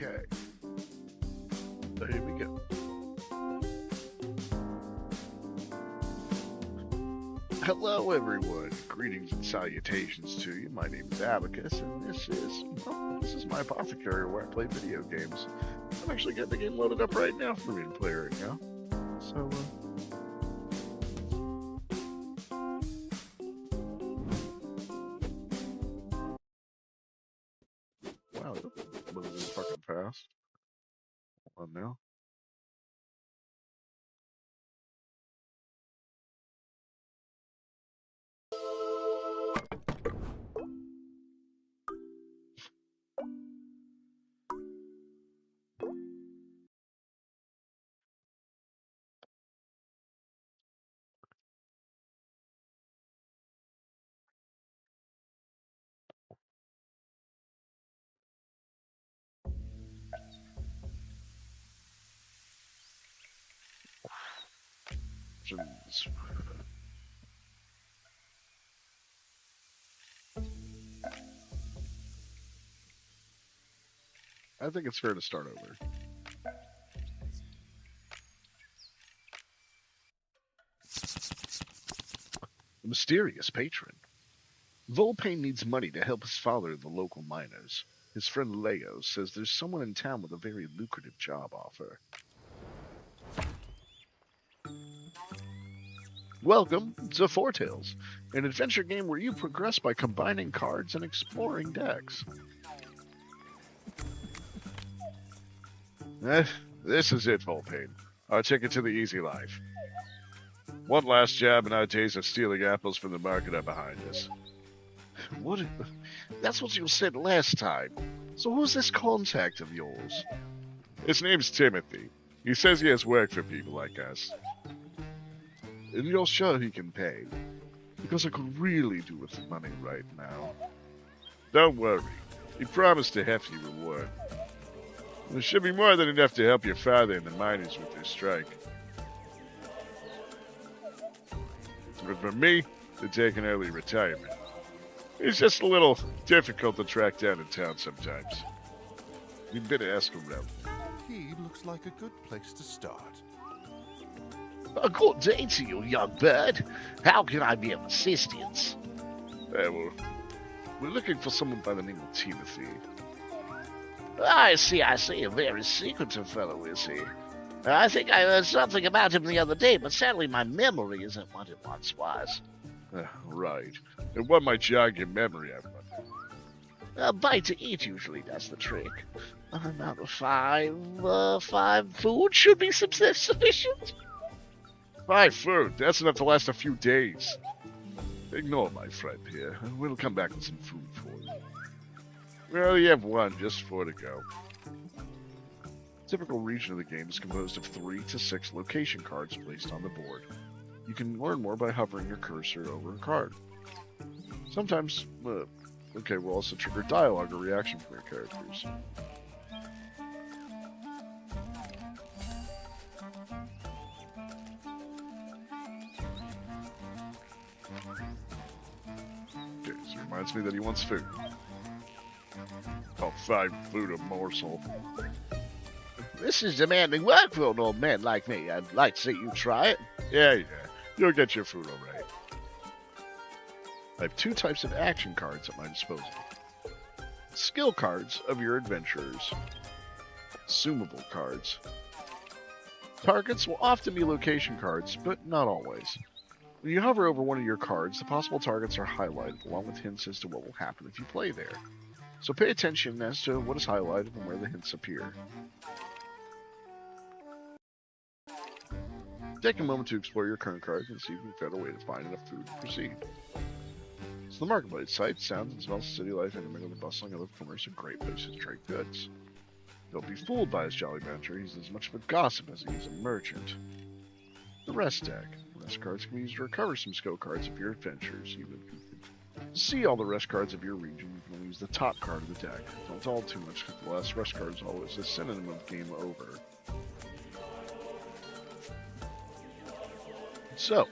Okay. So here we go. Hello, everyone. Greetings and salutations to you. My name is Abacus, and this is my apothecary where I play video games. I'm actually getting the game loaded up right now for me to play right now. So, wow, that was a little fucking fast. Hold on now. Jeez. I think it's fair to start over. The mysterious patron. Volpain needs money to help his father, the local miners. His friend Leo says there's someone in town with a very lucrative job offer. Welcome to Foretales, an adventure game where you progress by combining cards and exploring decks. This is it, Volpain. Our ticket to the easy life. One last jab and our days of stealing apples from the market are behind us. What? That's what you said last time. So who's this contact of yours? His name's Timothy. He says he has work for people like us. And you're sure he can pay? Because I could really do with the money right now. Don't worry. He promised a hefty reward. There should be more than enough to help your father and the miners with their strike. But for me, to take an early retirement. It's just a little difficult to track down in town sometimes. You'd better ask around. He looks like a good place to start. A good day to you, young bird. How can I be of assistance? Well, we're looking for someone by the name of Timothy. I see. A very secretive fellow, is he? I think I heard something about him the other day, but sadly my memory isn't what it once was. Right. And what might jog your memory, I wonder? A bite to eat usually does the trick. Amount of five food should be sufficient. 5 food. That's enough to last a few days. Ignore my friend here. We'll come back with some food for you. We only have one, just 4 to go. Typical region of the game is composed of 3 to 6 location cards placed on the board. You can learn more by hovering your cursor over a card. Sometimes, we'll also trigger dialogue or reaction from your characters. Okay, this reminds me that he wants food. Called 5 food a morsel. This is demanding work for an old man like me. I'd like to see you try it. Yeah. You'll get your food all right. I have 2 types of action cards at my disposal. Skill cards of your adventurers. Consumable cards. Targets will often be location cards, but not always. When you hover over one of your cards, the possible targets are highlighted, along with hints as to what will happen if you play there. So pay attention as to what is highlighted and where the hints appear. Take a moment to explore your current cards and see if you can find a way to find enough food to proceed. So the marketplace sights, sounds, and smells of city life intermingle with the bustling of commerce, a great place to trade goods. Don't be fooled by his jolly banter. He's as much of a gossip as he is a merchant. The rest deck. Rest cards can be used to recover some skill cards of your adventures. Even if you can see all the rest cards of your region, you can only use the top card of the deck. Don't dawdle too much, because the last rest card is always a synonym of game over. So,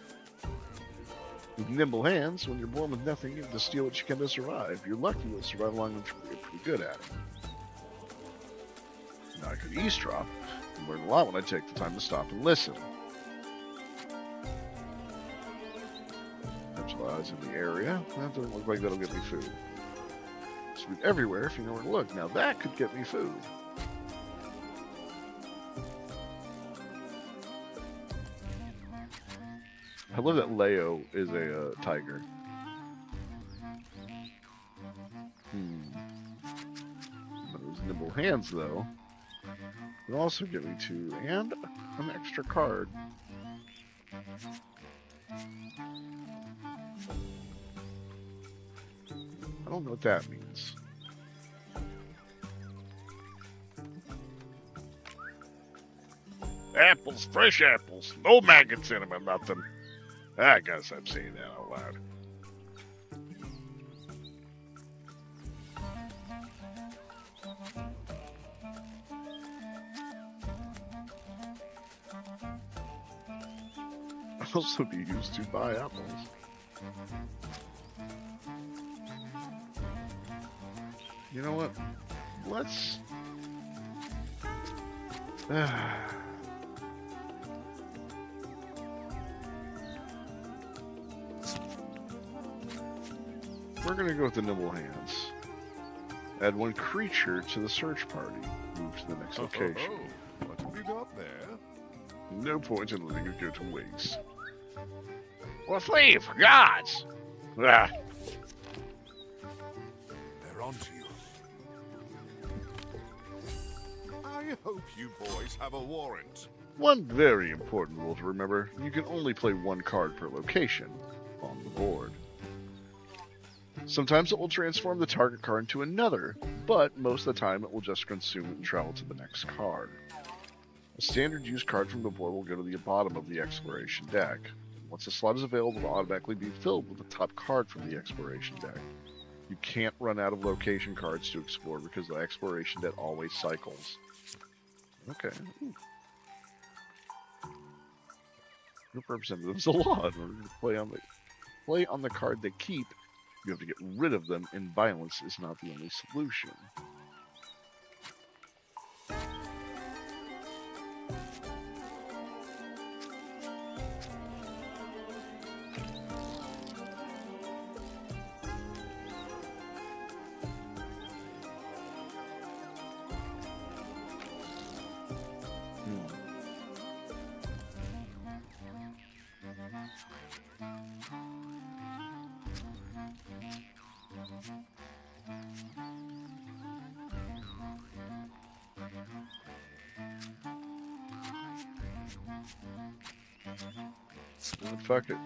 with nimble hands, when you're born with nothing, you have to steal what you can to survive. You're lucky you'll survive long enough to be pretty good at it. Now I could eavesdrop and learn a lot when I take the time to stop and listen. Potential eyes in the area. That doesn't look like that'll get me food. Food everywhere if you know where to look. Now that could get me food. I love that Leo is a tiger. Those nimble hands, though, would also get me two and an extra card. I don't know what that means. Apples, fresh apples, no maggots in them or nothing. I guess I'm saying that out loud. Also be used to buy apples. You know what? Let's... We're gonna go with the nimble hands. Add one creature to the search party. Move to the next location. What have you got there? No point in letting it go to waste. Well, flee for gods! Ah, They're onto you. I hope you boys have a warrant. one very important rule to remember. You can only play one card per location on the board. Sometimes it will transform the target card into another, but most of the time it will just consume it and travel to the next card. A standard use card from the board will go to the bottom of the exploration deck. Once a slot is available, it will automatically be filled with the top card from the exploration deck. You can't run out of location cards to explore because the exploration deck always cycles. Okay. Group representatives a lot. In order to play on the card they keep, you have to get rid of them, and violence is not the only solution. Fuck it.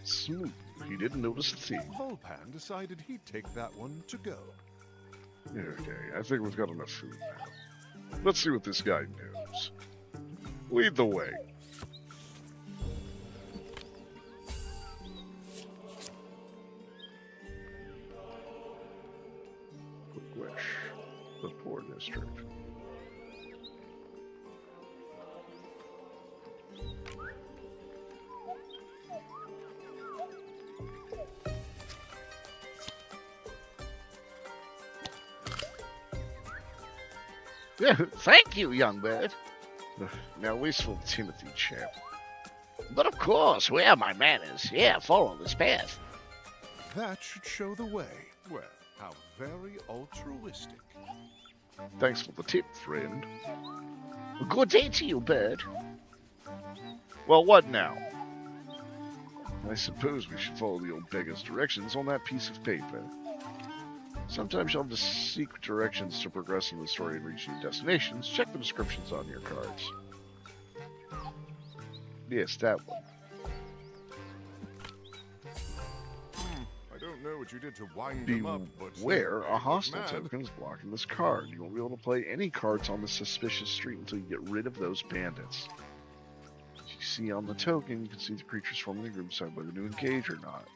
Smooth. He didn't notice a thing. Volpan decided he'd take that one to go. Okay, I think we've got enough food now. Let's see what this guy knows. Lead the way. Quick wish. The poor district. Thank you, young bird. Now wasteful Timothy champ. But of course, where are my manners? Yeah, follow this path. That should show the way. Well, how very altruistic. Thanks for the tip, friend. Good day to you, bird. Well, what now? I suppose we should follow the old beggar's directions on that piece of paper. Sometimes you'll have to seek directions to progress in the story and reach new destinations. Check the descriptions on your cards. Yes, that one. I don't know what you did to wind them up, but... Beware, a hostile man. token is blocking this card. You won't be able to play any cards on this suspicious street until you get rid of those bandits. As you see on the token, you can see the creatures forming a group decide whether to engage or not.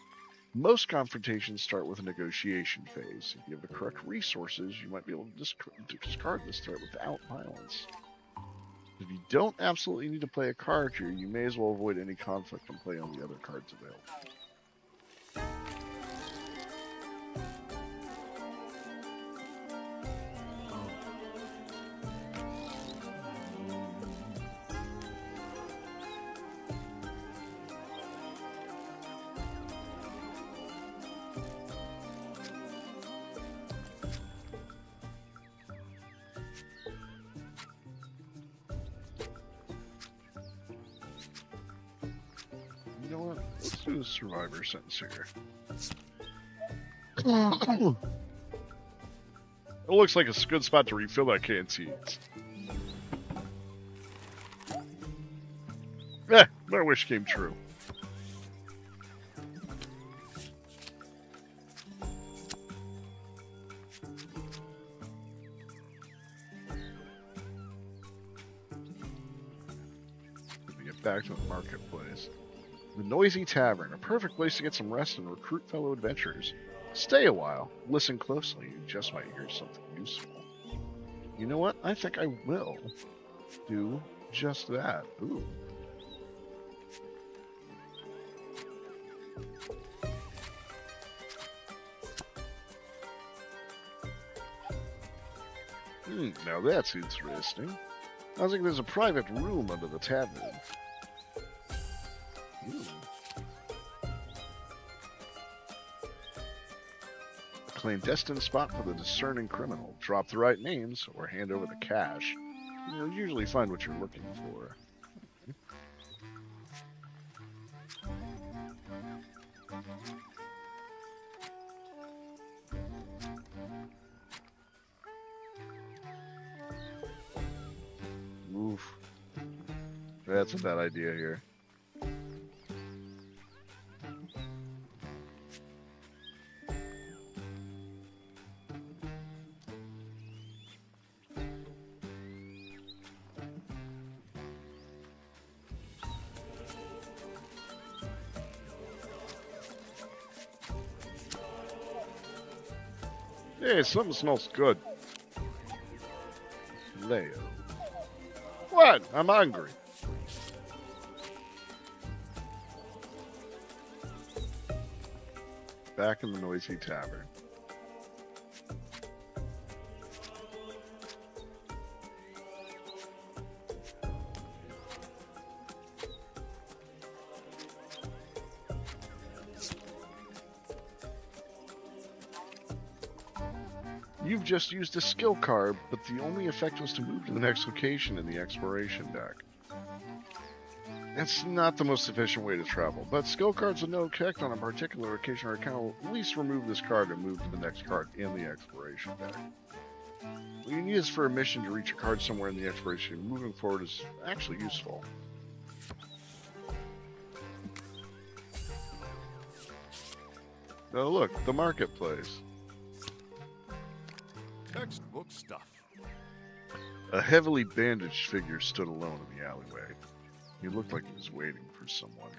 Most confrontations start with a negotiation phase. If you have the correct resources, you might be able to discard this threat without violence. If you don't absolutely need to play a card here, you may as well avoid any conflict and play on the other cards available. Let's do the survivor sentence here. It looks like a good spot to refill that canteen. My wish came true. Back to the marketplace. The Noisy Tavern, a perfect place to get some rest and recruit fellow adventurers. Stay a while, listen closely, you just might hear something useful. You know what? I think I will do just that. Ooh. Now that's interesting. I think there's a private room under the tavern. A clandestine spot for the discerning criminal. Drop the right names or hand over the cash. You'll usually find what you're looking for. Oof. That's a bad idea here. Hey, something smells good. Leo. What? I'm hungry. Back in the Noisy Tavern. You've just used a skill card, but the only effect was to move to the next location in the exploration deck. It's not the most efficient way to travel, but skill cards with no effect on a particular location or account will at least remove this card and move to the next card in the exploration deck. You can use this for a mission to reach a card somewhere in the exploration. Moving forward is actually useful. Oh look, the marketplace. Textbook stuff. A heavily bandaged figure stood alone in the alleyway. He looked like he was waiting for someone.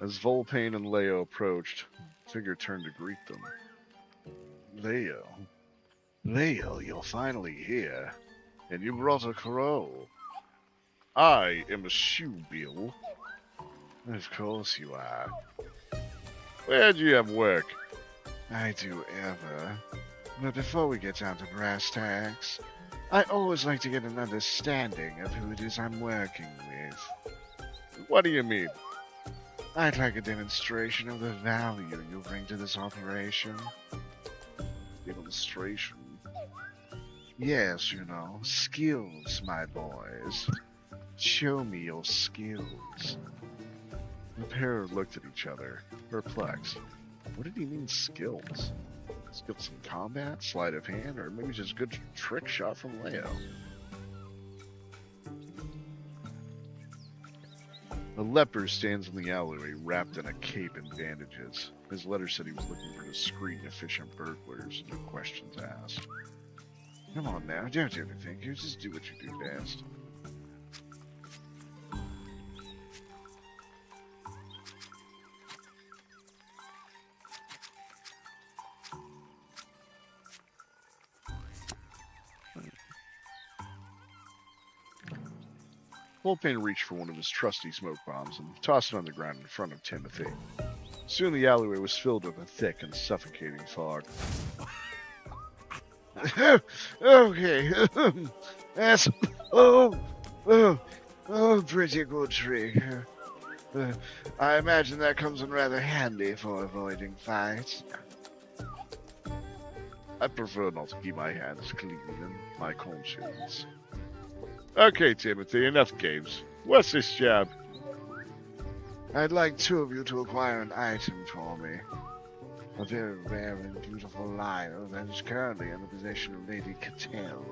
As Volpain and Leo approached, the figure turned to greet them. Leo. Leo, you're finally here. And you brought a crow. I am a shoe bill. Of course you are. Where do you have work? I do ever. But before we get down to brass tacks, I always like to get an understanding of who it is I'm working with. What do you mean? I'd like a demonstration of the value you bring to this operation. Demonstration? Yes, you know, skills, my boys. Show me your skills. The pair looked at each other, perplexed. What did he mean, skills? Skills in combat, sleight of hand, or maybe just a good trick shot from Leo. A leper stands in the alleyway, wrapped in a cape and bandages. His letter said he was looking for discreet and efficient burglars, no questions asked. Come on now, don't overthink. You just do what you do best. Volpain reached for one of his trusty smoke bombs and tossed it on the ground in front of Timothy. Soon the alleyway was filled with a thick and suffocating fog. Okay. That's... pretty good trick. I imagine that comes in rather handy for avoiding fights. I prefer not to keep my hands clean and my conscience. Okay, Timothy, enough games. What's this job? I'd like two of you to acquire an item for me. A very rare and beautiful lyre that is currently in the possession of Lady Foretale.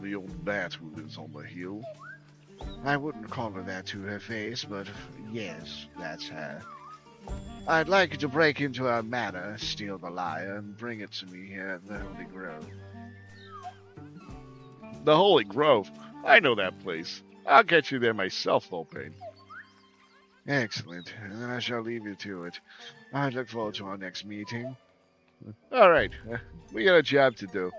The old bat who lives on the hill. I wouldn't call her that to her face, but yes, that's her. I'd like you to break into our manor, steal the lyre, and bring it to me here at the Holy Grove. The Holy Grove? I know that place. I'll get you there myself, Volpain. Excellent. Then I shall leave you to it. I look forward to our next meeting. All right. We got a job to do.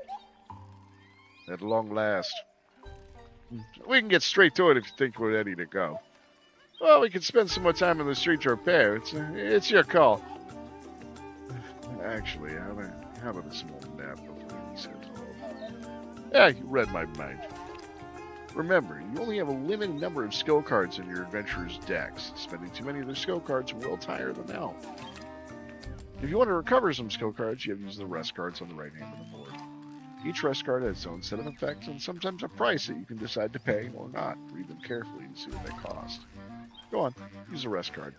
At long last. We can get straight to it if you think we're ready to go. Well, we can spend some more time in the street to repair. It's your call. Actually, how about a small nap before we set off? Yeah, you read my mind. Remember, you only have a limited number of skill cards in your adventurer's decks. Spending too many of their skill cards will tire them out. If you want to recover some skill cards, you have to use the rest cards on the right hand of the board. Each rest card has its own set of effects and sometimes a price that you can decide to pay or not. Read them carefully to see what they cost. Go on, use a rest card.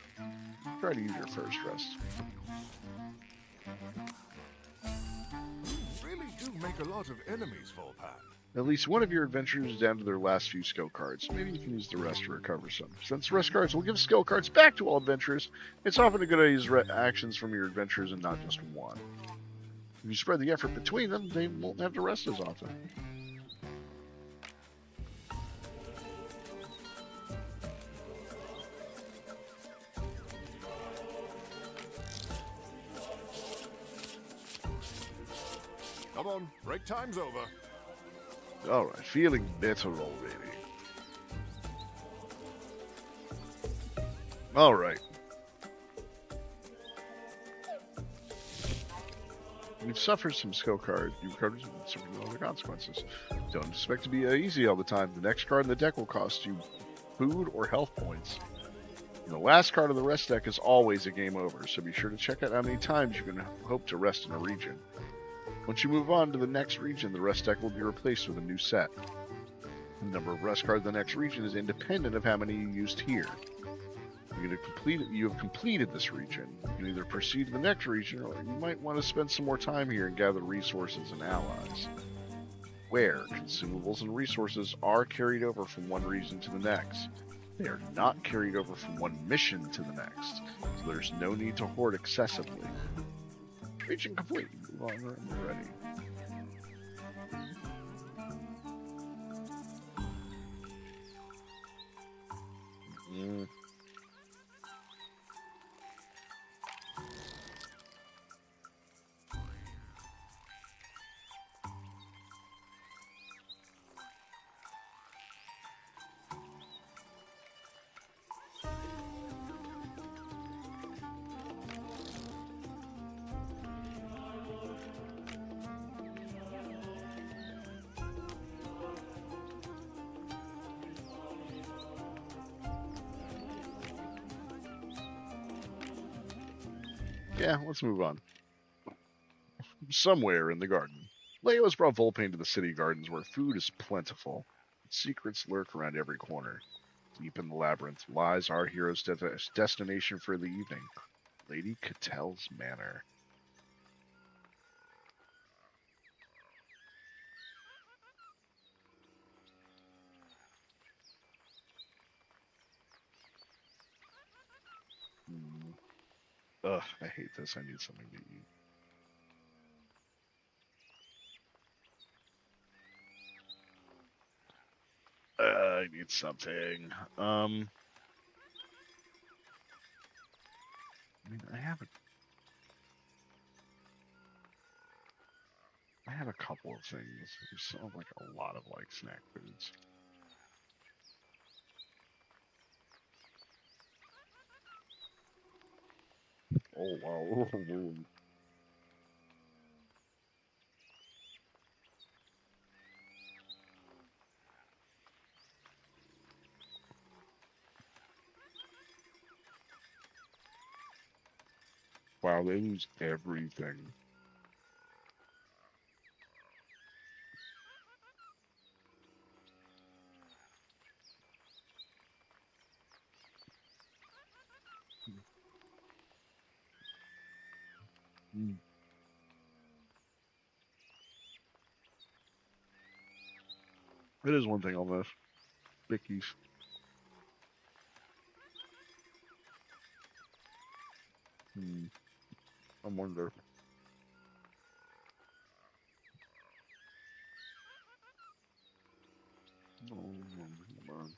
Try to use your first rest. You really do make a lot of enemies, Volpan. At least one of your adventurers is down to their last few skill cards. Maybe you can use the rest to recover some. Since rest cards will give skill cards back to all adventurers, it's often a good idea to use actions from your adventurers and not just one. If you spread the effort between them, they won't have to rest as often. Come on, break time's over. Alright, feeling better already. Alright. You've suffered some skill cards. You've covered some other consequences. Don't expect to be easy all the time. The next card in the deck will cost you food or health points. And the last card of the rest deck is always a game over, so be sure to check out how many times you can hope to rest in a region. Once you move on to the next region, the rest deck will be replaced with a new set. The number of rest cards in the next region is independent of how many you used here. You have completed this region. You can either proceed to the next region, or you might want to spend some more time here and gather resources and allies. Where consumables and resources are carried over from one region to the next. They are not carried over from one mission to the next, so there's no need to hoard excessively. Region complete. Move on when you're ready. Yeah, let's move on. Somewhere in the garden. Leo has brought Volpain to the city gardens where food is plentiful. Secrets lurk around every corner. Deep in the labyrinth lies our hero's destination for the evening, Lady Foretale's Manor. Ugh, I hate this. I need something to eat. I need something. I mean, I have a couple of things. There's still like a lot of like snack foods. Oh wow. Wow, they lose everything. Mm. It is one thing I'll miss. Bickies. I wonder. Oh, come on.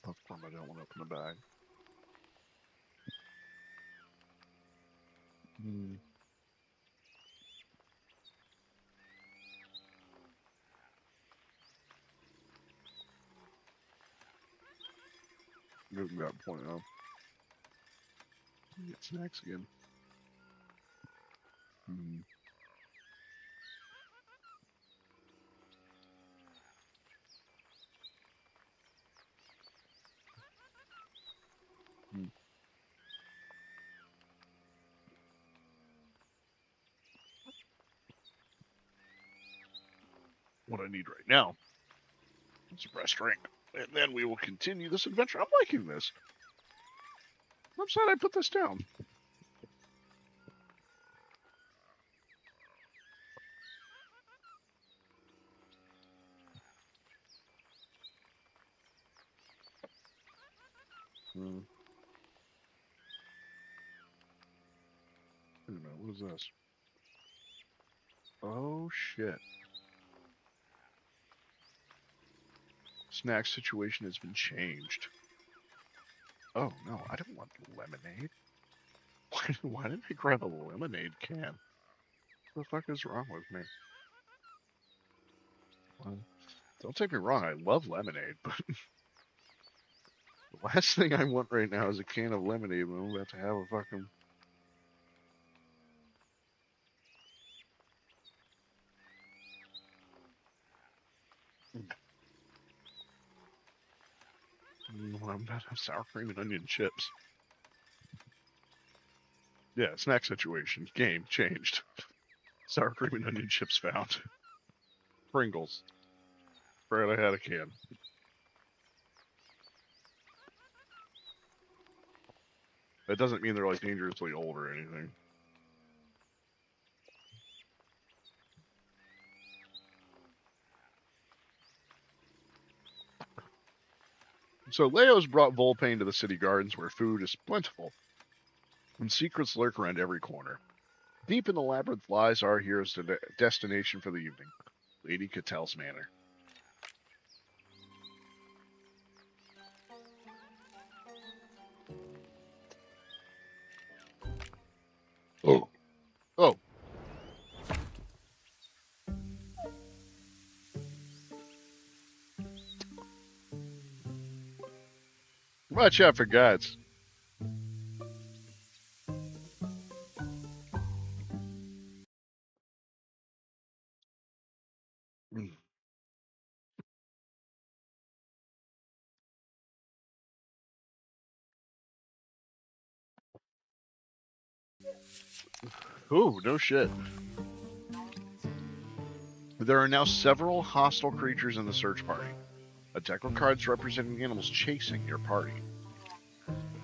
Popcorn I don't want to open the bag. Good got point out. Get snacks again. What I need right now is a fresh drink. And then we will continue this adventure. I'm liking this. I'm sad I put this down. Wait a minute, what is this? Oh shit. Snack situation has been changed. Oh no, I don't want lemonade. Why did I grab a lemonade can? What the fuck is wrong with me? Well, don't take me wrong, I love lemonade, but the last thing I want right now is a can of lemonade when I'm about to have a fucking... When I'm about to have sour cream and onion chips. Yeah, snack situation. Game changed. Sour cream and onion chips found. Pringles. Forgot I had a can. That doesn't mean they're like dangerously old or anything. So Leo's brought Volpain to the city gardens where food is plentiful and secrets lurk around every corner. Deep in the labyrinth lies our hero's destination for the evening, Lady Catel's Manor. Oh. Watch out for guards. Ooh, no shit. There are now several hostile creatures in the search party. A deck of cards representing animals chasing your party.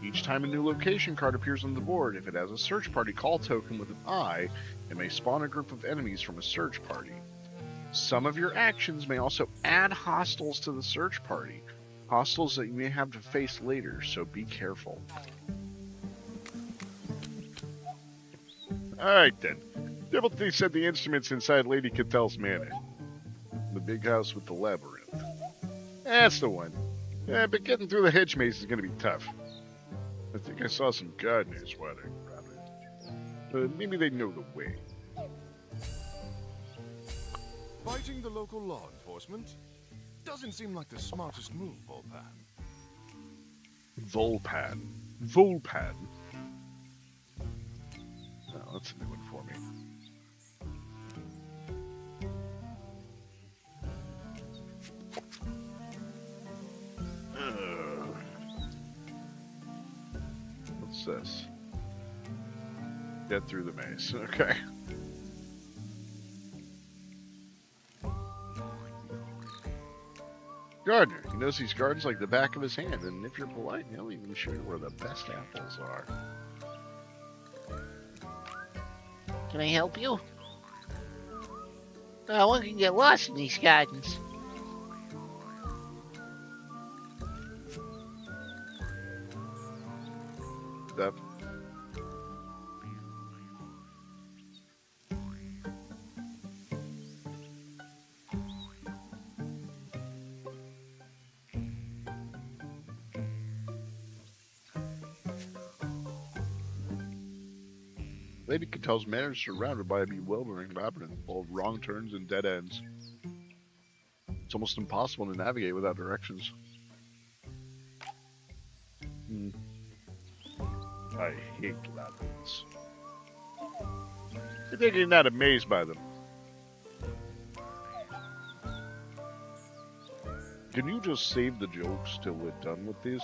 Each time a new location card appears on the board, if it has a search party call token with an eye, it may spawn a group of enemies from a search party. Some of your actions may also add hostiles to the search party. Hostiles that you may have to face later, so be careful. Alright then. Devil said the instruments inside Lady Catel's Manor. The big house with the labyrinth. That's the one. Yeah, but getting through the hedge maze is going to be tough. I think I saw some gardeners wandering around it. Maybe they know the way. Fighting the local law enforcement doesn't seem like the smartest move, Volpan. Volpan. Oh, that's a new one for me. What's this? Get through the maze. Okay. Gardener. He knows these gardens like the back of his hand, and if you're polite, he'll even show you where the best apples are. Can I help you? One can get lost in these gardens. That Lady Catel's manor is surrounded by a bewildering labyrinth full of wrong turns and dead ends. It's almost impossible to navigate without directions. I hate labyrinths. I think you're not amazed by them. Can you just save the jokes till we're done with these?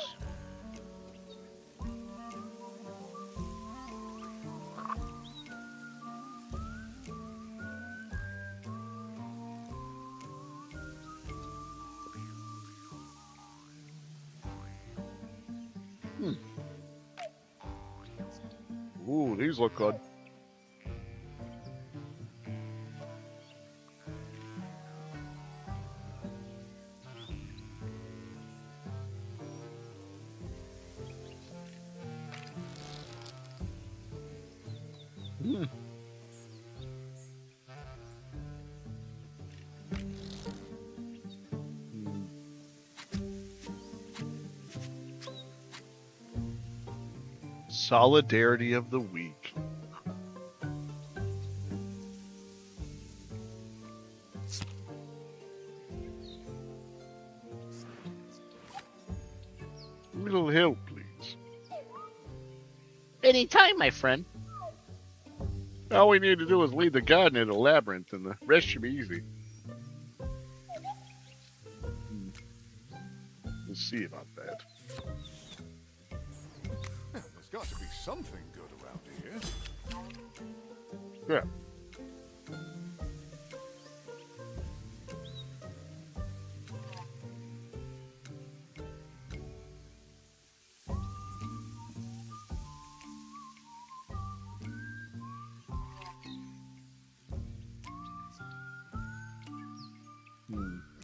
Ooh, these look good. Solidarity of the week. A little help, please. Anytime, my friend. All we need to do is lead the garden in a labyrinth, and the rest should be easy. We'll see about that. Well, there's got to be something good around here. Yeah.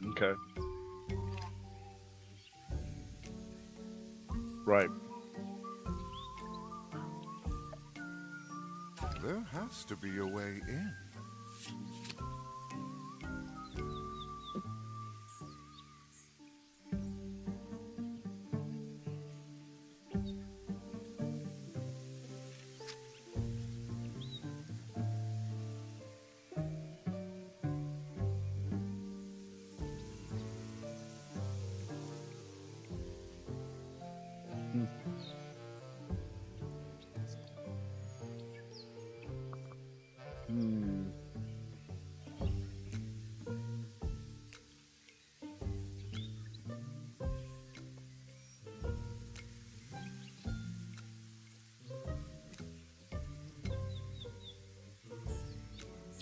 Okay. Right. There has to be a way in.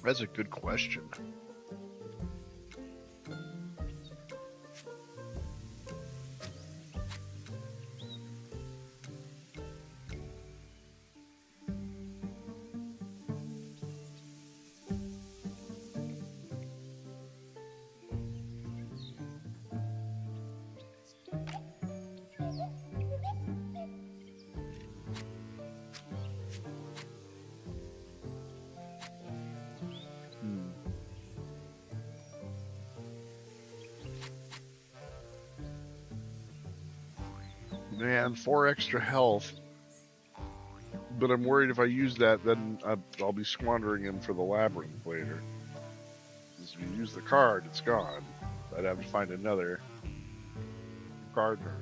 That's a good question. Man, 4 extra health. But I'm worried if I use that, then I'll be squandering him for the labyrinth later. Because if you use the card, it's gone. I'd have to find another gardener.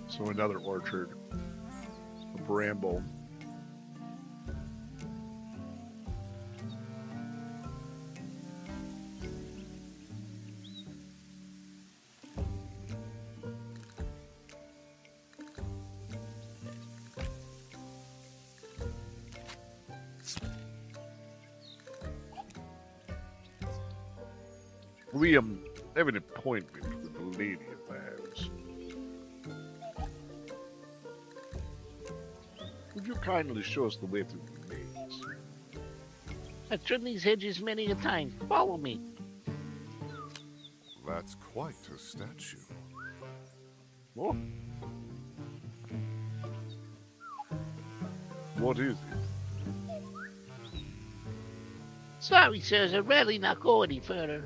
So another orchard, a bramble. We have an appointment with the lady of the house. Would you kindly show us the way through the maze? I've trimmed these hedges many a time. Follow me. That's quite a statue. What? What is it? Sorry, sirs, I'd rather not go any further.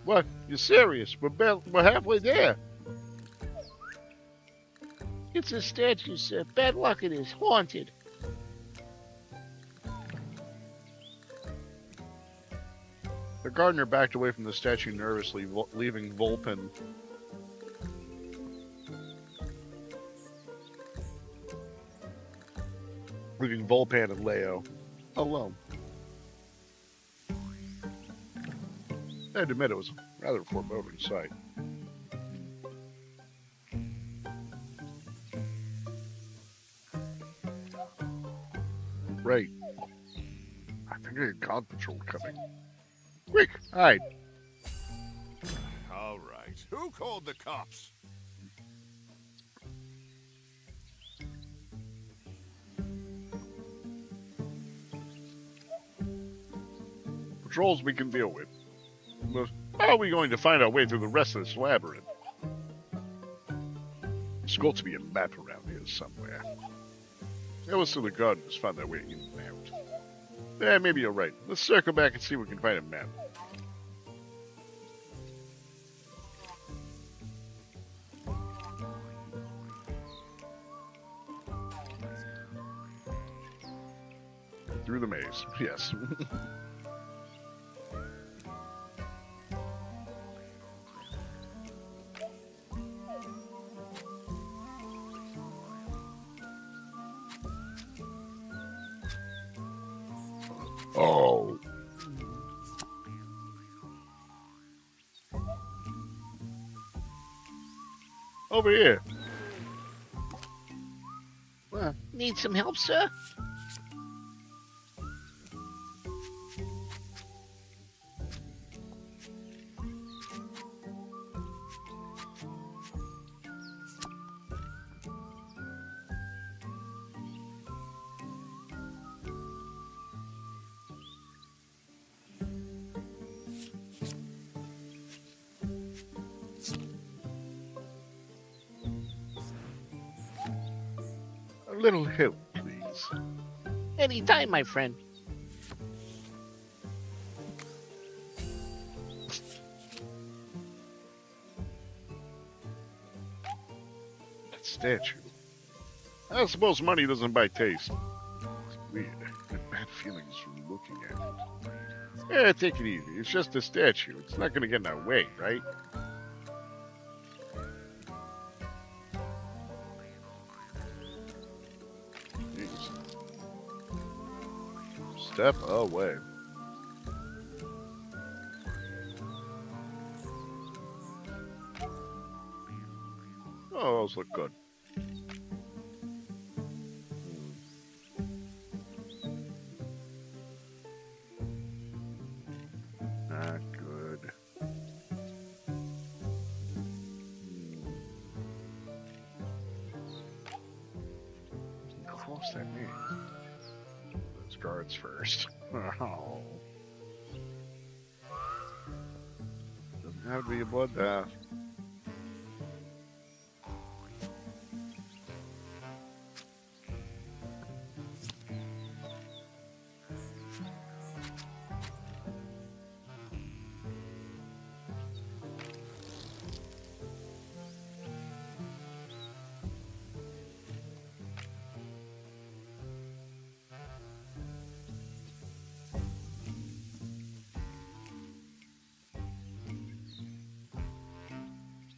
What? You're serious? We're halfway there. It's a statue, sir. Bad luck it is. Haunted. The gardener backed away from the statue nervously, leaving Volpin and Leo alone. I had to admit it was a rather foreboding sight. Right. I think I got guard patrol coming. Quick, hide. All right. Who called the cops? Patrols we can deal with. But how are we going to find our way through the rest of this labyrinth? There's got to be a map around here somewhere. It was so the gardeners found their way in and out. Yeah, maybe you're right. Let's circle back and see if we can find a map. Through the maze, yes. Oh. Over here. Need some help, sir? A little help, please. Anytime, my friend. That statue. I suppose money doesn't buy taste. It's weird. I have bad feelings from looking at it. Yeah, take it easy. It's just a statue. It's not going to get in our way, right? Jeez. Step away. Oh, those look good. Not good. Close that means. Those guards first. Oh. Doesn't have to be a bloodbath.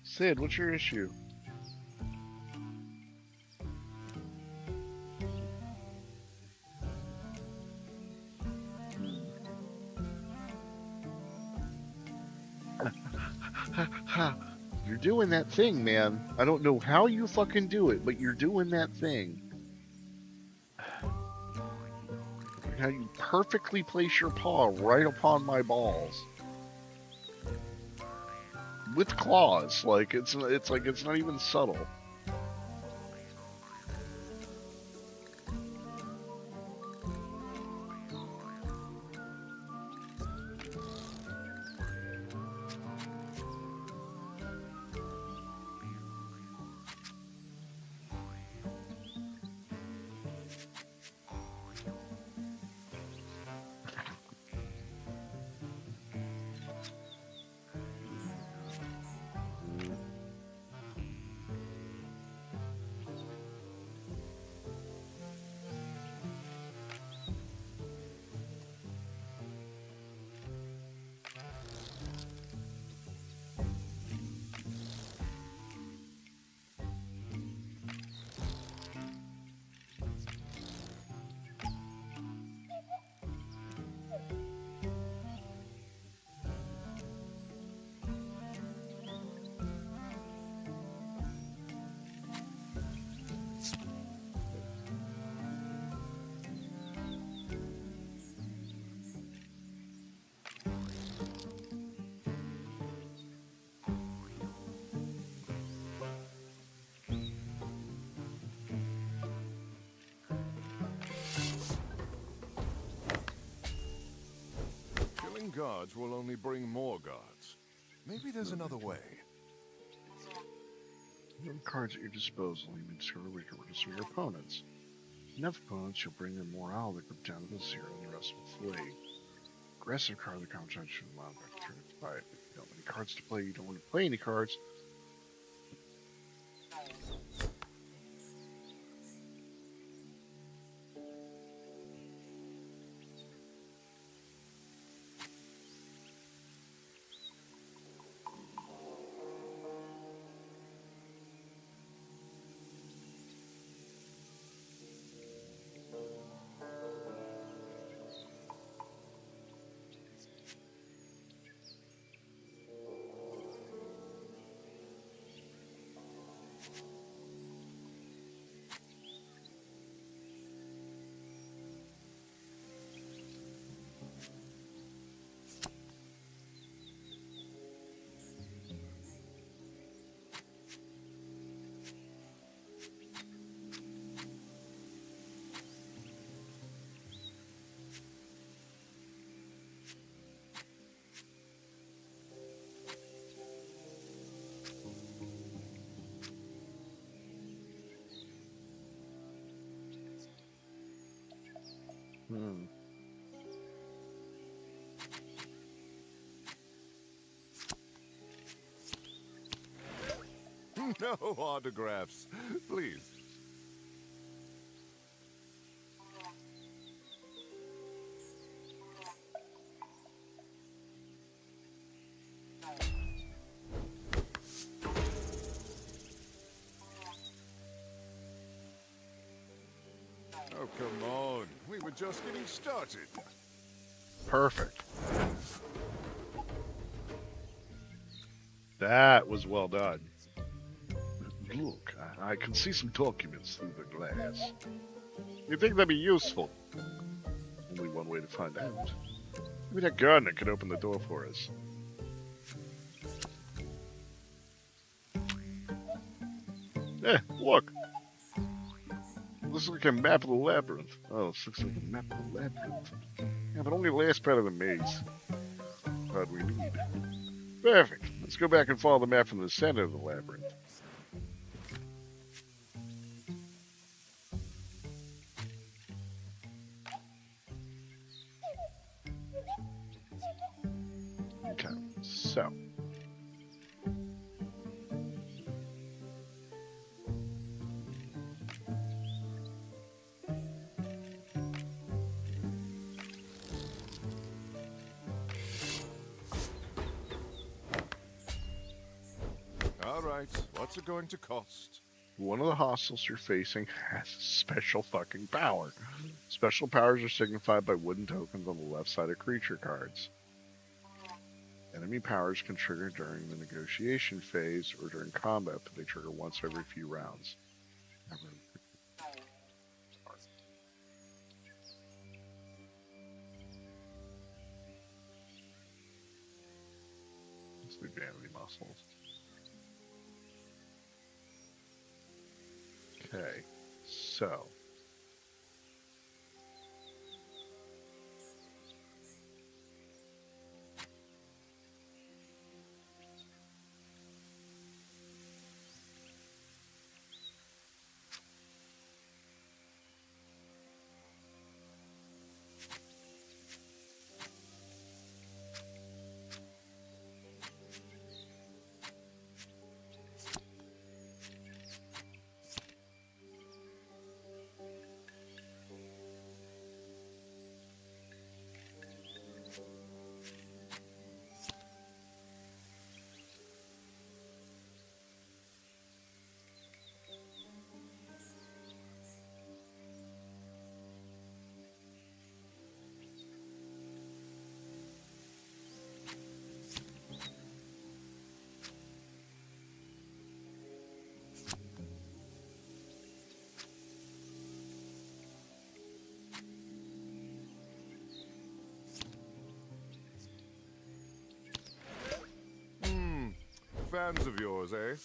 Sid, what's your issue? You're doing that thing, man. I don't know how you fucking do it, but you're doing that thing. How you perfectly place your paw right upon my balls. With claws, like it's not even subtle. Killing guards will only bring more guards. Maybe there's another way. The cards at your disposal, you may discover weaker orders from your opponents. Enough opponents, you'll bring their morale the group down to 0, and the rest will flee. Aggressive card of the contract should allow them to turn it fight. If you don't have any cards to play, you don't want to play any cards. Hmm. No autographs, please. Oh, come on. We were just getting started. Perfect. That was well done. Look, I can see some documents through the glass. You think that'd be useful? Only one way to find out. Maybe that gardener could open the door for us. Look. This looks like a map of the labyrinth. Oh, this looks like a map of the labyrinth. Yeah, but only the last part of the maze. Part we need. Perfect. Let's go back and follow the map from the center of the labyrinth. Okay, so. All right, what's it going to cost? One of the hostels you're facing has special fucking power. Special powers are signified by wooden tokens on the left side of creature cards. Enemy powers can trigger during the negotiation phase or during combat, but they trigger once every few rounds. mostly vanity muscles. Okay, so Hmm. Fans of yours, eh?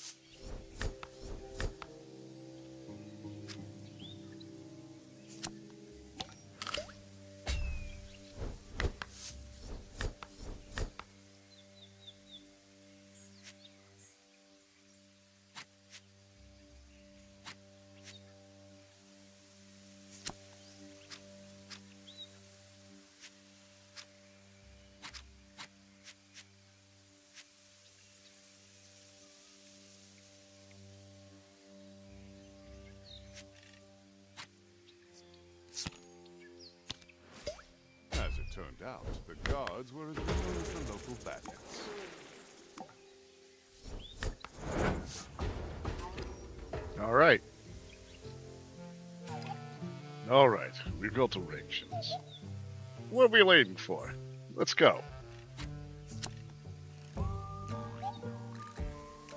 As it turned out, the guards were as real as the local bandits. all right. All right, we built arrangements. What are we waiting for? Let's go.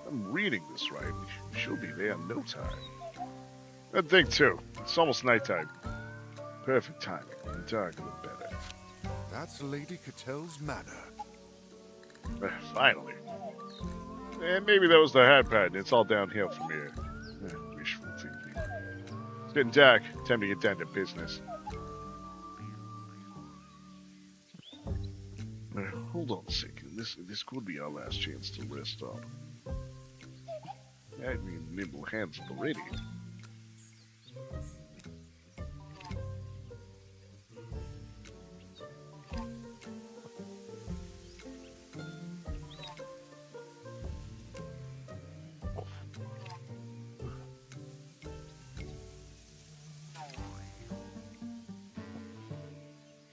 I'm reading this right. We should be there in no time. I think too. It's almost nighttime. Perfect timing. The dark, the better. That's Lady Catel's manor. Finally. And maybe that was the hat pattern. It's all downhill from here. Wishful thinking. It's getting dark. Time to get down to business. Hold on a second. This could be our last chance to rest up. I mean, nimble hands at the ready.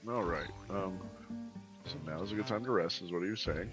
All right. So now's a good time to rest, is what he was saying.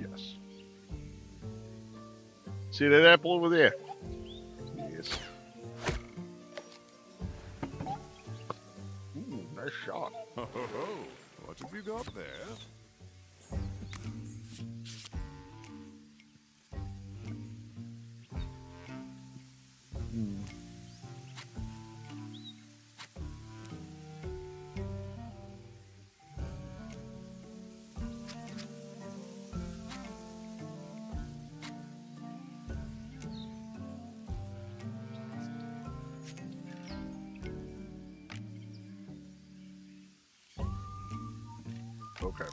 Yes. See that apple over there? Yes. Ooh, nice shot. Ho, ho, ho. What have you got there? Okay.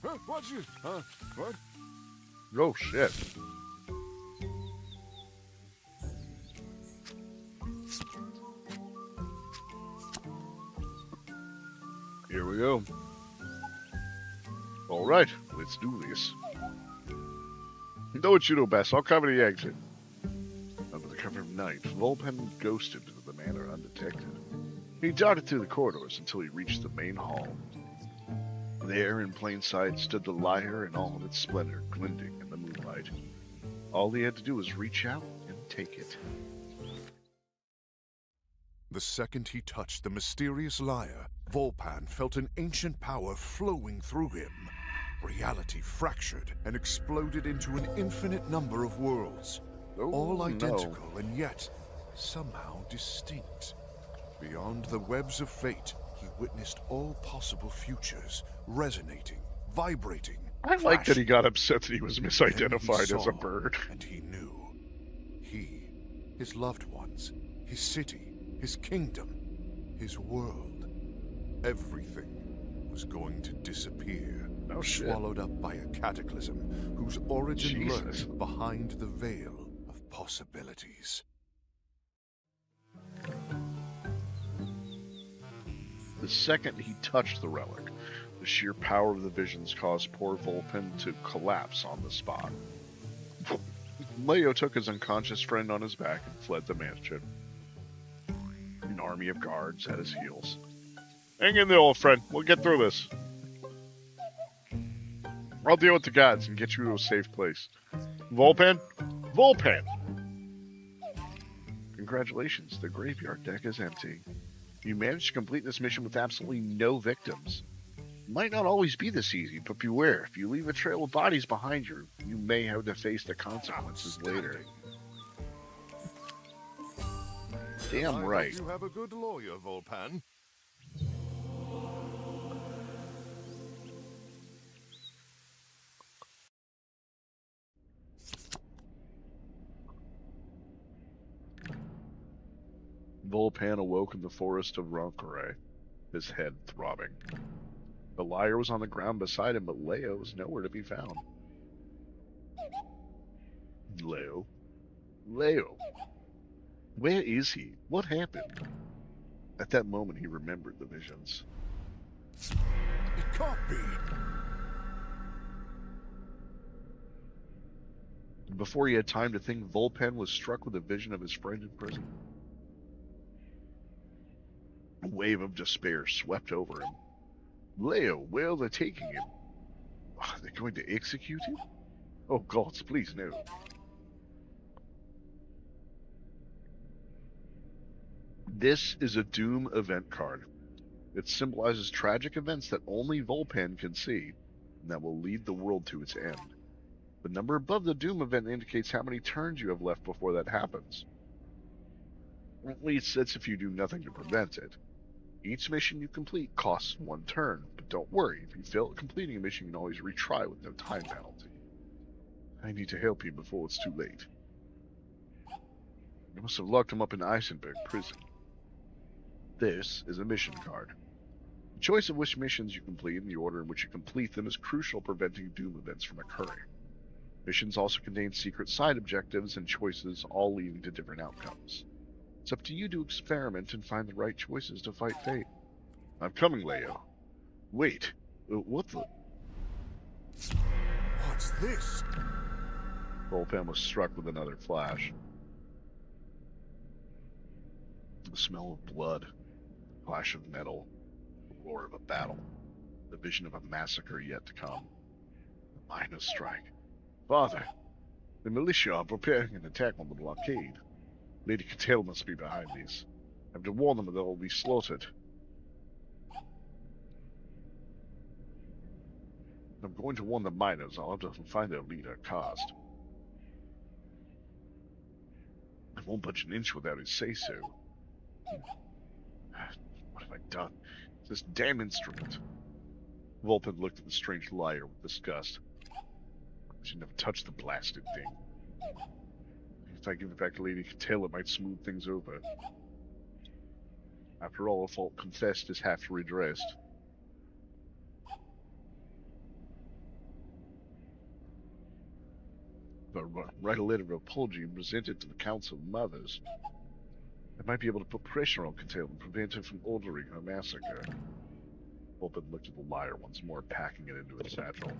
Huh? What's you? Huh? What? Oh, shit. Here we go. All right, let's do this. Know what you know best. I'll cover the exit. Under the cover of night, Volpen ghosted into the manor undetected. He darted through the corridors until he reached the main hall. There, in plain sight, stood the lyre in all of its splendor, glinting in the moonlight. All he had to do was reach out and take it. The second he touched the mysterious lyre, Volpan felt an ancient power flowing through him. Reality fractured and exploded into an infinite number of worlds, all identical and yet somehow distinct. Beyond the webs of fate, he witnessed all possible futures, resonating, vibrating. I like that he got upset that he was Then misidentified he as a saw, bird. And he knew. He, his loved ones, his city, his kingdom, his world, everything was going to disappear, Oh, shit. swallowed up by a cataclysm whose origin Jesus. lurked behind the veil of possibilities. The second he touched the relic, the sheer power of the visions caused poor Volpen to collapse on the spot. Leo took his unconscious friend on his back and fled the mansion. An army of guards at his heels. Hang in there, old friend. We'll get through this. I'll deal with the gods and get you to a safe place. Volpen? Volpen! Congratulations, the graveyard deck is empty. You managed to complete this mission with absolutely no victims. It might not always be this easy, but beware. If you leave a trail of bodies behind you, you may have to face the consequences later. Damn right. You have a good lawyer, Volpan. Volpan awoke in the forest of Roncaray, his head throbbing. The lyre was on the ground beside him, but Leo was nowhere to be found. Leo? Leo? Where is he? What happened? At that moment, he remembered the visions. It can't be. Before he had time to think, Volpen was struck with a vision of his friend in prison. A wave of despair swept over him. Leo, where are they taking him? Are they going to execute him? Oh, gods, please, no. This is a Doom event card. It symbolizes tragic events that only Volpan can see, and that will lead the world to its end. The number above the Doom event indicates how many turns you have left before that happens. At least that's if you do nothing to prevent it. Each mission you complete costs 1 turn, but don't worry, if you fail at completing a mission, you can always retry with no time penalty. I need to help you before it's too late. You must have locked him up in Eisenberg prison. This is a mission card. The choice of which missions you complete and the order in which you complete them is crucial preventing Doom events from occurring. Missions also contain secret side objectives and choices, all leading to different outcomes. It's up to you to experiment and find the right choices to fight fate. I'm coming, Leo. Wait, what the? What's this? Volpen was struck with another flash. The smell of blood, the clash of metal, the roar of a battle, the vision of a massacre yet to come. The miners' strike. Father, the militia are preparing an attack on the blockade. Lady Foretale must be behind these. I have to warn them that they will be slaughtered. I'm going to warn the miners. I'll have to find their leader, Karst. I won't budge an inch without his say-so. What have I done? It's this damn instrument. Volpen looked at the strange lyre with disgust. I should never touch the blasted thing. If I give it back to Lady Foretale, it might smooth things over. After all, a fault confessed is half redressed. But write a letter of apology and present it to the Council of Mothers. I might be able to put pressure on Foretale and prevent him from ordering her massacre. Vulpin looked at the lyre once more, packing it into his satchel.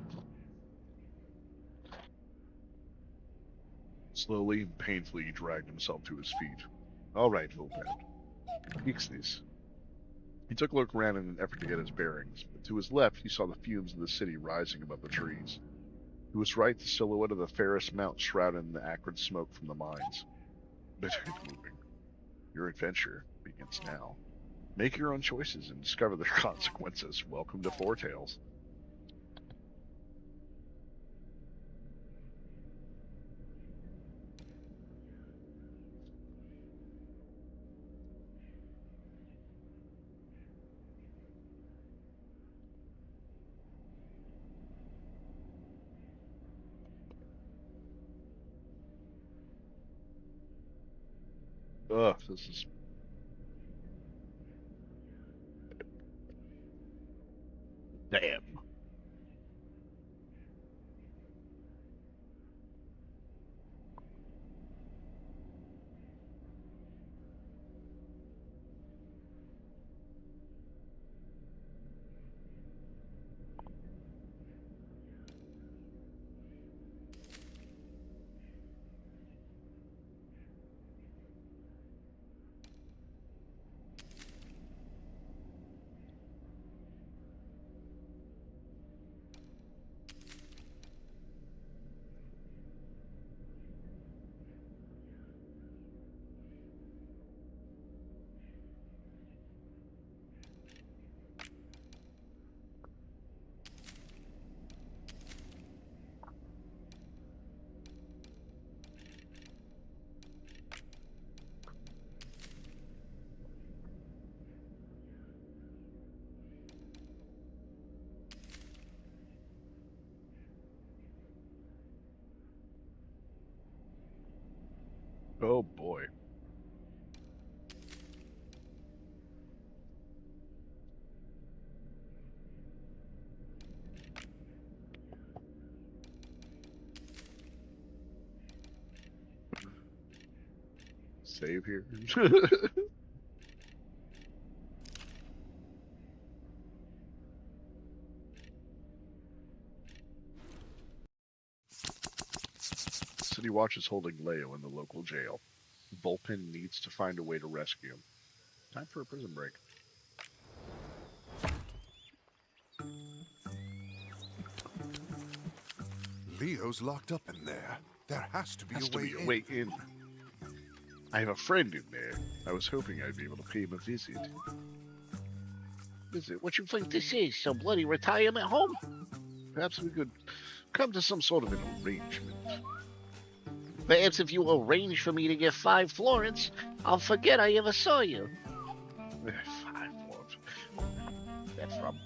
Slowly and painfully, he dragged himself to his feet. All right, Vulpin. Fix this. He took a look around in an effort to get his bearings, but to his left he saw the fumes of the city rising above the trees. To his right, the silhouette of the Ferris Mount shrouded in the acrid smoke from the mines. But it's moving. Your adventure begins now. Make your own choices and discover their consequences. Welcome to Foretales. Ugh, this is... Damn. Oh boy. Save here. City Watch is holding Leo in the local jail. Vulpin needs to find a way to rescue him. Time for a prison break. Leo's locked up in there. There has to be Has a to way be a in. way in. I have a friend in there. I was hoping I'd be able to pay him a visit. Is it what you think this is? Some bloody retirement home? Perhaps we could come to some sort of an arrangement. Perhaps if you arrange for me to get 5 florins, I'll forget I ever saw you. 5 florins. That's from...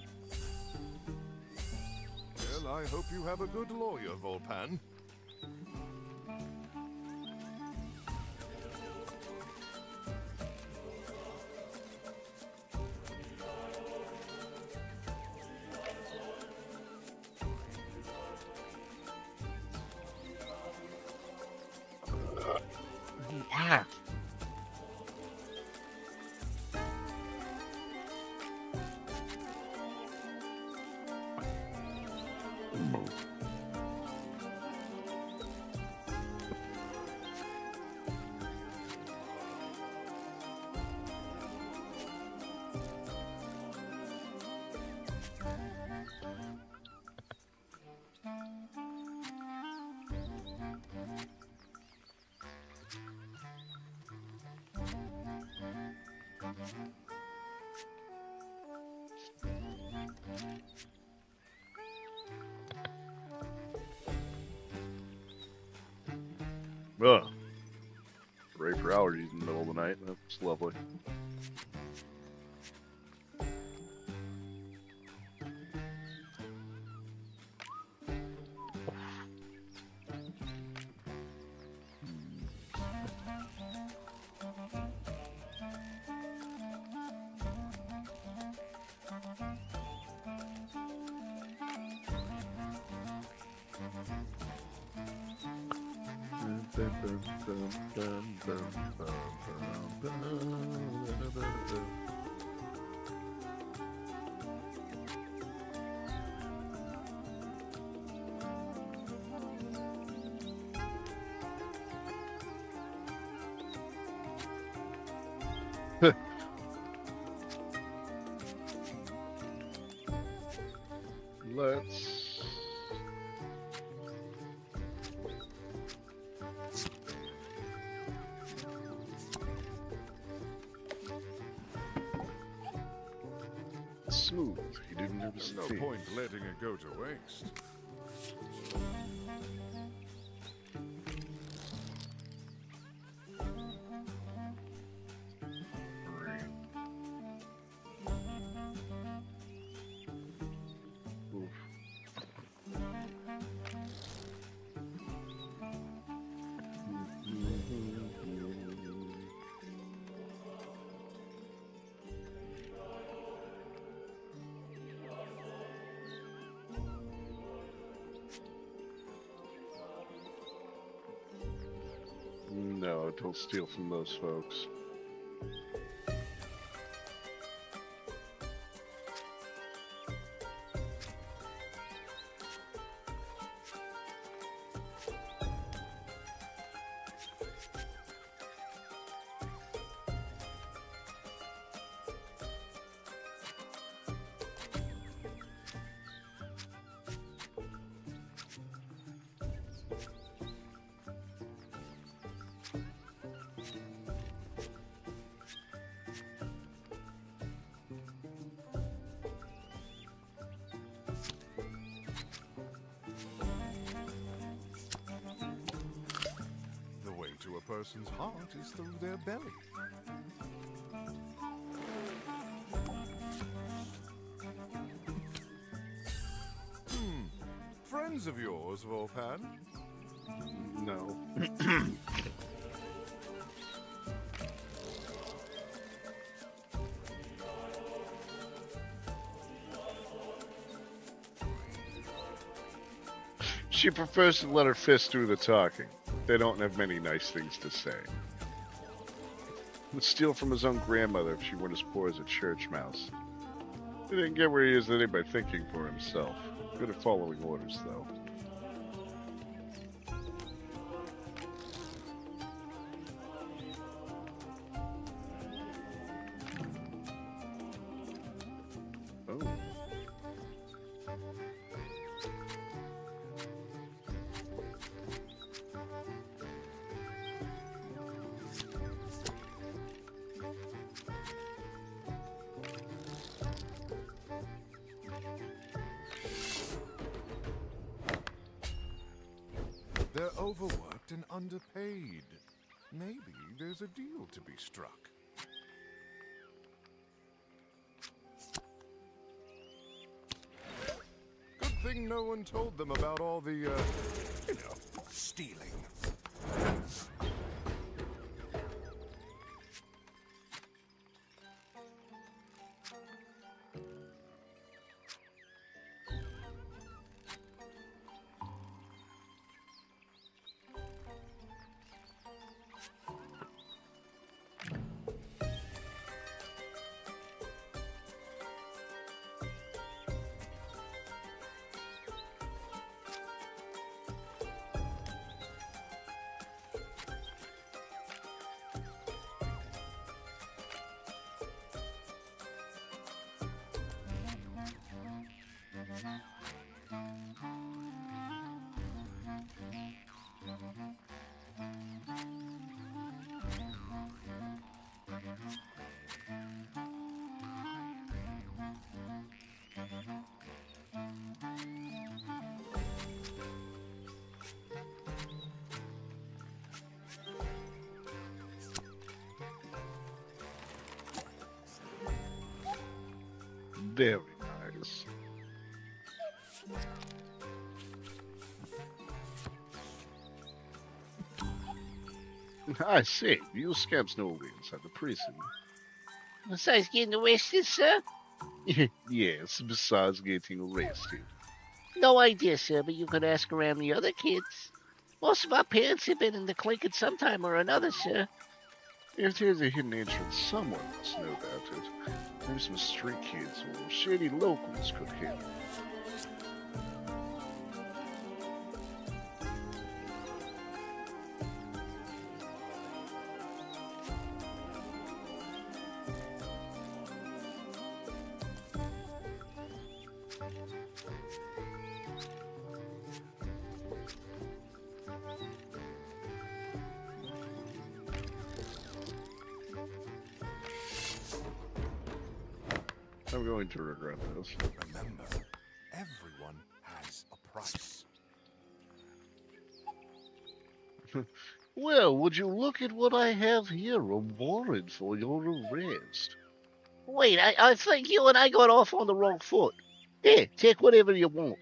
Well, I hope you have a good lawyer, Volpan. Yeah. Ugh. Hooray for allergies in the middle of the night. That's lovely. Let's. Smooth. You didn't notice No the point letting it go to waste. Oof. No, don't steal from those folks. The way to a person's heart is through their belly. Friends of yours, Volpan? No. She prefers to let her fist do the talking. They don't have many nice things to say. Would steal from his own grandmother if she weren't as poor as a church mouse. He didn't get where he is today by thinking for himself. Good at following orders, though. Oh. They're overworked and underpaid. Maybe there's a deal to be struck. Good thing no one told them about all the, stealing. Very nice. I see. You scamps know we inside the prison. Besides getting arrested, sir? Yes, besides getting arrested. No idea, sir, but you could ask around the other kids. Most of our parents have been in the clink at some time or another, sir. If there's a hidden entrance, someone must know about it. Maybe some street kids or shady locals could help. I'm going to regret this. Remember, everyone has a price. Well, would you look at what I have here? A warrant for your arrest. Wait, I think you and I got off on the wrong foot. Here, take whatever you want.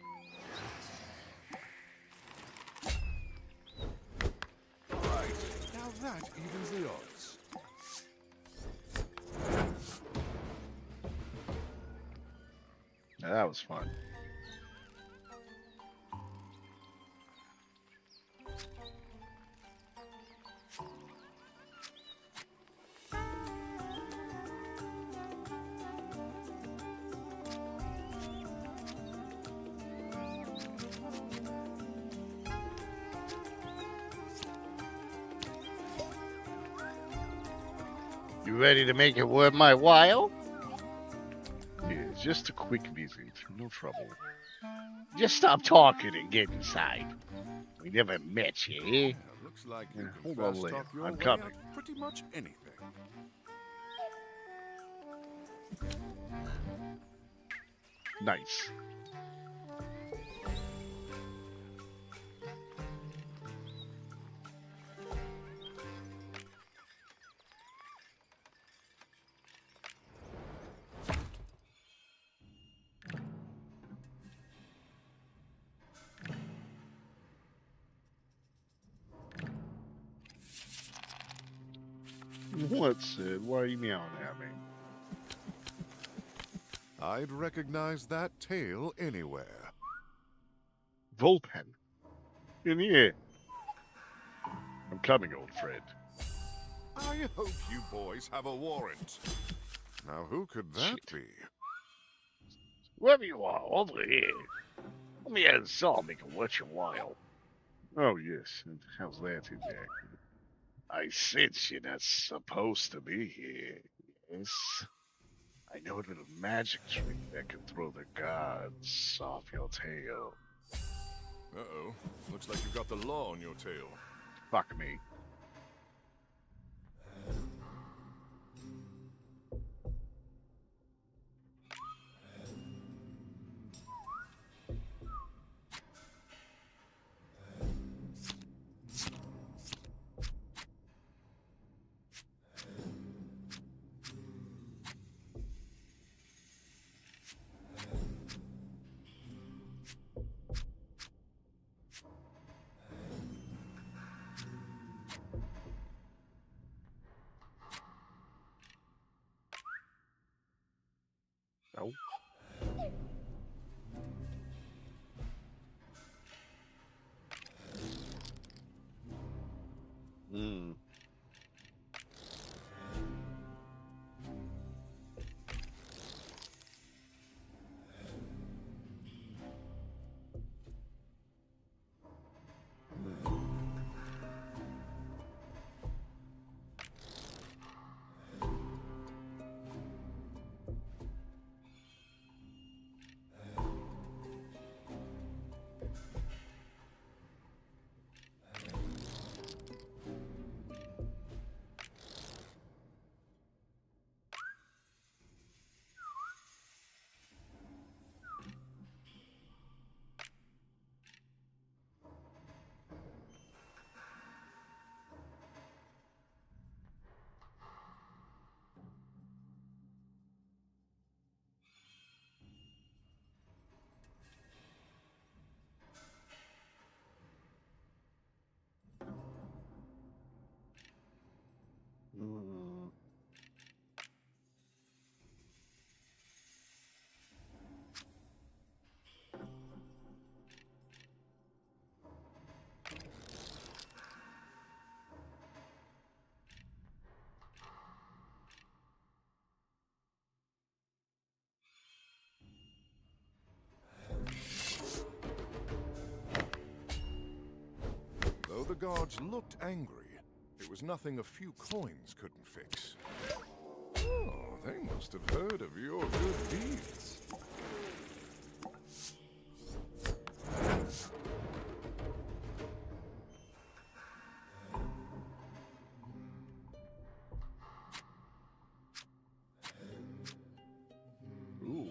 Right. Now that evens the odds. Now, that was fun. You ready to make it worth my while? Yeah, just a quick visit. No trouble. Just stop talking and get inside. We never met you, eh? Yeah, looks like you Yeah, can hold on, fast Leia. talk your I'm way coming. out of pretty much anything. Nice. What, Sid? Why are you meowing at me? I'd recognize that tail anywhere. Volpen. In here. I'm coming, old friend. I hope you boys have a warrant. Now, who could that Shit. be? Whoever you are, over here. Let me add a saw, make it worth your while. Oh, yes. And how's that exactly? I sense you're not supposed to be here. Yes. I know a little magic trick that can throw the gods off your tail. Uh-oh. Looks like you've got the law on your tail. Fuck me. No. Hmm. guards looked angry, it was nothing a few coins couldn't fix. Oh, they must have heard of your good deeds. Ooh.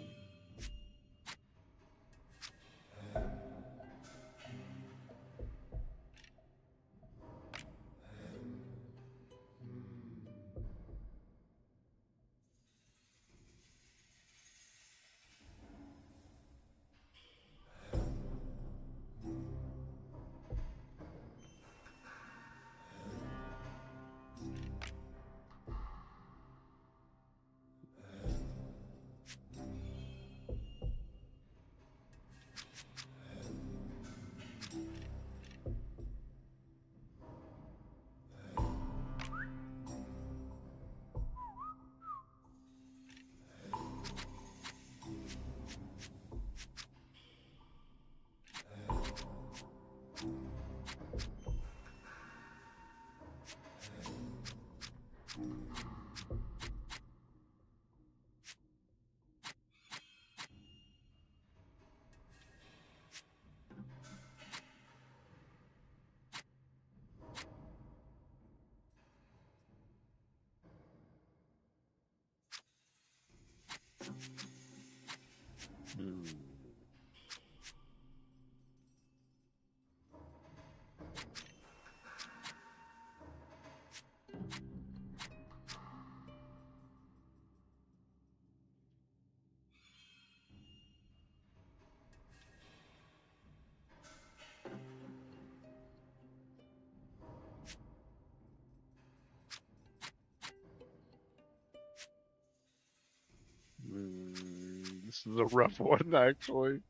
This is a rough one, actually.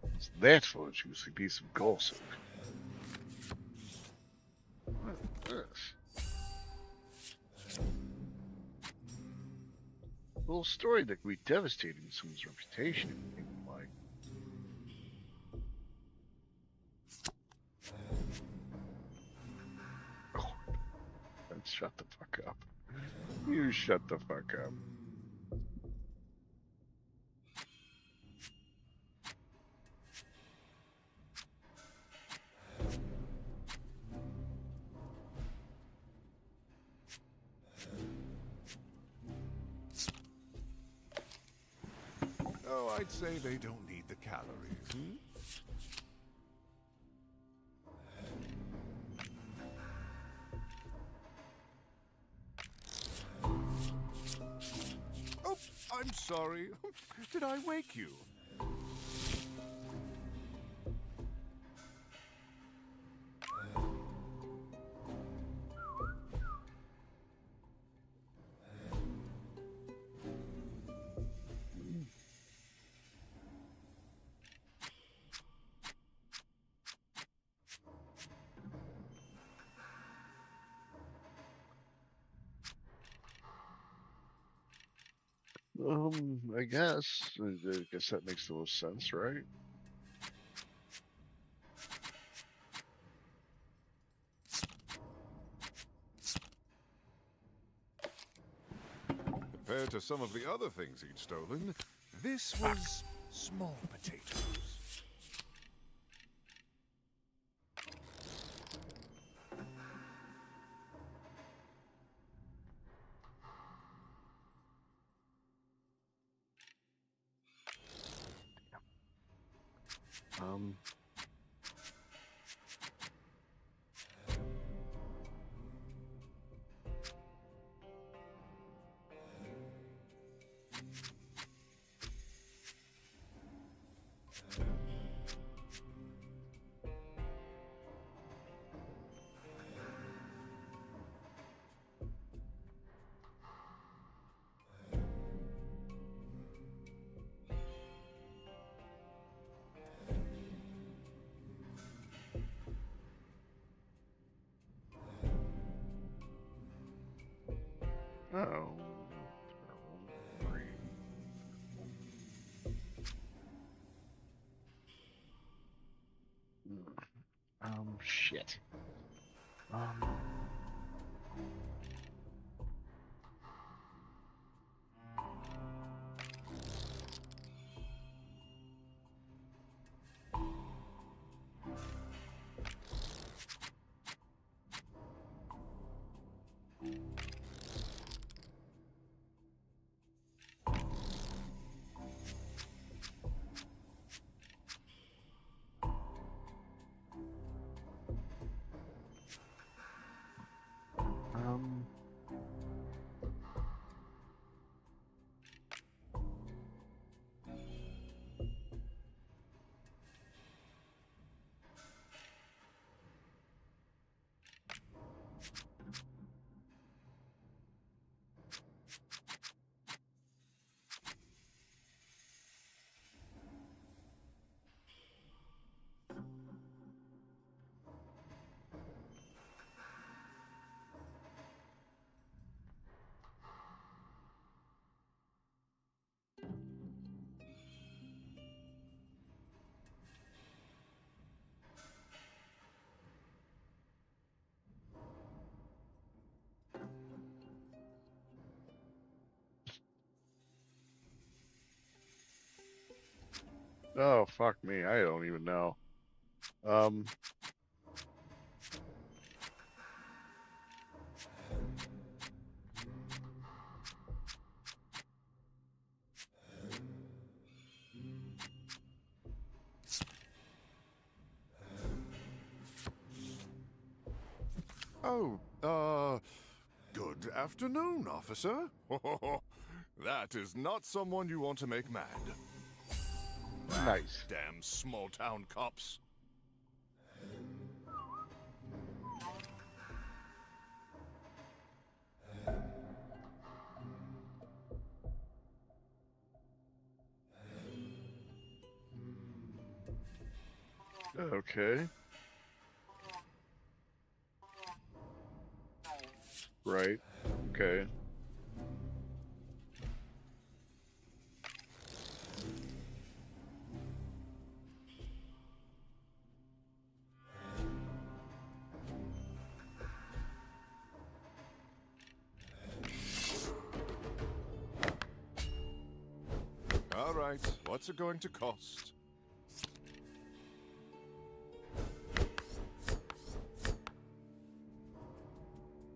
What's that for a juicy piece of gossip? What is this? A little story that could be devastating to someone's reputation, like. Oh, then shut the fuck up. You shut the fuck up. Oh, I'd say they don't need the calories. Oh, I'm sorry. Did I wake you? I guess. I guess that makes the most sense, right? Compared to some of the other things he'd stolen, this was small potatoes. Um. Oh. Shit. Oh, fuck me. I don't even know. Um. Oh, good afternoon, officer. That is not someone you want to make mad. Nice. Damn small-town cops. Okay. Right. Okay. All right, what's it going to cost?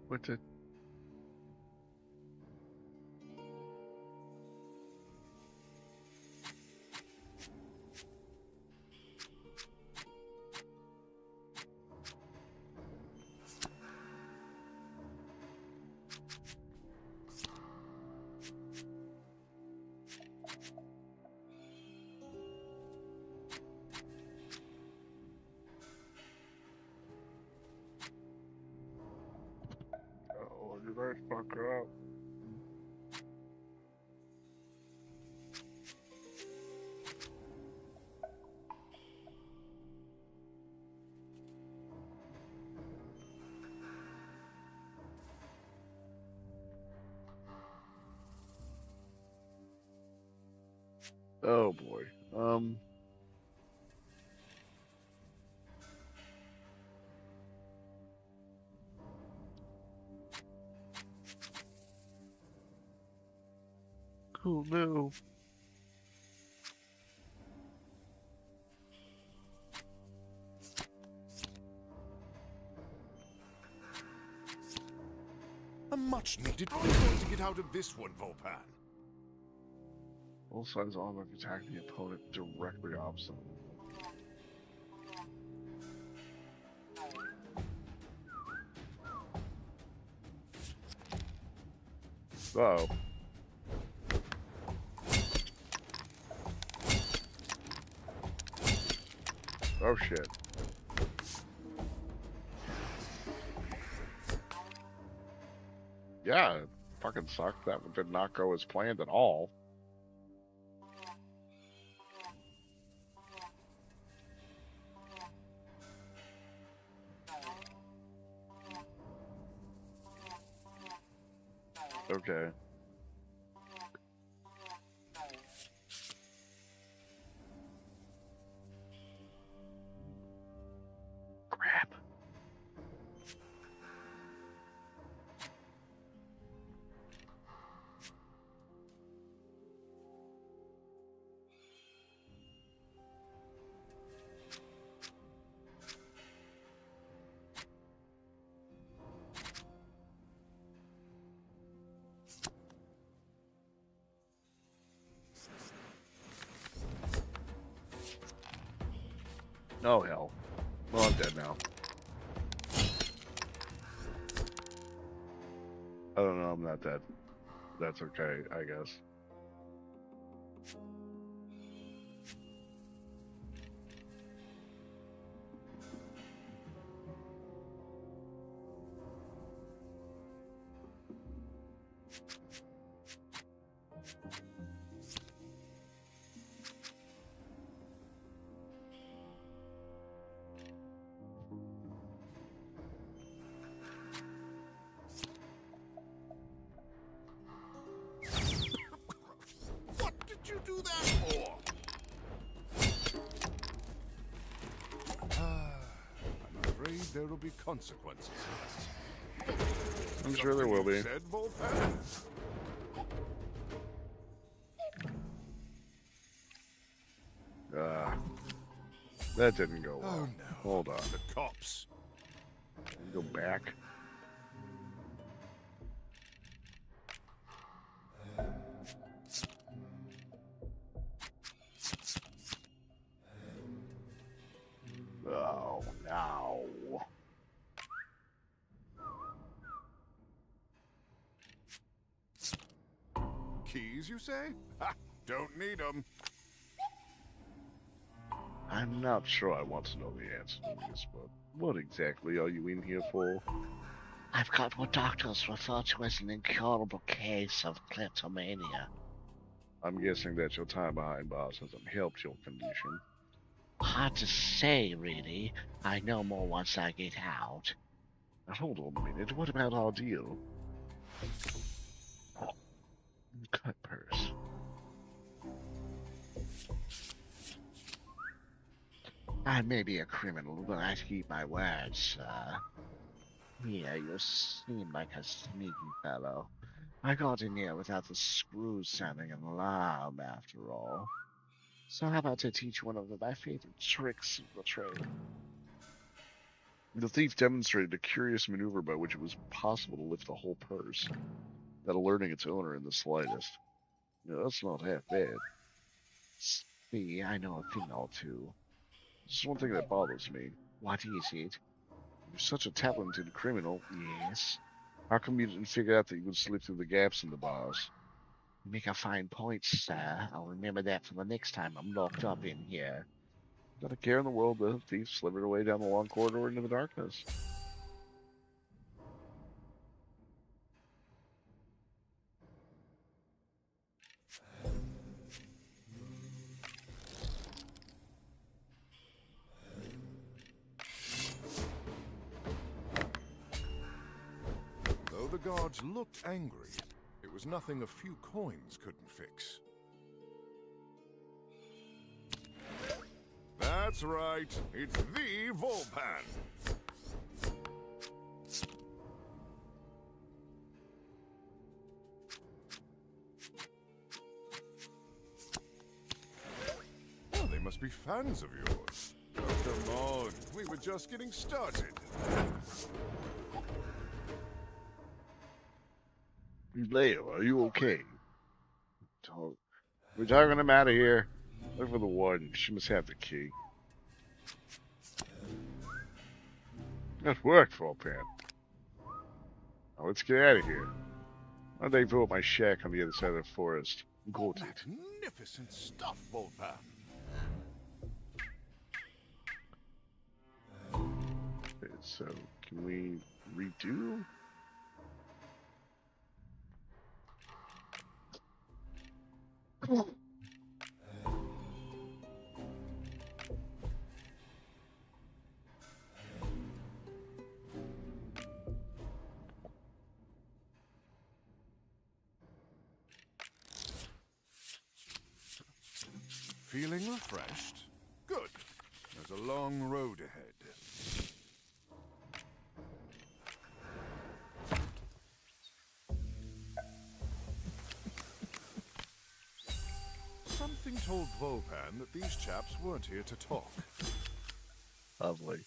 What the? Oh, did I fuck up? Oh boy. Oh no. A much-needed way to get out of this one, Volpan. Both sides automatic attack the opponent directly opposite. Oh. Oh shit. Yeah, it fucking sucked. That did not go as planned at all. Okay. Crap. Oh, hell. Well, I'm dead now. I don't know, I'm not dead. That's okay, I guess. What did you do that for? I'm afraid there will be consequences. I'm sure there will be. Said Volpan? That didn't go well. Oh no. Hold on. The cops. Go back. Oh, no. Keys, you say? Ha! Don't need them. I'm not sure I want to know the answer to this, but what exactly are you in here for? I've got what doctors refer to as an incurable case of kleptomania. I'm guessing that your time behind bars hasn't helped your condition. Hard to say, really. I know more once I get out. Now, hold on a minute. What about our deal? Cut purse. I may be a criminal, but I keep my words, sir. Yeah, you seem like a sneaky fellow. I got in here without the screws sounding an alarm, after all. So how about I teach you one of my favorite tricks of the trade? The thief demonstrated a curious maneuver by which it was possible to lift the whole purse, without alerting its owner in the slightest. No, that's not half bad. See, I know a thing or two. Just one thing that bothers me. What is it? You're such a talented criminal. Yes. How come you didn't figure out that you would slip through the gaps in the bars? You make a fine point, sir. I'll remember that for the next time I'm locked up in here. Not a care in the world, the thief slithered away down the long corridor into the darkness. Though the guards looked angry, it was nothing a few coins couldn't fix. That's right, it's the Volpan. Oh, they must be fans of yours. Oh, come on, we were just getting started. Leo, are you okay? We're talking him out of here. Look for the warden. She must have the key. That worked, Foretale. Now let's get out of here. I'll devote my shack on the other side of the forest. Got it. Magnificent stuff, Volpan. Okay, so, can we redo? Feeling refreshed? Good. There's a long road ahead. Something told Volpan that these chaps weren't here to talk. Lovely.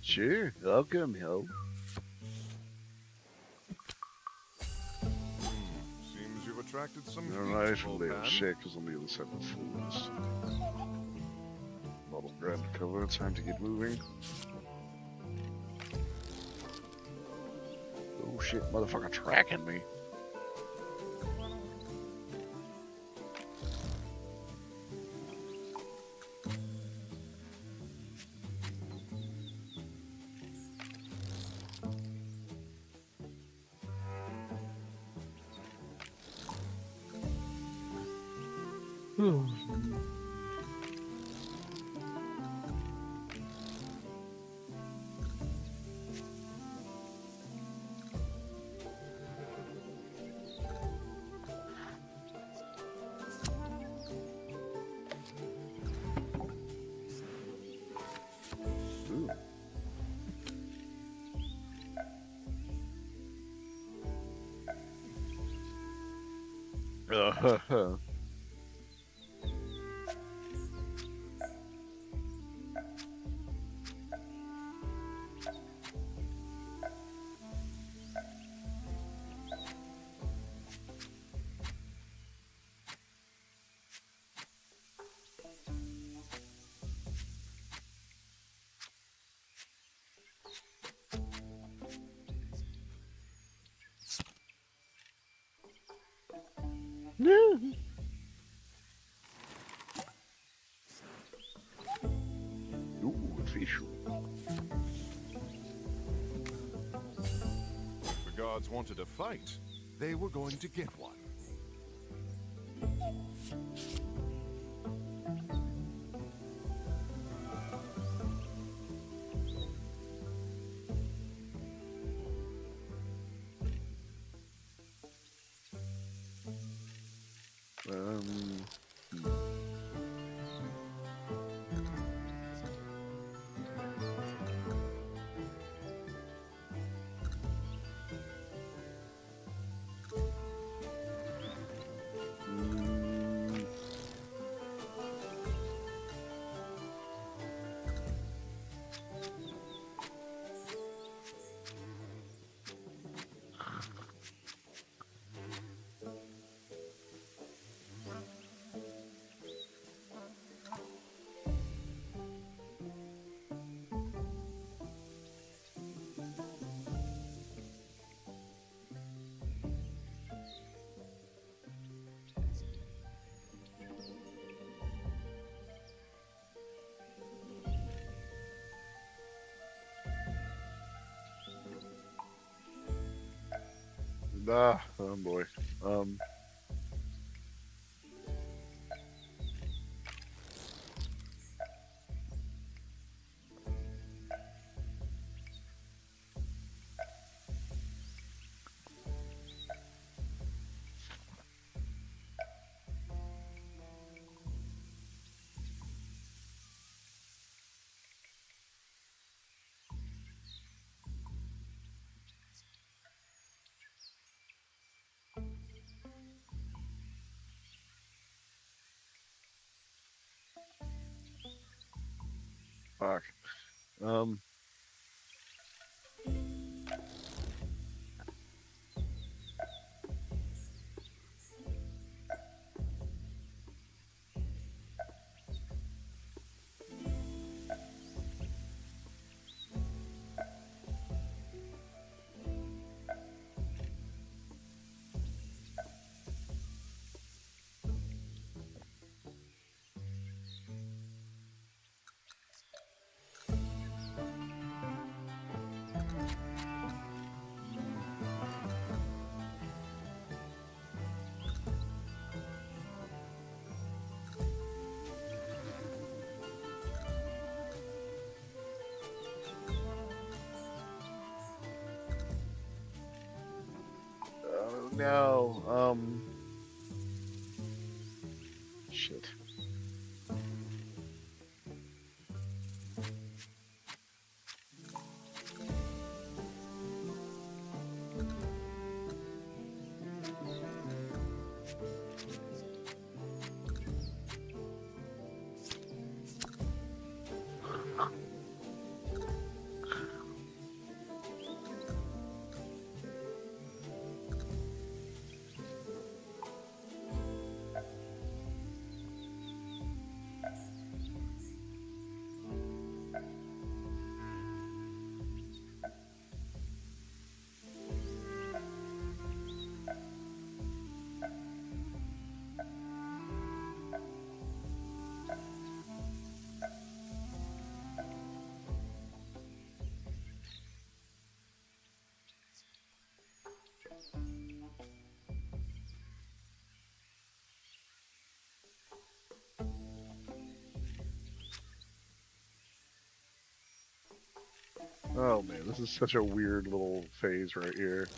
Sure, I'll come help. Seems you've attracted some heat, Alright, from the Volpan. shakers on the other side of the fools. Bottle ground cover, time to get moving. Oh shit, motherfucker tracking me. Ooh. No. Ooh, official. If the guards wanted a fight, they were going to get one. Hmm. Mm. Ah, oh boy. Fuck. Um. no. Shit. Oh man, this is such a weird little phase right here.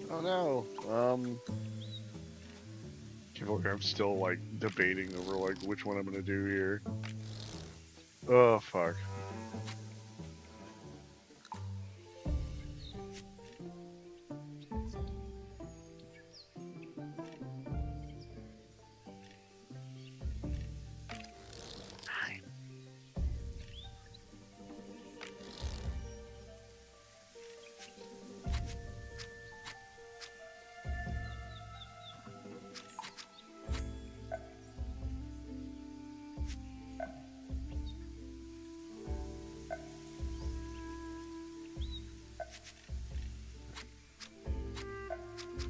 Oh no. Can't believe I'm still like debating over like which one I'm gonna do here. Oh fuck.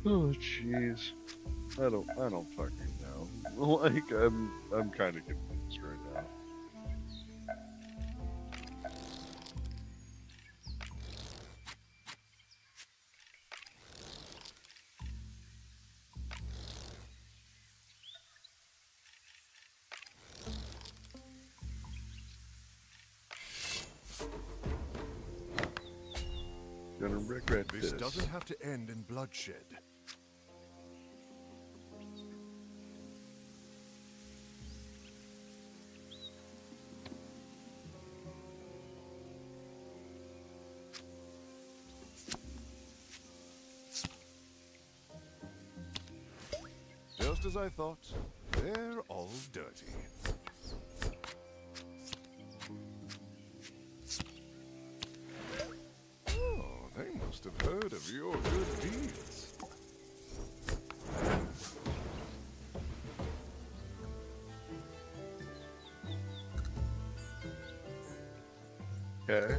Oh jeez. I don't fucking know. Like I'm kind of confused right now. Gonna regret This this. doesn't have to end in bloodshed. Just as I thought, they're all dirty. Oh, they must have heard of your good deeds. Okay.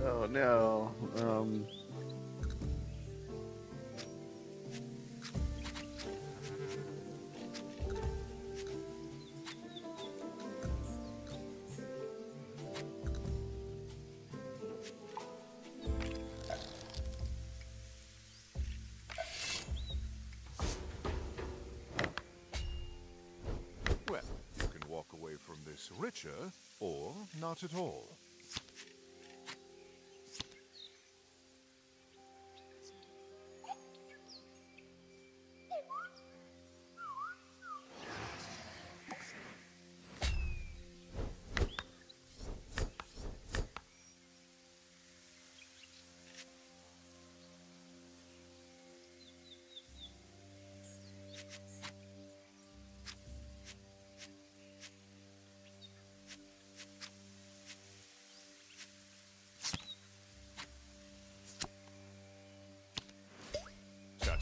Oh no. Well, you can walk away from this richer, or not at all.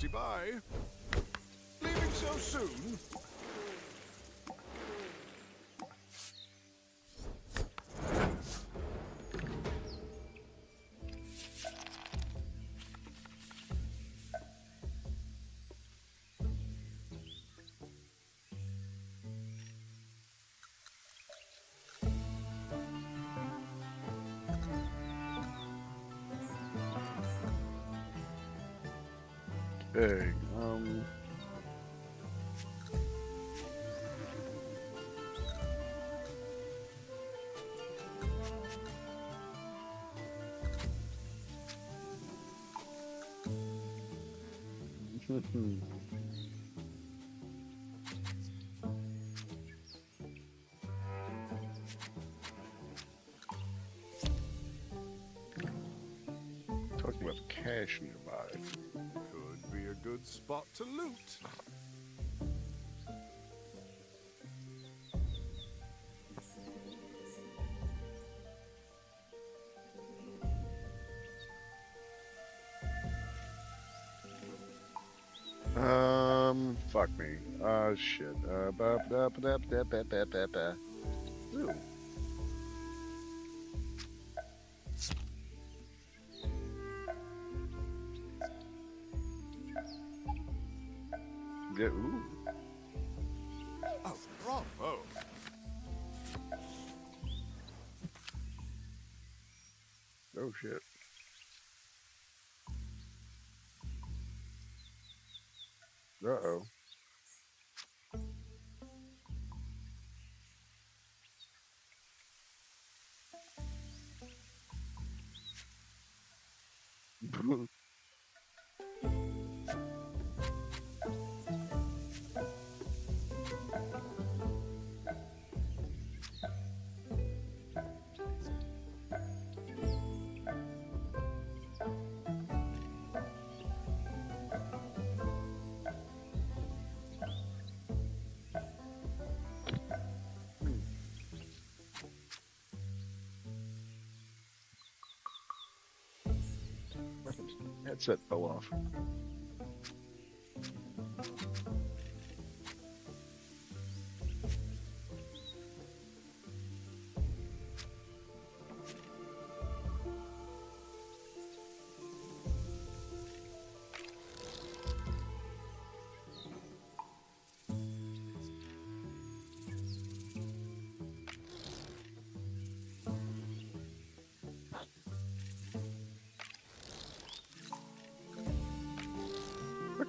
party bye. Leaving so soon? Hey, talking about cash nearby. Could be a good spot to loot. Fuck me. Shit. Ooh. Yeah, ooh. Oh, bravo. Oh, shit. Uh-oh. Headset fell off.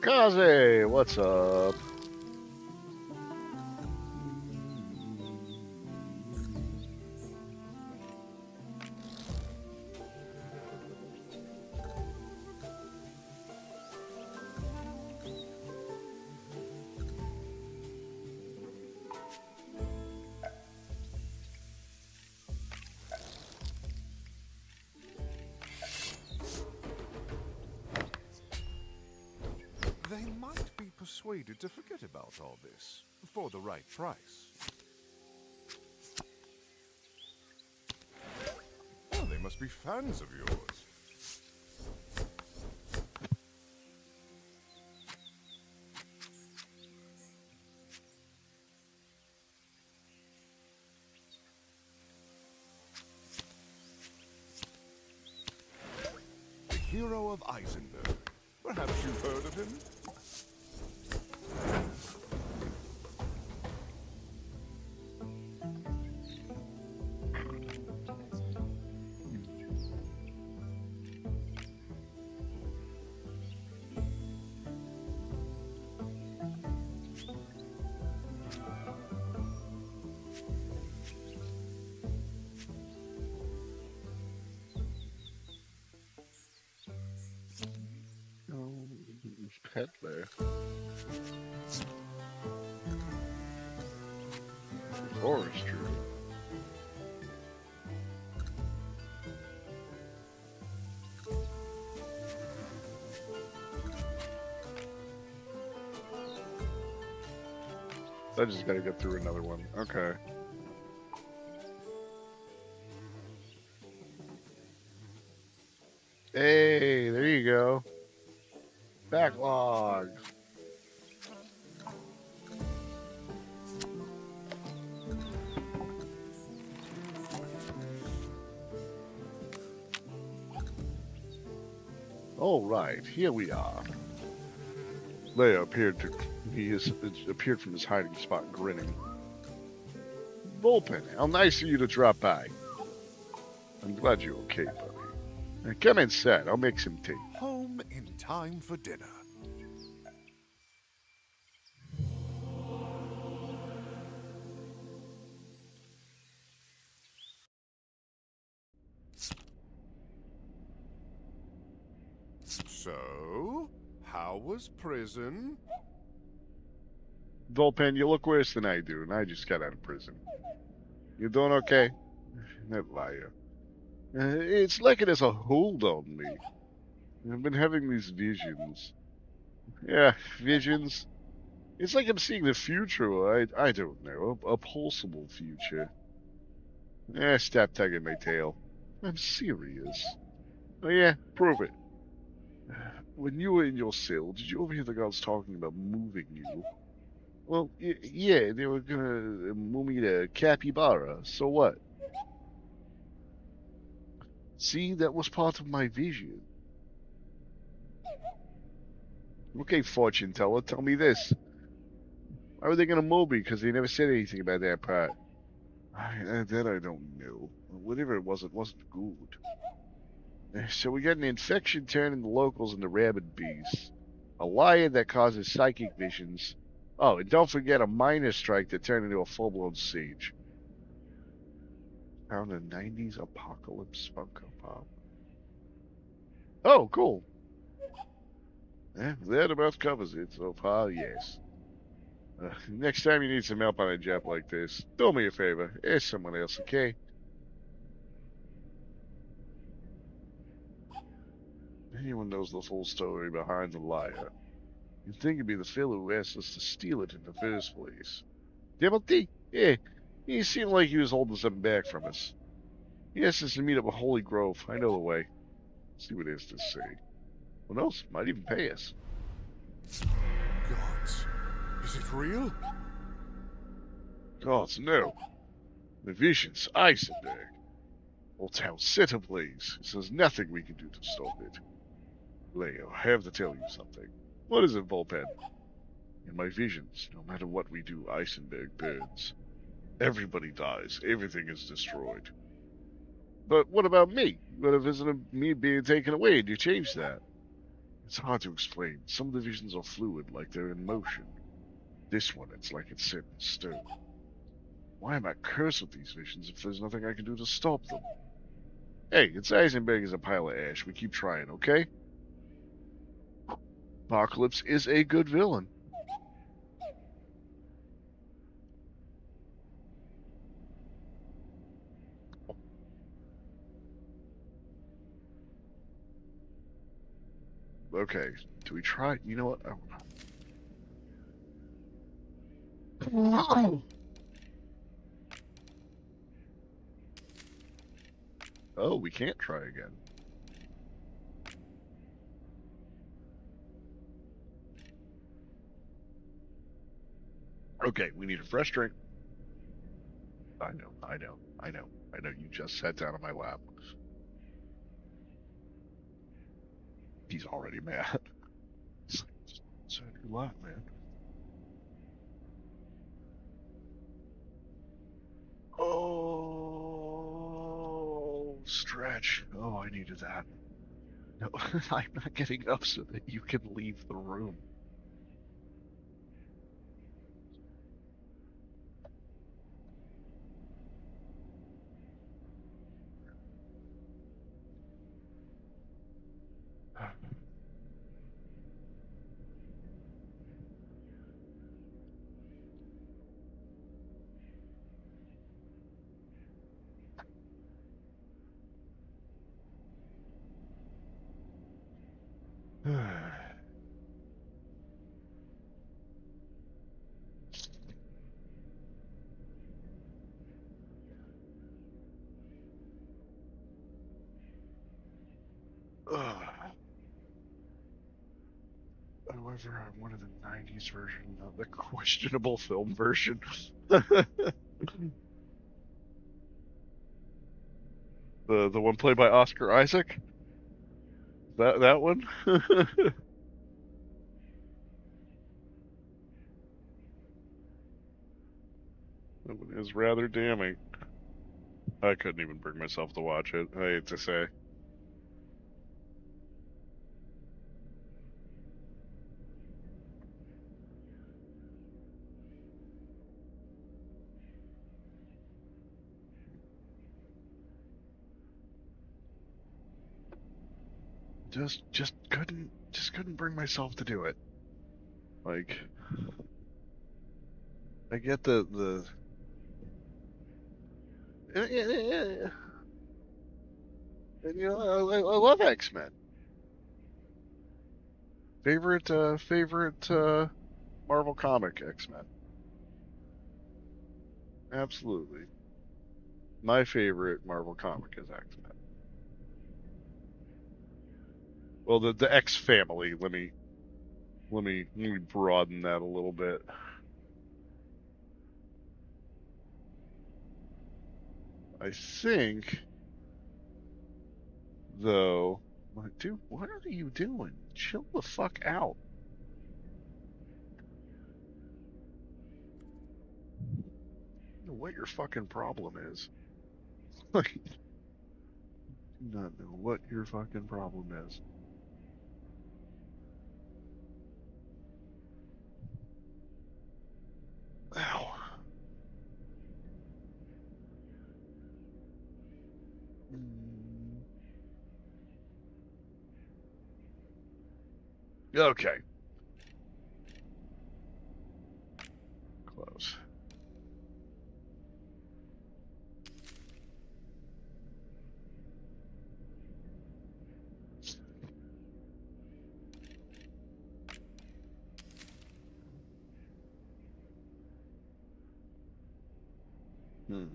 Kaze, what's up? They might be persuaded to forget about all this for the right price. Oh, they must be fans of yours. The hero of Eisenberg. Perhaps you've heard of him? Oh, there's pet there. Forestry. I just gotta get through another one. Okay. Hey, there you go. Backlog. All right, here we are. Leia appeared from his hiding spot, grinning. Vulpin, how nice of you to drop by. I'm glad you're okay, buddy. Now come inside. I'll make some tea. Home in time for dinner. So, how was prison? Vulpin, you look worse than I do, and I just got out of prison. You doing okay? That liar. It's like it has a hold on me. I've been having these visions. Yeah, visions. It's like I'm seeing the future, or I don't know, a possible future. Stop tugging my tail. I'm serious. Oh yeah, prove it. When you were in your cell, did you overhear the guards talking about moving you? Well, yeah, they were gonna move me to Capybara, so what? See, that was part of my vision. Okay, fortune teller, tell me this. Why were they gonna move me? Because they never said anything about that part. That I don't know. Whatever it wasn't good. So we got an infection turning the locals into rabid beasts. A lion that causes psychic visions. Oh, and don't forget a miners' strike that turned into a full-blown siege. Found a 90s apocalypse Funko Pop. Oh, cool. That about covers it so far, yes. Next time you need some help on a job like this, do me a favor. Ask someone else, okay? Anyone knows the full story behind the liar. You'd think it'd be the fellow who asked us to steal it in the first place. Timothy? Yeah, he seemed like he was holding something back from us. He asked us to meet up at Holy Grove. I know the way. See what he has to say. Who knows? Might even pay us. Gods, is it real? Gods, no. The vision's Eisenberg. Old town set ablaze. There's nothing we can do to stop it. Leo, I have to tell you something. What is it, Vulpin? In my visions, no matter what we do, Eisenberg burns. Everybody dies. Everything is destroyed. But what about me? What if it's me being taken away and you changed that? It's hard to explain. Some of the visions are fluid, like they're in motion. This one, it's like it's set in stone. Why am I cursed with these visions if there's nothing I can do to stop them? Hey, it's Eisenberg is a pile of ash. We keep trying, okay? Apocalypse is a good villain. Okay, do we try? You know what? Oh, we can't try again. Okay, we need a fresh drink. I know. You just sat down on my lap. He's already mad. He's like, just sit on your lap, man. Oh, stretch. Oh, I needed that. No, I'm not getting up so that you can leave the room. However, I wanted the 90s version, not the questionable film version. The one played by Oscar Isaac? That one? That one is rather damning. I couldn't even bring myself to watch it, I hate to say. Just couldn't bring myself to do it. Like, I get the and, you know, I love X-Men. Favorite Marvel comic, X-Men. Absolutely. My favorite Marvel comic is X-Men. Well, the X family. Let me broaden that a little bit. I think, though, dude, what are you doing? Chill the fuck out. I don't know what your fucking problem is. Like, do not know what your fucking problem is. Ow. Okay. Close. Hmm.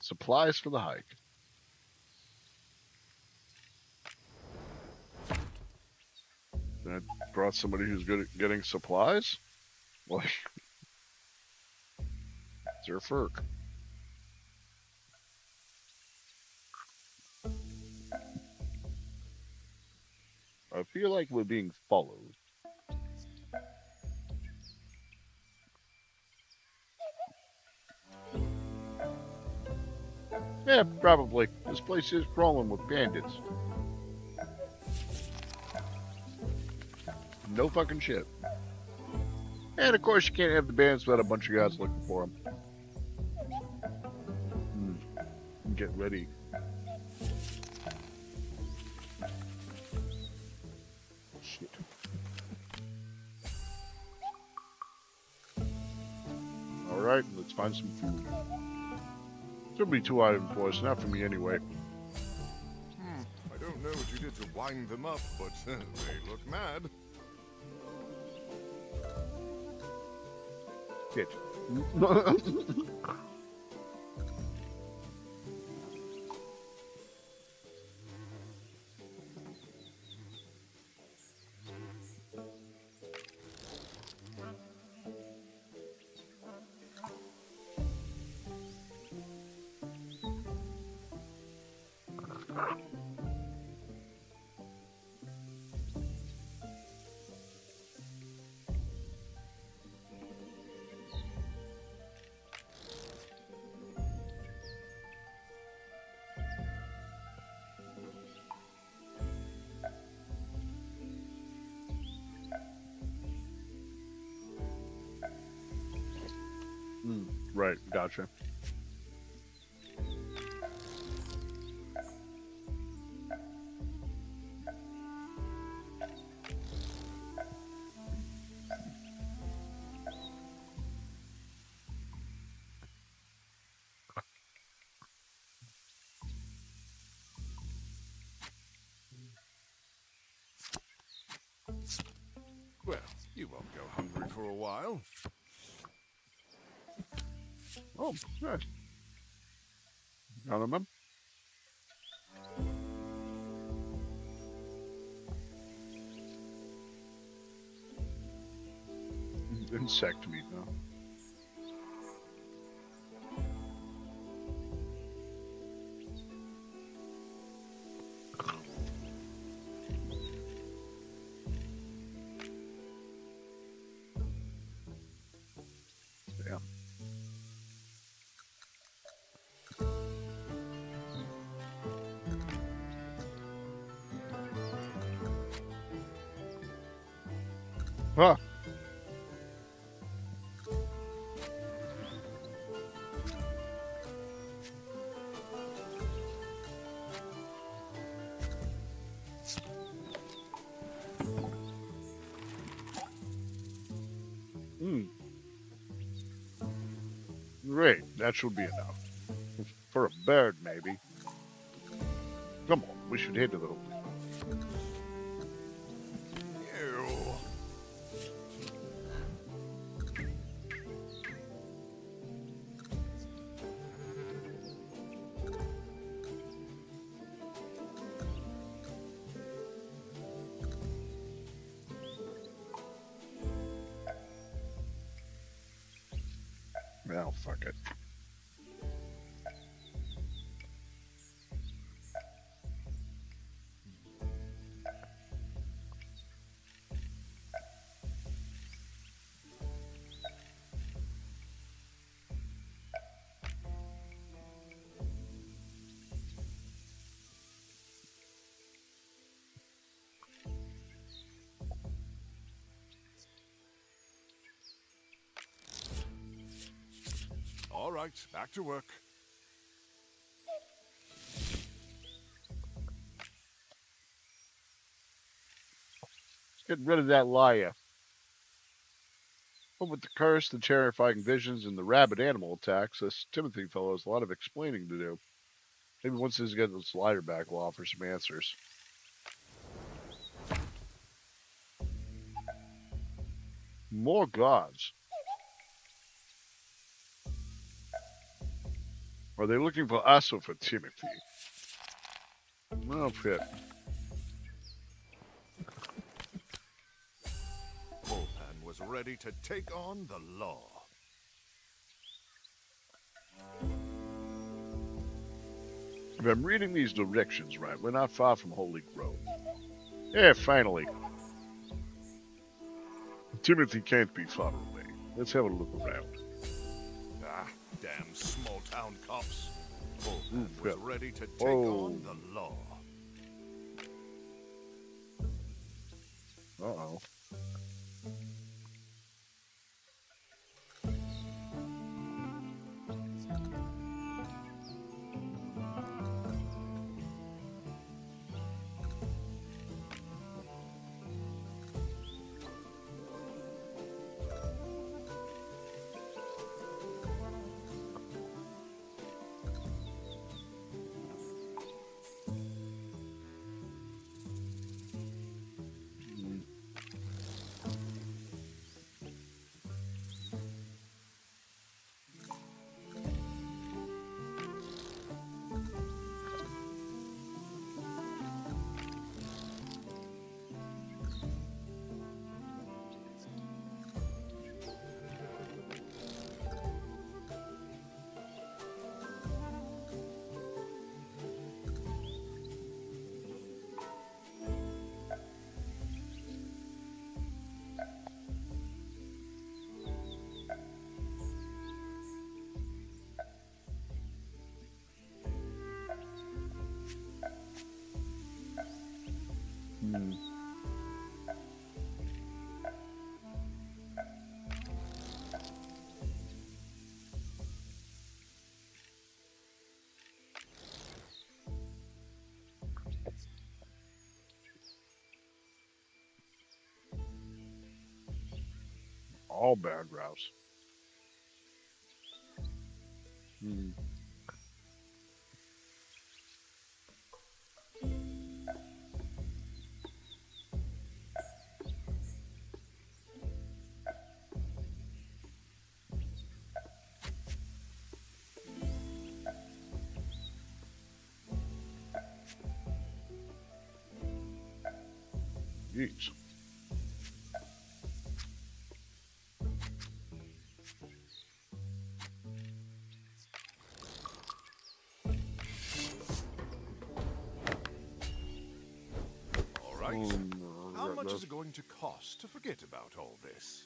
Supplies for the hike. I brought somebody who's good at getting supplies? Like, it's their Ferk. I feel like we're being followed. Yeah, probably. This place is crawling with bandits. No fucking shit. And of course, you can't have the bandits without a bunch of guys looking for them. Get ready. Shit. Alright, let's find some food. There'll be 2 items for us, not for me anyway. I don't know what you did to wind them up, but they look mad. Shit. Right, gotcha. Well, you won't go hungry for a while. Oh, nice. Got him. Insect meat, though. Damn. Huh. Hmm. Great. That should be enough. For a bird, maybe. Come on, we should hit a little. Ew. Well, fuck it. All right, back to work. Get rid of that liar. But with the curse, the terrifying visions, and the rabid animal attacks, this Timothy fellow has a lot of explaining to do. Maybe once he's got this lighter back, we'll offer some answers. More gods. Are they looking for us or for Timothy? Well, fit. Volpan was ready to take on the law. If I'm reading these directions right, we're not far from Holy Grove. Yeah, finally. Timothy can't be far away. Let's have a look around. Ah, damn small-town cops. Ooh, Volpan was yeah. ready to take Oh. on the law. Uh-oh. Hmm. All bad grouse. Hmm. Jeez. All right. How much is it going to cost to forget about all this?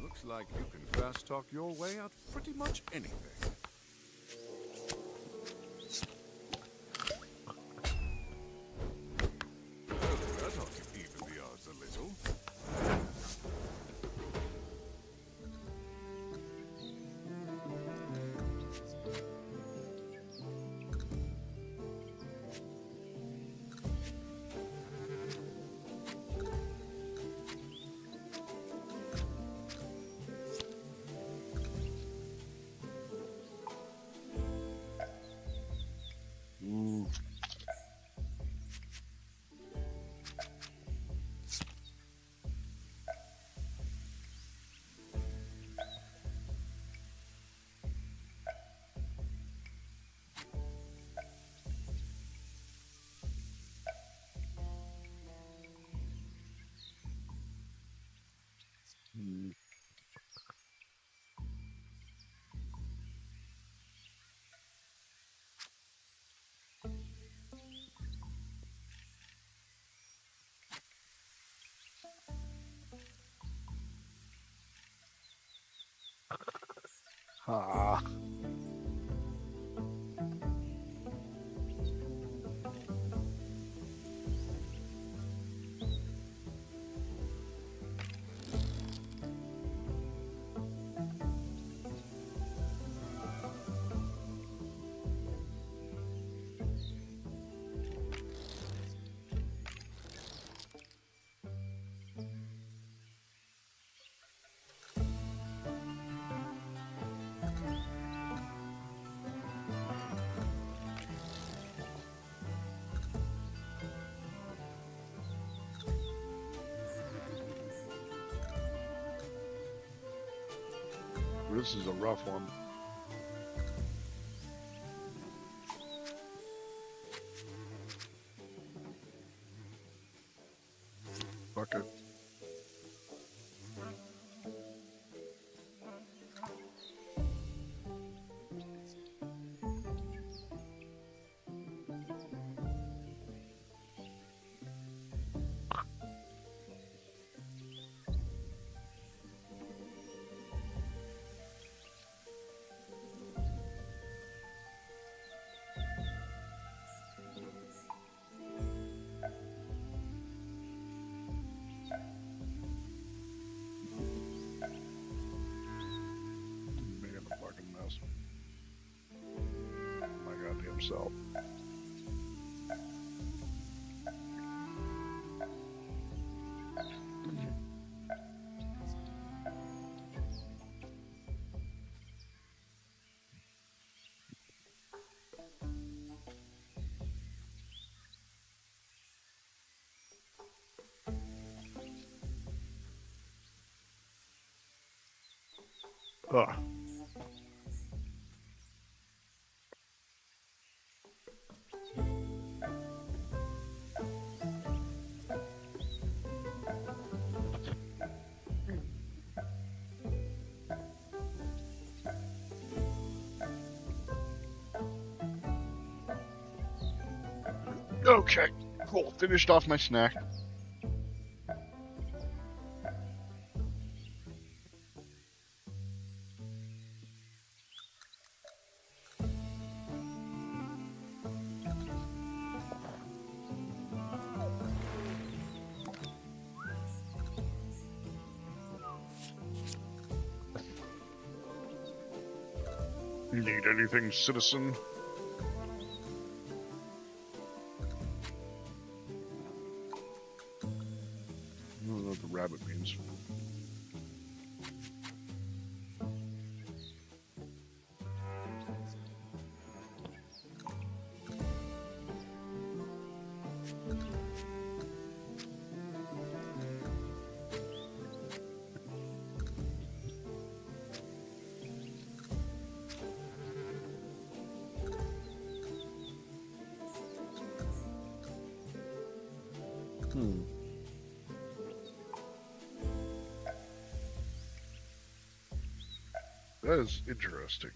Looks like you can fast talk your way out pretty much anything. That ought to even the odds a little. Ah. This is a rough one. Fuck it. Being a fucking mess. My goddamn self. Ugh. Okay, cool. Finished off my snack. You need anything, citizen? I don't know what the rabbit means. Hmm. That is interesting.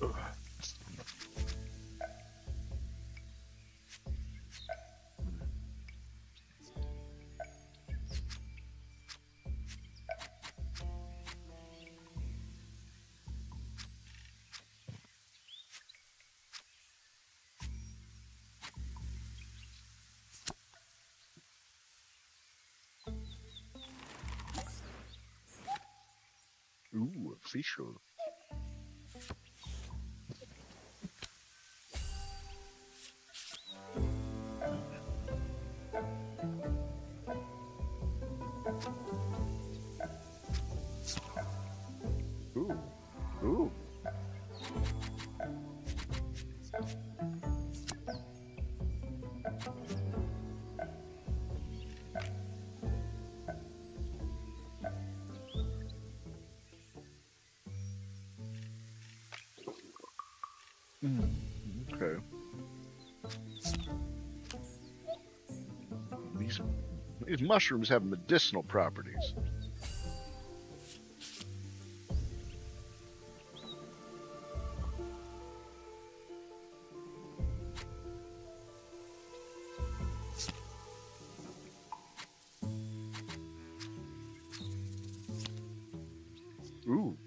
Ugh. Ooh, official. Ooh, ooh. Okay. These these mushrooms have medicinal properties. Ooh.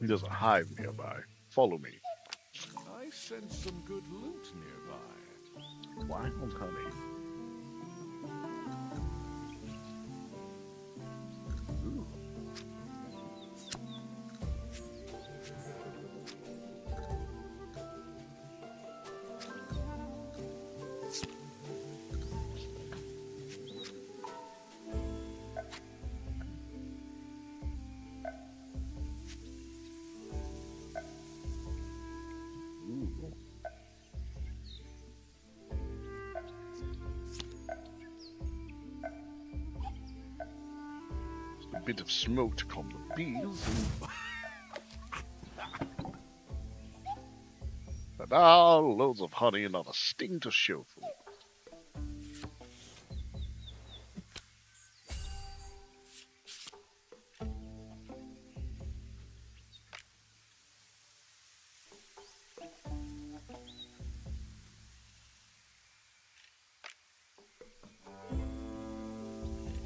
There's a hive nearby. Follow me. I sense some good loot nearby. Wild honey. Ooh. Ooh. Just a bit of smoke to calm the bees. Ta-da! Loads of honey and not a sting to show for it.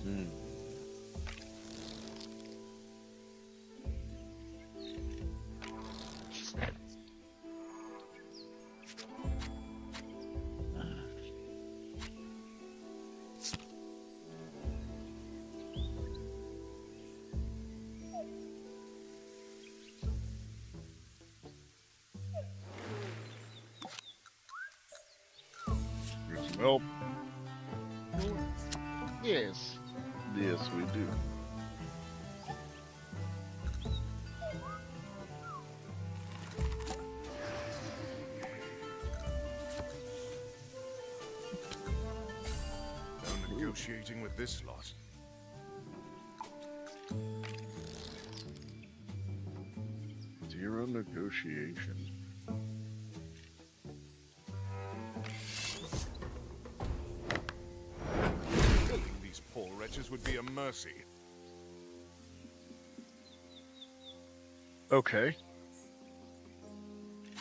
Hmm. Here's some help. Yes. Yes, we do. No negotiating with this lot. Zero negotiation. Killing these poor wretches would be a mercy. Okay.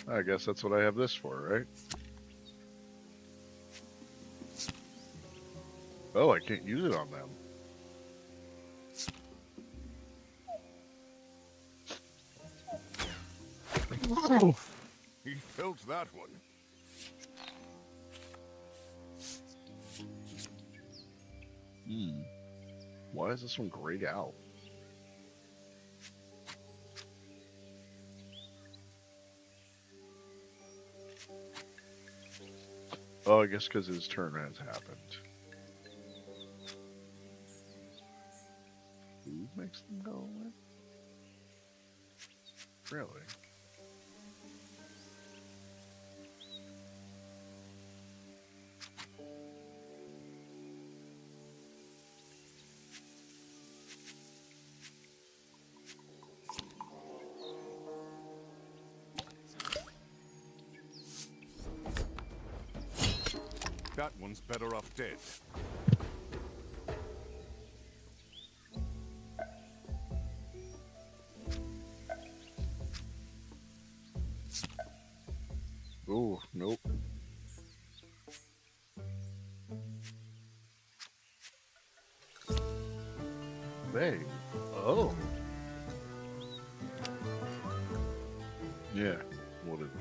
I guess that's what I have this for, right? Oh, I can't use it on them. He felt that one. Hmm. Why is this one grayed out? Oh, I guess because his turn has happened. Who makes them go away? Really? that one's better off dead. Ooh, nope. Hey. Oh. Yeah. What is it?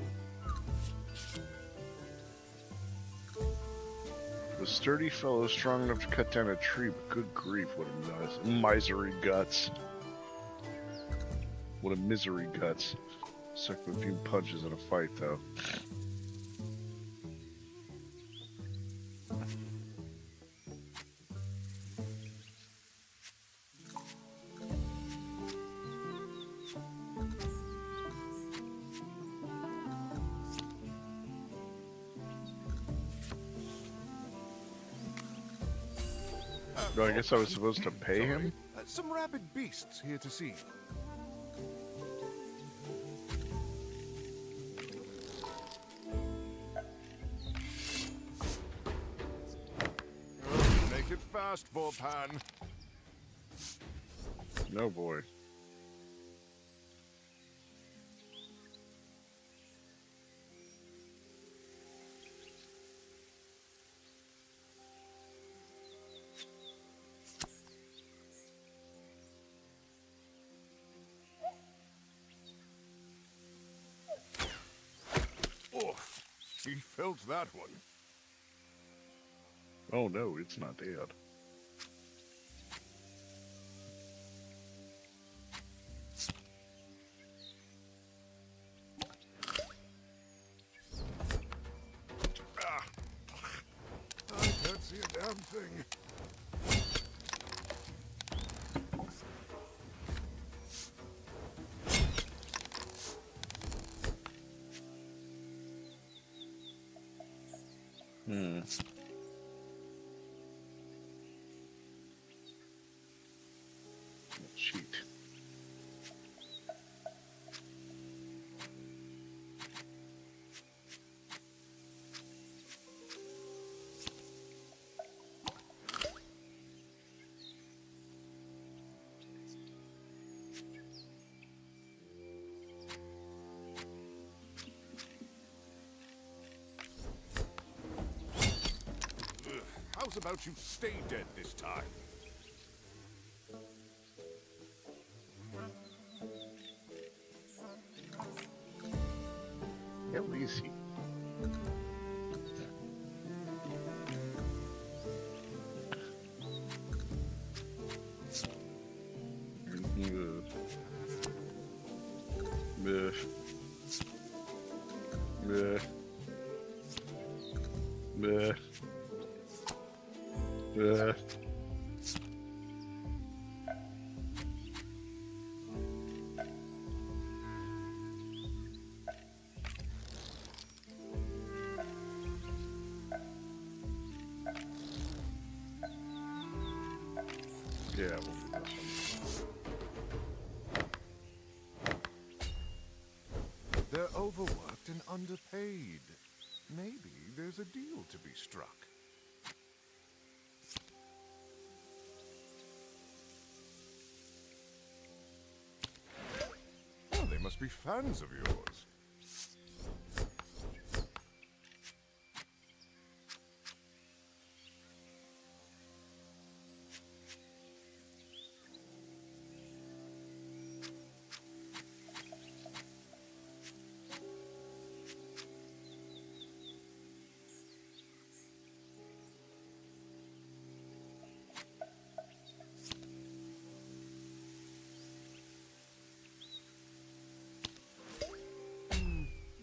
The sturdy fellow strong enough to cut down a tree, but good grief, what a misery guts. What a misery guts. Sucked a few punches in a fight, though. No, I guess I was supposed to pay him? Some rabid beasts here to see. Make it fast, Foretale. No, boy. Oh, he felt that one. Oh no, it's not dead. Ah. I can't see a damn thing. Hmm. Cheat. How's about you stay dead this time? How is he? Yeah, we'll do this one. They're overworked and underpaid. Maybe there's a deal to be struck. Well, they must be fans of yours.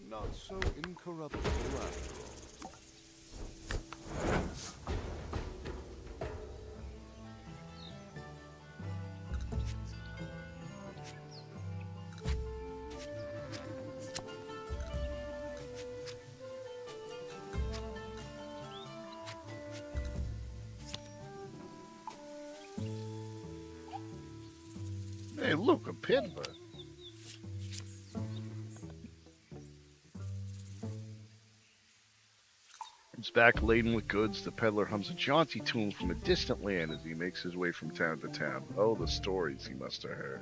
Not so incorruptible after all. Hey, look, a pidba. His back laden with goods, the peddler hums a jaunty tune from a distant land as he makes his way from town to town. Oh, the stories he must have heard.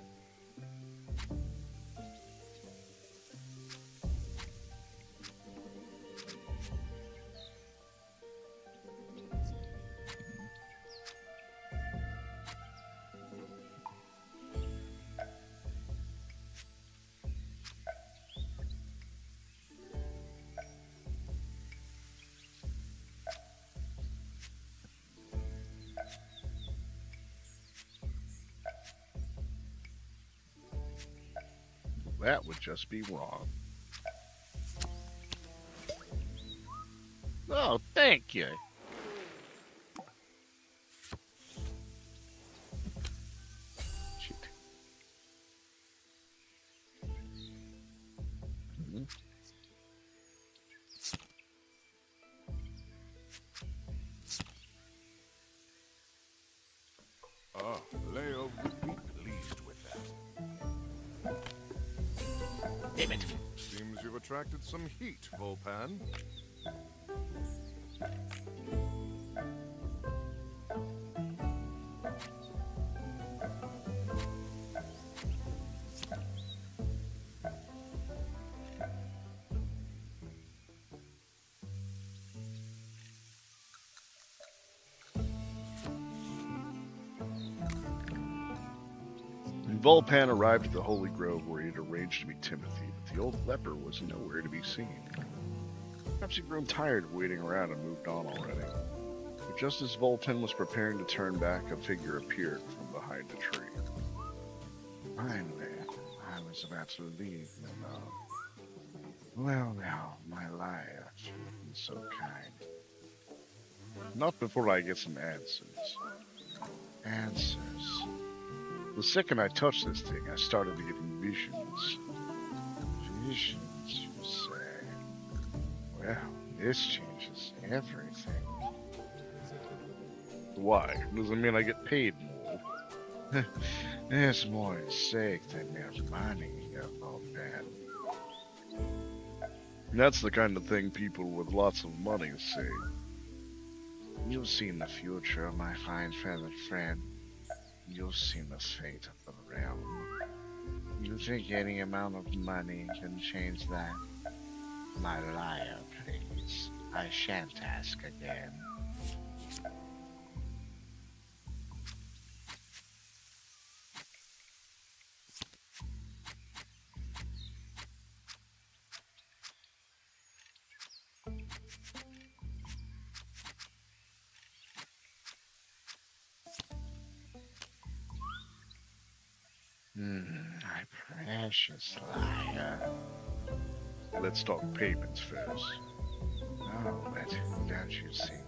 That would just be wrong. Oh, thank you. Shit. Mhm. Ah, Leo would be pleased with that. Damn it. Seems you've attracted some heat, Volpan. When Volpan arrived at the Holy Grove where he had arranged to meet Timothy, but the old leper was nowhere to be seen. Perhaps he'd grown tired of waiting around and moved on already. But just as Volpan was preparing to turn back, a figure appeared from behind a tree. Finally, I was about to leave, you know. Well, now, my liar, you've been so kind. Not before I get some answers. Answers. The second I touched this thing, I started to get visions. Visions, you say? Well, this changes everything. Why? Doesn't mean I get paid more. There's more at stake than mere money, you old man. That's the kind of thing people with lots of money say. You've seen the future, my fine feathered friend. You've seen the fate of the realm. You think any amount of money can change that? My liar, please. I shan't ask again. My precious liar. Let's talk payments first. Oh, but don't you see?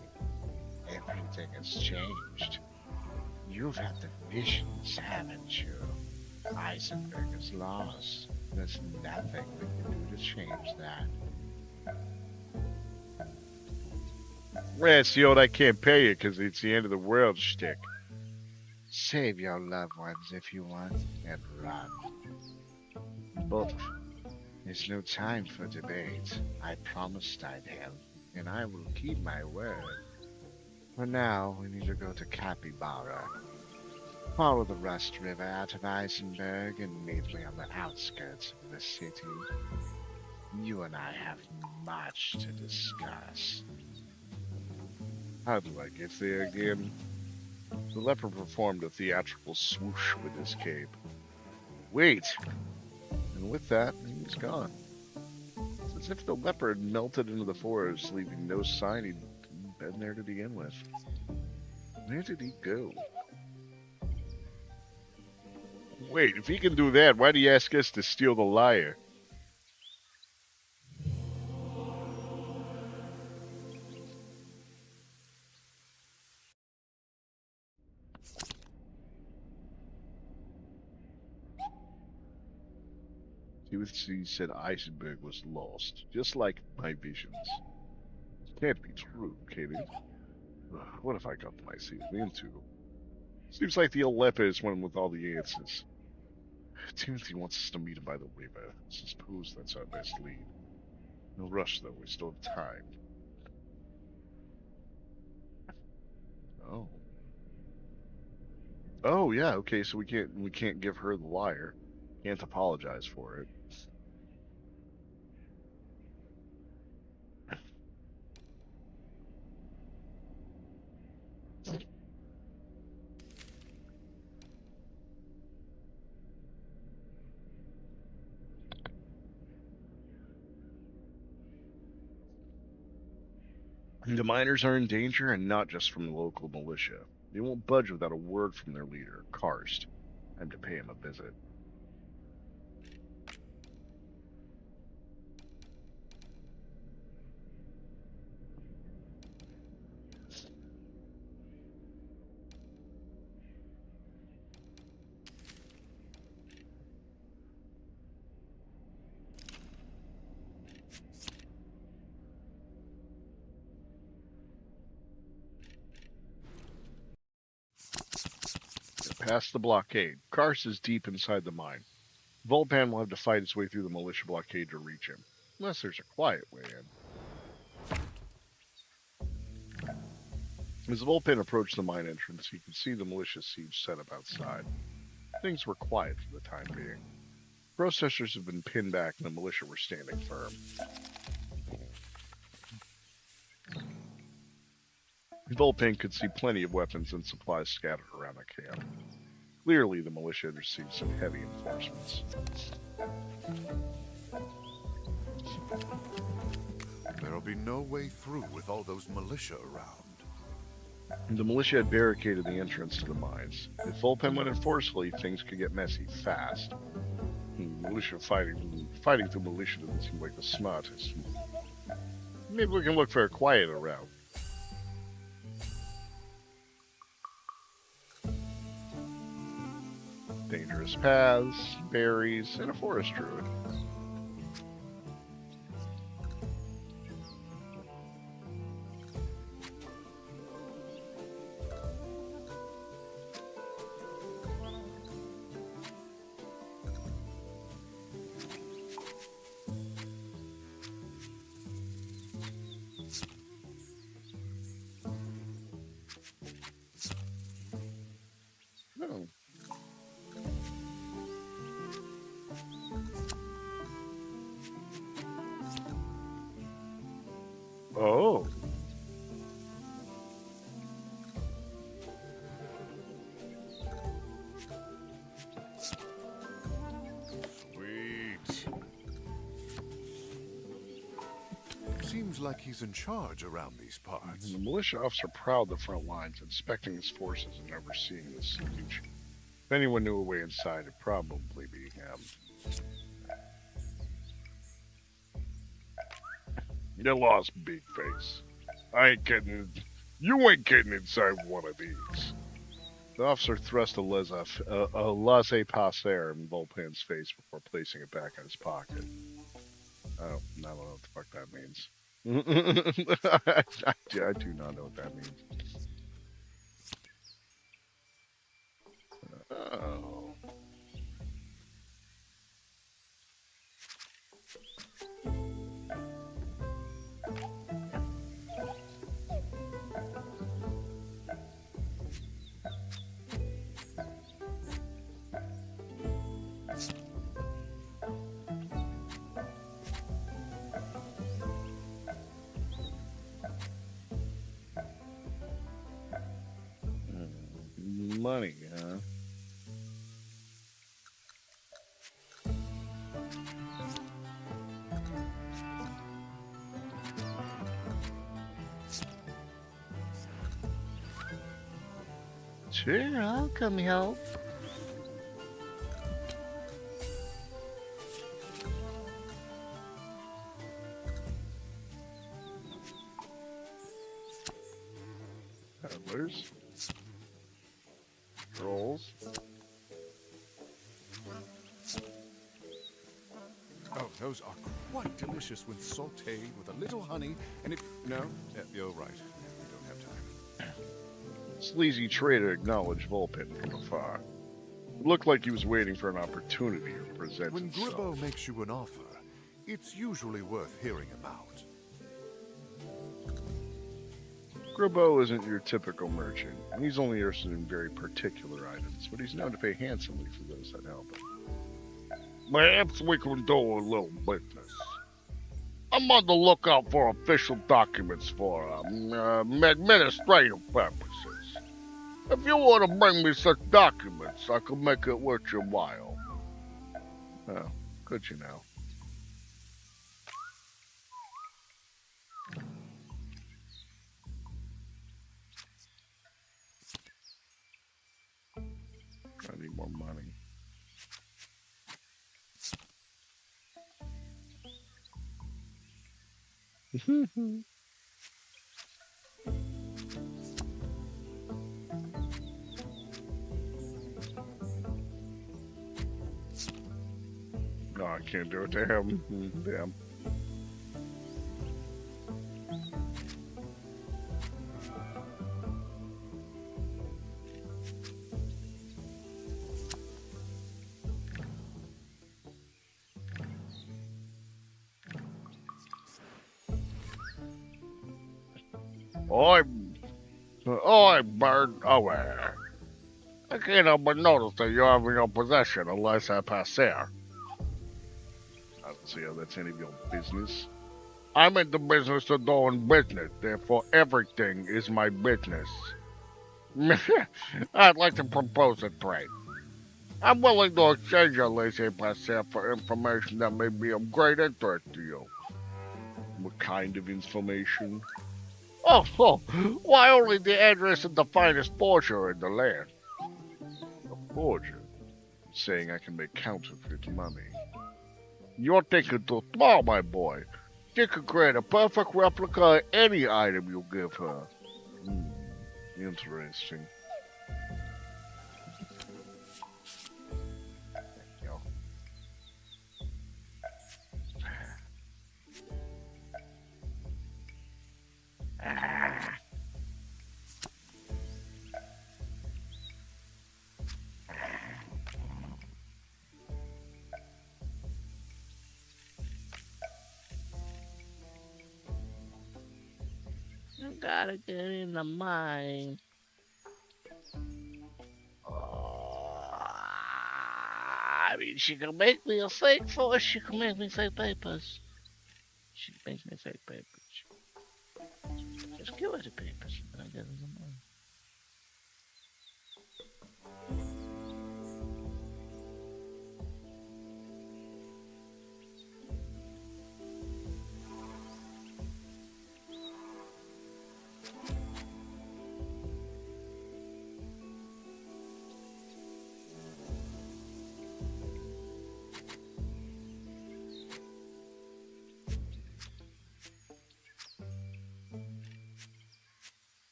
Everything has changed. You've had the visions, haven't you? Eisenberg is lost. There's nothing we can do to change that. Well, it's the old I can't pay you because it's the end of the world shtick. Save your loved ones if you want, and run. But There's no time for debate. I promised I'd help, and I will keep my word. For now, we need to go to Capybara. Follow the Rust River out of Eisenberg and meet me on the outskirts of the city. You and I have much to discuss. how do I get there again? The leper performed a theatrical swoosh with his cape. Wait! And with that, he was gone. It's as if the leper had melted into the forest, leaving no sign he'd been there to begin with. Where did he go? Wait, if he can do that, why do you ask us to steal the lyre? He said Eisenberg was lost, just like my visions. Can't be true, can it? Ugh, what have I got myself into? Seems like the old leper is one with all the answers. Timothy wants us to meet him by the river. I suppose that's our best lead. No rush, though. We still have time. Oh. Oh yeah, okay, so we can't give her the liar. Can't apologize for it. The miners are in danger, and not just from the local militia. They won't budge without a word from their leader, Karst. Time to pay him a visit. Past the blockade, Karst is deep inside the mine. Volpan will have to fight his way through the militia blockade to reach him, unless there's a quiet way in. As Volpan approached the mine entrance, he could see the militia siege set up outside. Things were quiet for the time being. Protesters had been pinned back and the militia were standing firm. Volpan could see plenty of weapons and supplies scattered around the camp. Clearly, the militia had received some heavy enforcements. There'll be no way through with all those militia around. The militia had barricaded the entrance to the mines. If Volpan went in forcefully, things could get messy fast. Militia fighting through militia doesn't seem like the smartest. Maybe we can look for a quieter route. Dangerous paths, berries, and a forest druid. Oh. Oh. Sweet. Seems like he's in charge around these parts. The militia officer prowled the front lines, inspecting his forces and overseeing the siege. If anyone knew a way inside, it'd probably be him. You lost, big face. You ain't getting inside one of these. The officer thrust a laissez-passer in Volpan's face before placing it back in his pocket. Oh, I don't know what the fuck that means. I do not know what that means. Oh. Money, huh? Sure, I'll come help. Peddlers. Trolls. Oh, those are quite delicious when sautéed with a little honey and if... No, you're right. We don't have time. Sleazy trader acknowledged Volpan from afar. It looked like he was waiting for an opportunity to present When himself. Gribbo makes you an offer, it's usually worth hearing him out. Scribo isn't your typical merchant. He's only interested in very particular items, but he's known to pay handsomely for those that help him. Perhaps we can do a little business. I'm on the lookout for official documents for administrative purposes. If you want to bring me such documents, I can make it worth your while. Oh, could you now? I need more money. No, I can't do it to him. Damn. I'm bird aware. I can't help but notice that you have in your possession a laissez-passer. I don't see how that's any of your business. I'm in the business of doing business, therefore everything is my business. I'd like to propose a trade. I'm willing to exchange your laissez-passer for information that may be of great interest to you. What kind of information? Oh, why only the address of the finest forger in the land? A forger? Saying I can make counterfeit money. You're thinking too small, my boy. She could create a perfect replica of any item you give her. Interesting. You gotta get in the mine. I mean, she can make me a fake force. She can make me fake papers. She can make me fake papers. Just give her the papers and I get in the mine.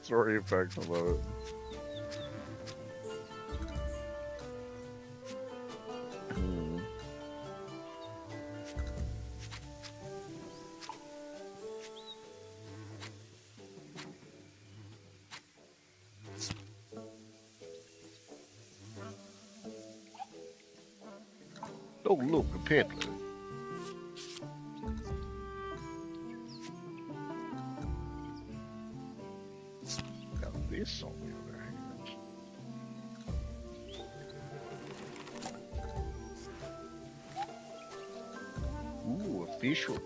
Story effect, I love it. Oh, look, a peddler. Got this on the other hand. Ooh, official.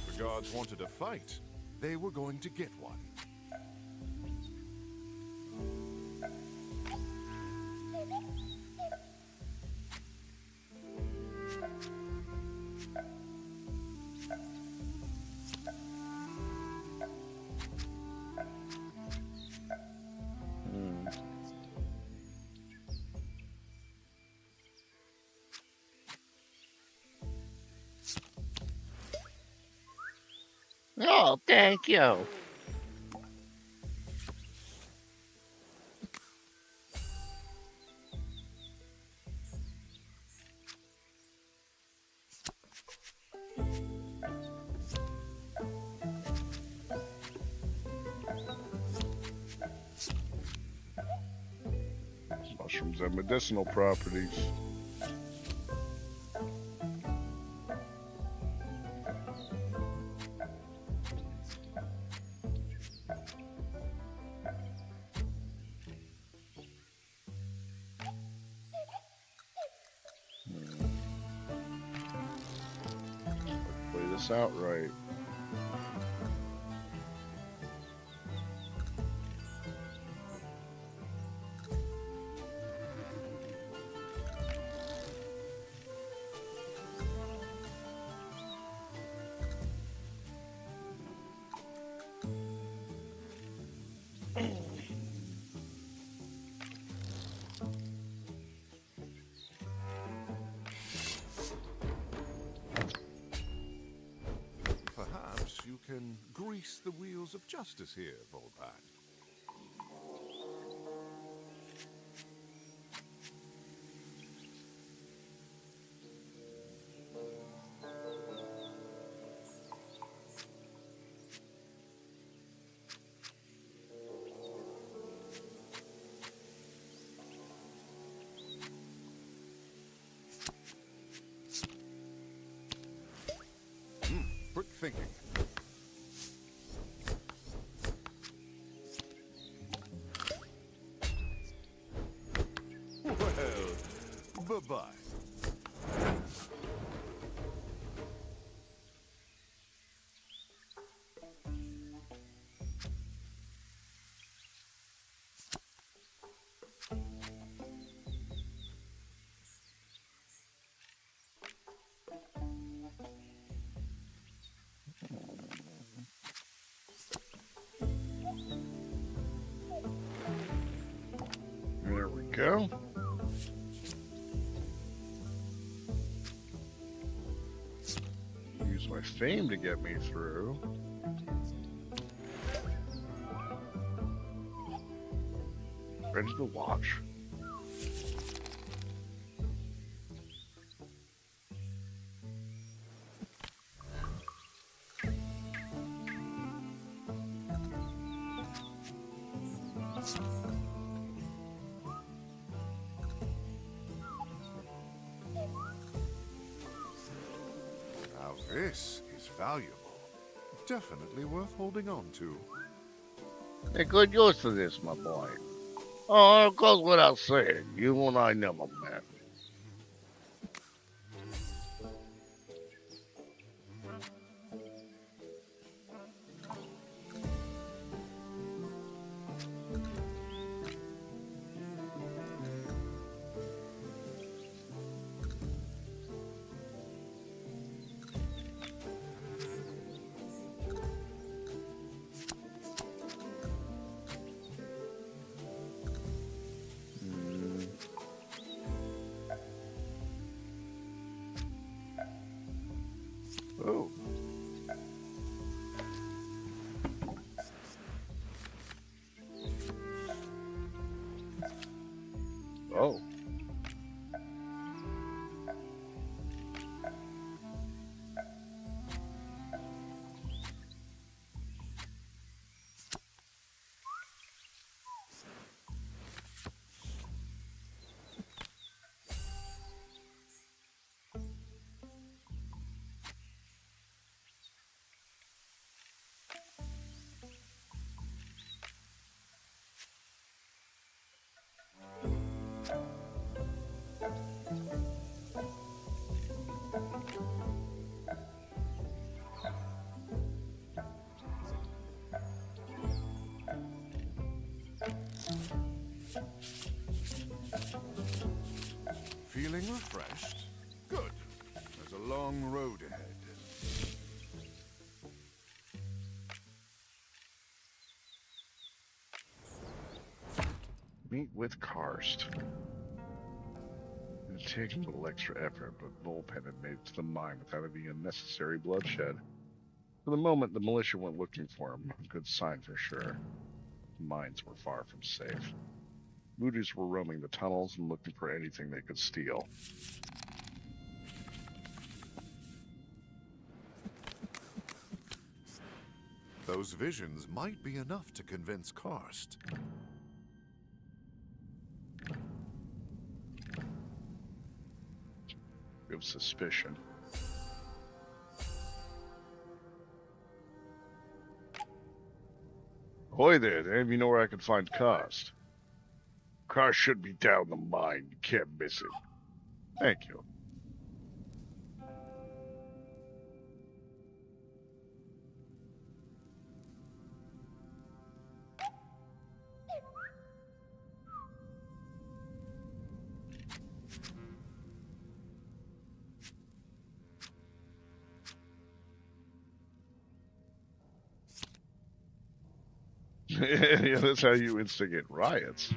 The guards wanted a fight. They were going to get one. Oh, thank you. mushrooms have medicinal properties. Play this out right. Perhaps you can grease the wheels of justice here, Volpan. Quick thinking. Well, bye-bye. There we go. Use my fame to get me through. Ready to watch. Now this is valuable. Definitely worth holding on to. Make good use of this, my boy. Oh, it goes without saying. You and I never met. Oh. Oh. Feeling refreshed? Good. There's a long road ahead. Meet with Karst. It takes a little extra effort, but Volpan had made it to the mine without any unnecessary bloodshed. For the moment, the militia went looking for him. A good sign for sure. The mines were far from safe. Voodoos were roaming the tunnels and looking for anything they could steal. Those visions might be enough to convince Karst. of suspicion. Ahoy there, do any of you know where I can find Cost? Cost should be down the mine. You can't miss it. Thank you. Yeah, that's how you instigate riots.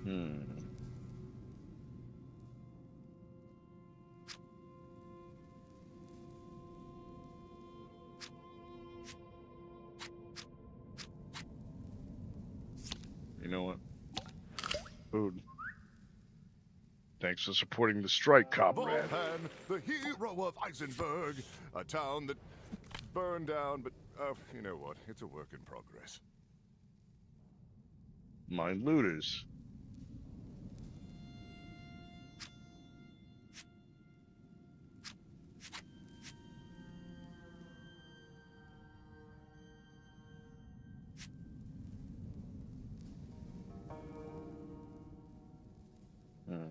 Hmm. You know what? Food. Thanks for supporting the strike, comrade. Volpan, the hero of Eisenberg, a town that burned down, but you know what? It's a work in progress. Mine looters. Hmm.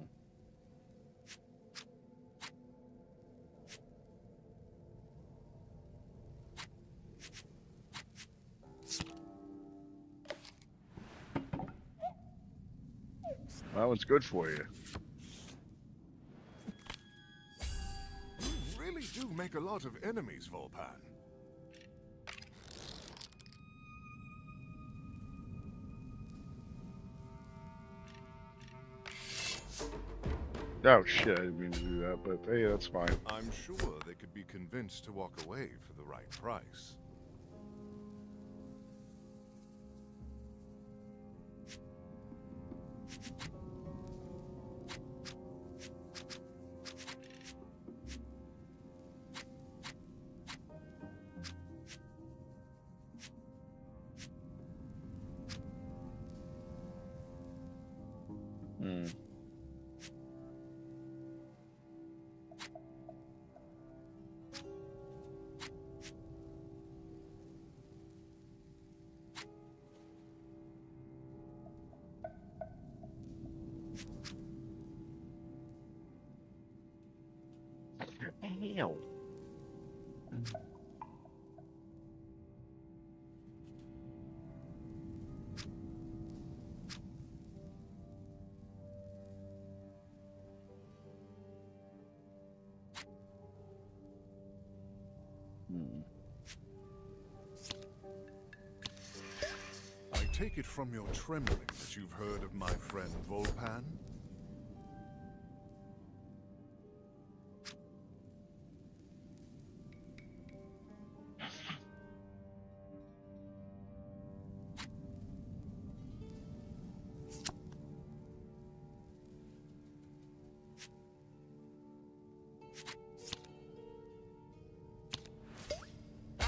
That one's good for you. You really do make a lot of enemies, Volpan. Oh shit, I didn't mean to do that, but hey, that's fine. I'm sure they could be convinced to walk away for the right price. Hmm. Ew. Hmm. I take it from your trembling that you've heard of my friend Volpan?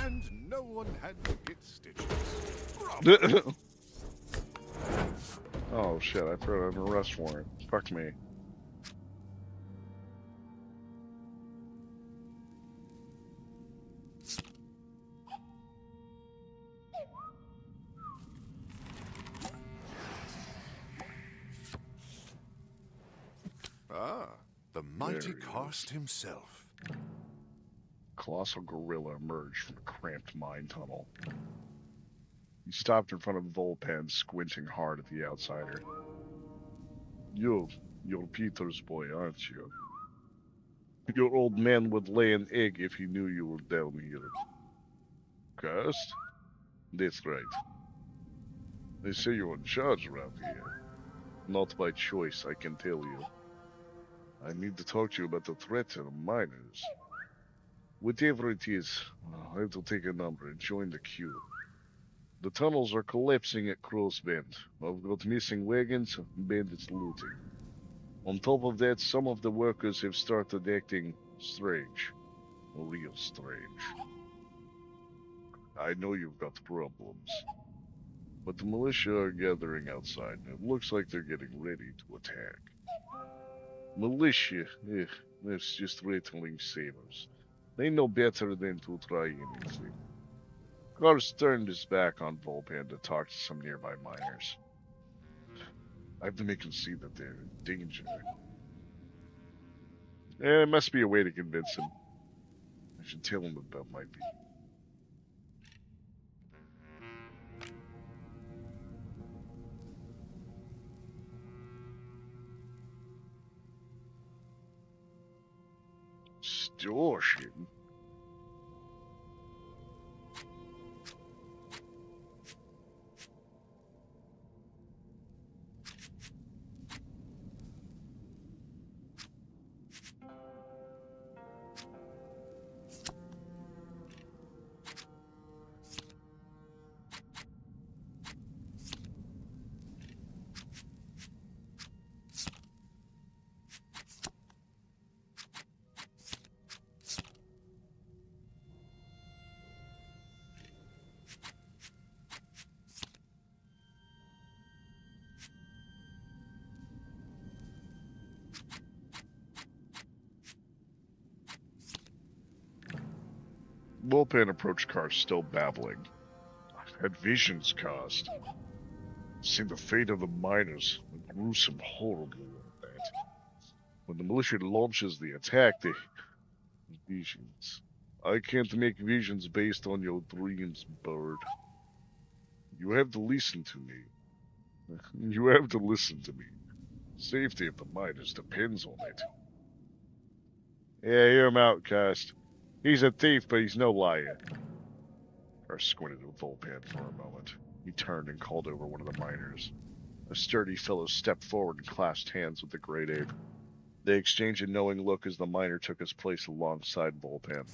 And no one had to get stitches. Oh shit, I threw out an arrest warrant. Fuck me. Ah, the mighty There he is. Karst himself. Colossal gorilla emerged from a cramped mine tunnel. He stopped in front of Volpan, squinting hard at the outsider. You're Peter's boy, aren't you? Your old man would lay an egg if he knew you were down here. Cursed? That's right. They say you're in charge around here. Not by choice, I can tell you. I need to talk to you about the threat to the miners. Whatever it is, I have to take a number and join the queue. The tunnels are collapsing at Crow's Bend. I've got missing wagons, bandits looting. On top of that, some of the workers have started acting strange. Real strange. I know you've got problems. But the militia are gathering outside, and it looks like they're getting ready to attack. Militia, that's just rattling sabers. They know better than to try anything. Gar's turned his back on Volpan to talk to some nearby miners. I have to make him see that they're in danger. There must be a way to convince him. I should tell him about my people. Extortion? Volpan approached Car, still babbling. I've had visions cast. Seen the fate of the miners, a gruesome, horrible one that. When the militia launches the attack, they visions. I can't make visions based on your dreams, bird. You have to listen to me. You have to listen to me. Safety of the miners depends on it. Yeah, hear him out, Cast. He's a thief, but he's no liar. Car squinted at Volpan for a moment. He turned and called over one of the miners. A sturdy fellow stepped forward and clasped hands with the great ape. They exchanged a knowing look as the miner took his place alongside Volpan.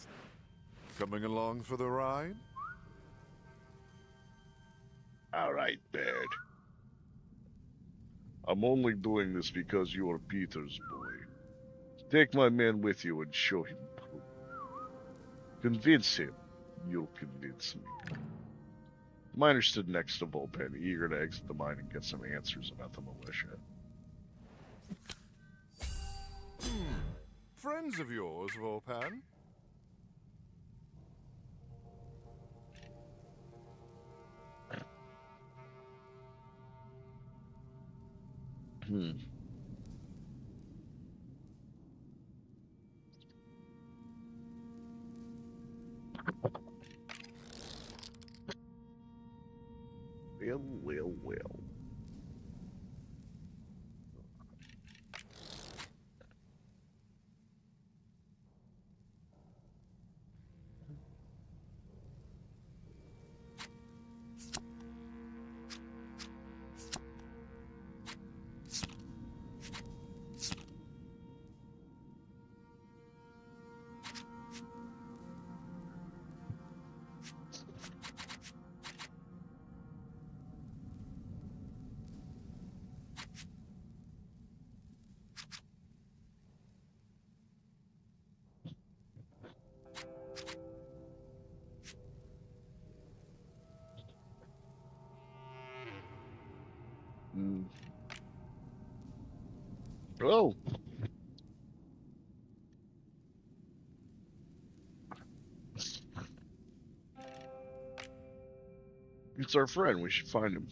Coming along for the ride? All right, Bird. I'm only doing this because you are Peter's boy. Take my man with you and show him proof. Convince him. You'll convince me. The miner stood next to Volpan, eager to exit the mine and get some answers about the militia. Friends of yours, Volpan? Well. Oh. It's our friend. We should find him.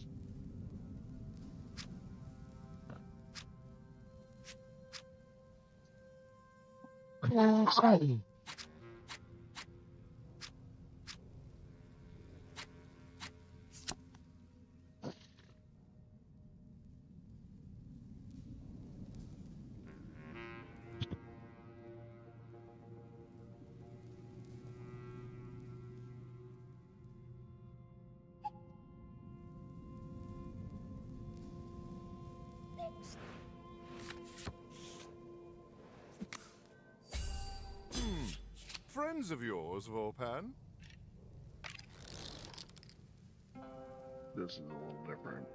Friends of yours, Volpan? This is a little different.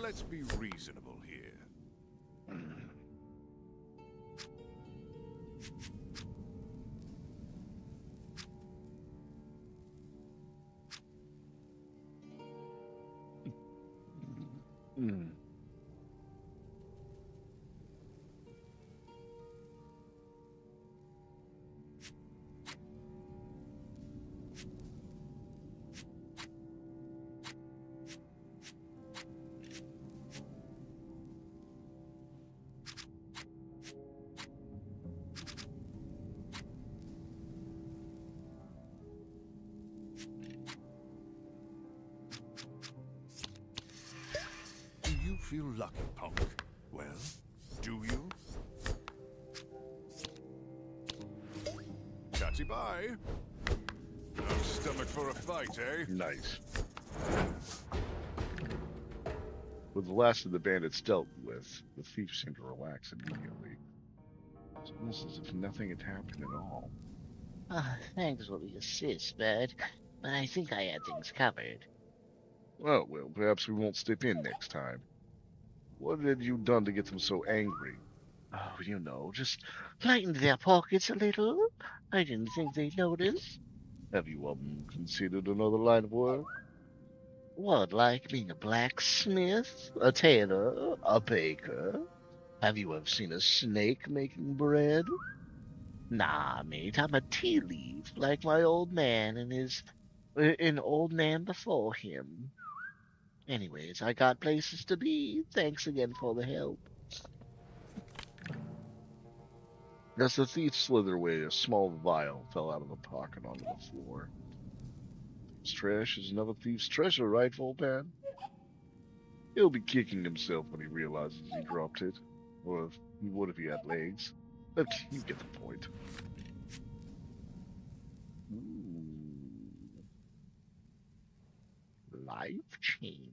Let's be reasonable here. Hmm. Do you feel lucky, punk? Well, do you? Catchy bye. No stomach for a fight, eh? Nice. With the last of the bandits dealt with, the thief seemed to relax immediately. It's almost as if nothing had happened at all. Thanks for the assist, Bert, but I think I had things covered. Oh, well, perhaps we won't step in next time. What had you done to get them so angry? Oh, just lightened their pockets a little. I didn't think they'd notice. Have you, considered another line of work? What, like being a blacksmith, a tailor, a baker? Have you ever seen a snake making bread? Nah, mate, I'm a tea leaf, like my old man and an old man before him. Anyways, I got places to be. Thanks again for the help. As the thief slithered away, a small vial fell out of a pocket onto the floor. Thief's trash is another thief's treasure, right, Volpan? He'll be kicking himself when he realizes he dropped it. Or he would if he had legs. But you get the point. Ooh, life-changing.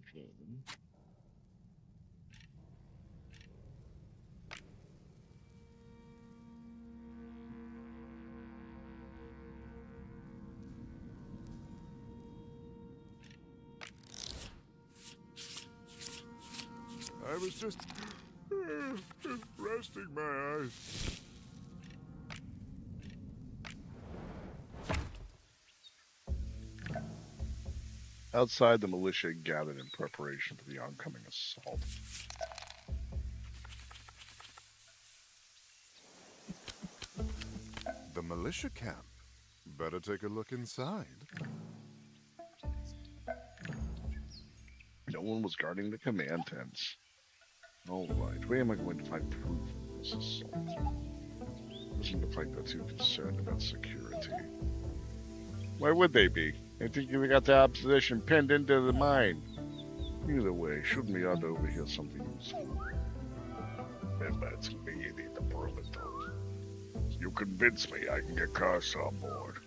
I was just resting my eyes. Outside, the militia gathered in preparation for the oncoming assault. The militia camp. Better take a look inside. No one was guarding the command tents. Alright, where am I going to find proof of this assault? Doesn't look like they're too concerned about security. Why would they be? They think they got the opposition pinned into the mine. Either way, shouldn't be hard to overhear something useful. And that's me, you need to prove it, though. You convince me I can get Cars on board.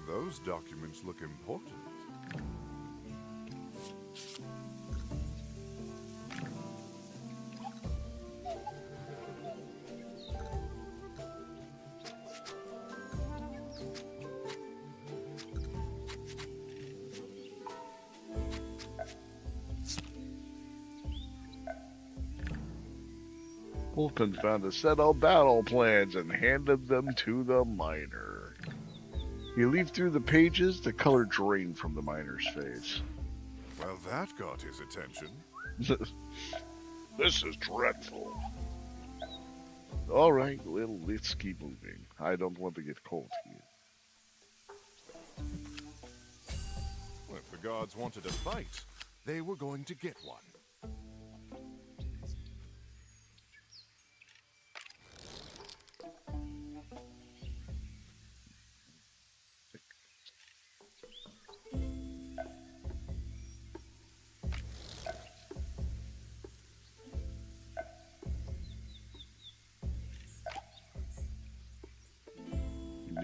Those documents look important. Wolfman found a set of battle plans and handed them to the miner. He leafed through the pages, the color drained from the miner's face. Well, that got his attention. This is dreadful. All right, well, let's keep moving. I don't want to get caught here. Well, if the guards wanted a fight, they were going to get one.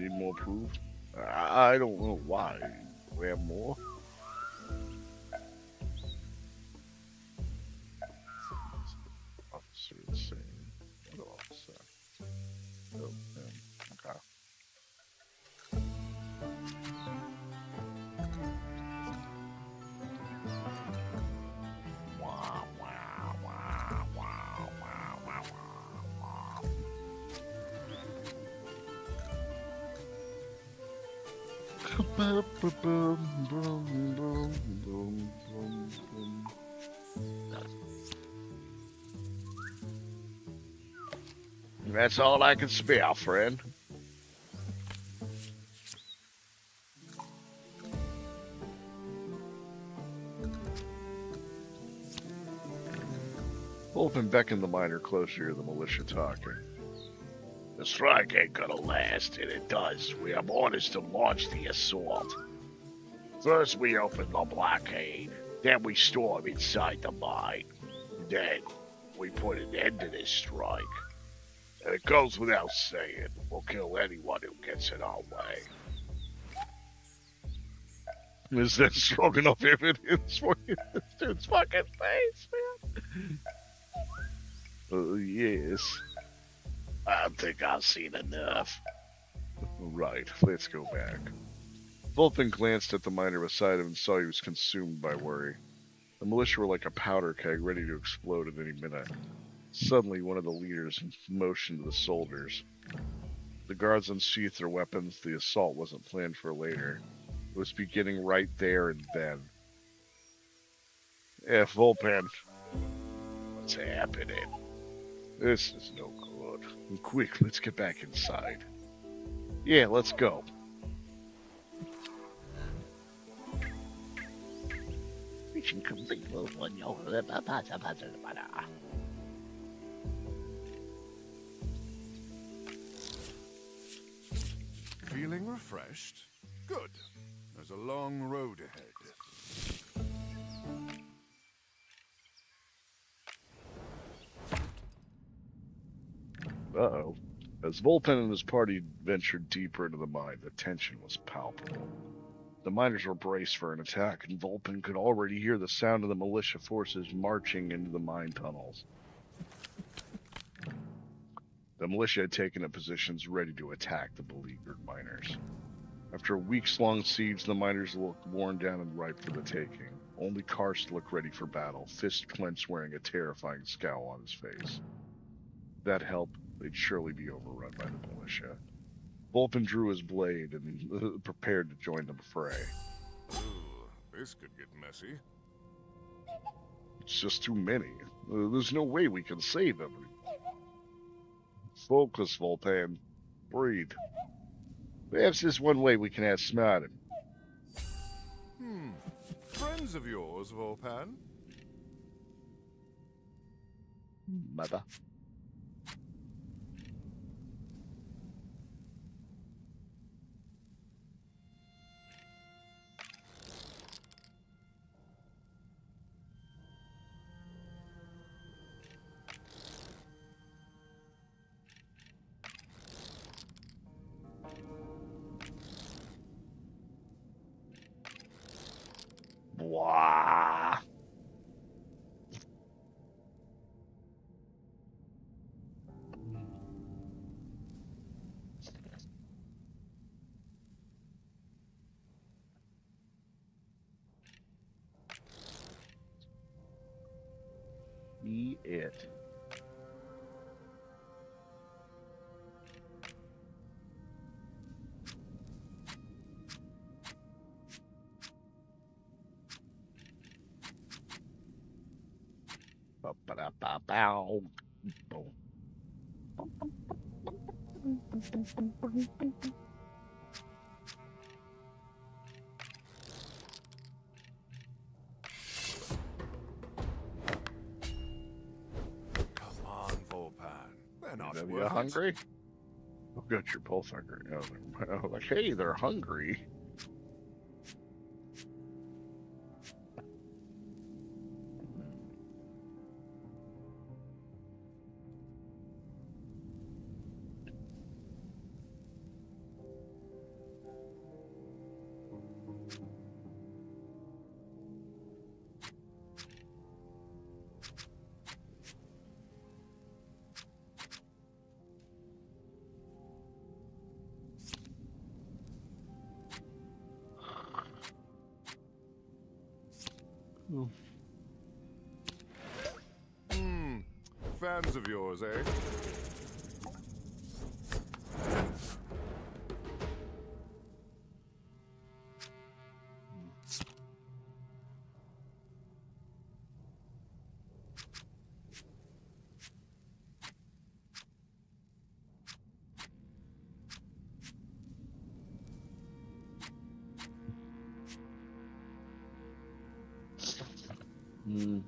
Need more proof? I don't know why. We have more? Officer insane. What officer? Oh, okay. Wow, wow, wow, wow, wow, wow, wow. Boom, boom, boom, boom, boom, boom, boom. That's all I can spare, friend. Wolfen beckoned the miner closer to the militia talking. The strike ain't gonna last, and it does. We have orders to launch the assault. First we open the blockade, then we storm inside the mine. Then we put an end to this strike. And it goes without saying, we'll kill anyone who gets in our way. Is that strong enough evidence for this dude's fucking face, man? Yes. I think I've seen enough. Right, let's go back. Vulpin glanced at the miner beside him and saw he was consumed by worry. The militia were like a powder keg ready to explode at any minute. Suddenly, one of the leaders motioned to the soldiers. The guards unsheathed their weapons. The assault wasn't planned for later. It was beginning right there and then. Vulpin. What's happening? This is no good. Quick, let's get back inside. Yeah, let's go. Mission complete. Feeling refreshed? Good. There's a long road ahead. Uh-oh. As Vulpin and his party ventured deeper into the mine, the tension was palpable. The miners were braced for an attack, and Vulpin could already hear the sound of the militia forces marching into the mine tunnels. The militia had taken up positions ready to attack the beleaguered miners. After a weeks-long siege, the miners looked worn down and ripe for the taking. Only Karst looked ready for battle, fist clenched, wearing a terrifying scowl on his face. If that helped, they'd surely be overrun by the militia. Vulpin drew his blade and prepared to join the fray. Ooh, this could get messy. It's just too many. There's no way we can save them. Focus, Vulpin. Breathe. Perhaps there's one way we can outsmart him. Friends of yours, Volpan? Mother. Blah. Be it. Ba-ba-da-ba-bow. Boom. Come on, Volpan. They're not Are you worth it. hungry? Oh, good, you're both hungry. Oh, like, hey, they're hungry. Fans of yours, eh? Hmm.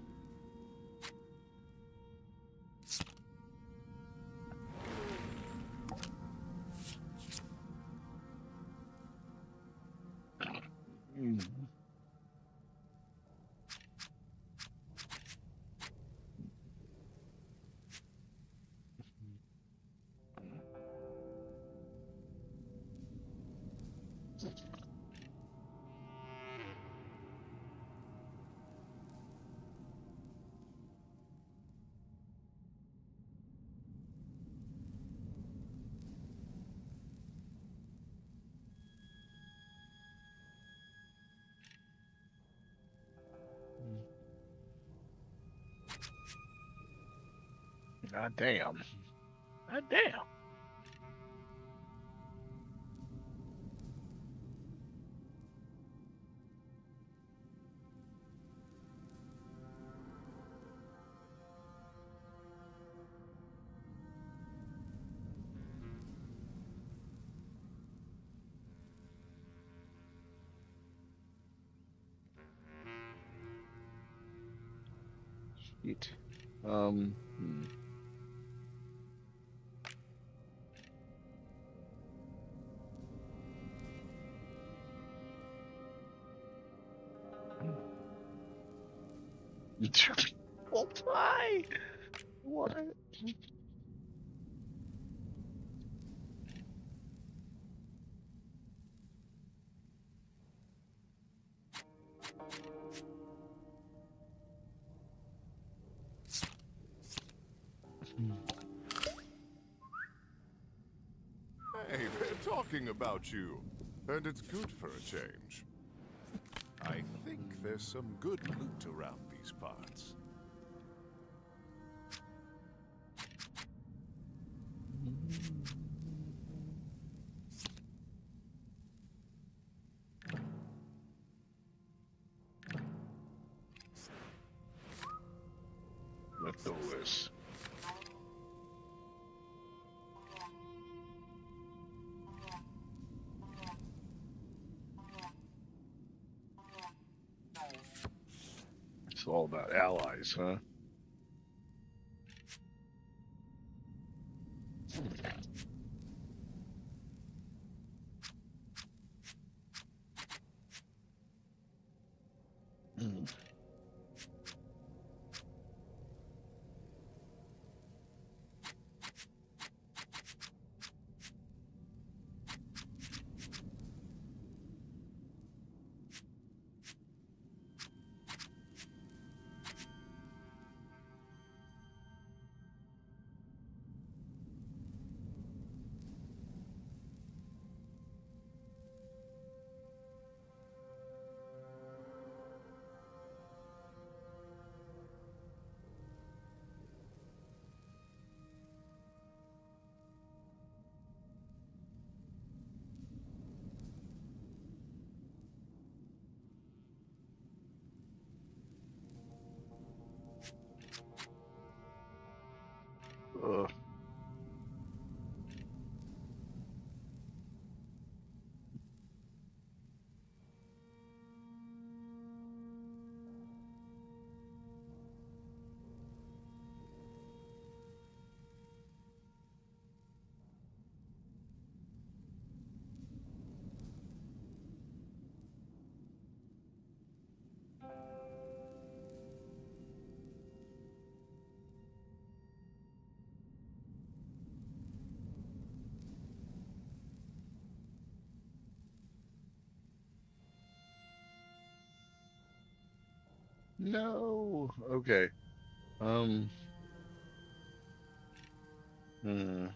God damn. God damn. Shit. Hmm. What? Why? What? Hey, they're talking about you. And it's good for a change. I think there's some good loot around these parts. Leftovers. It's all about allies, huh? Hmm. Ugh. No. Okay. Um. Hmm.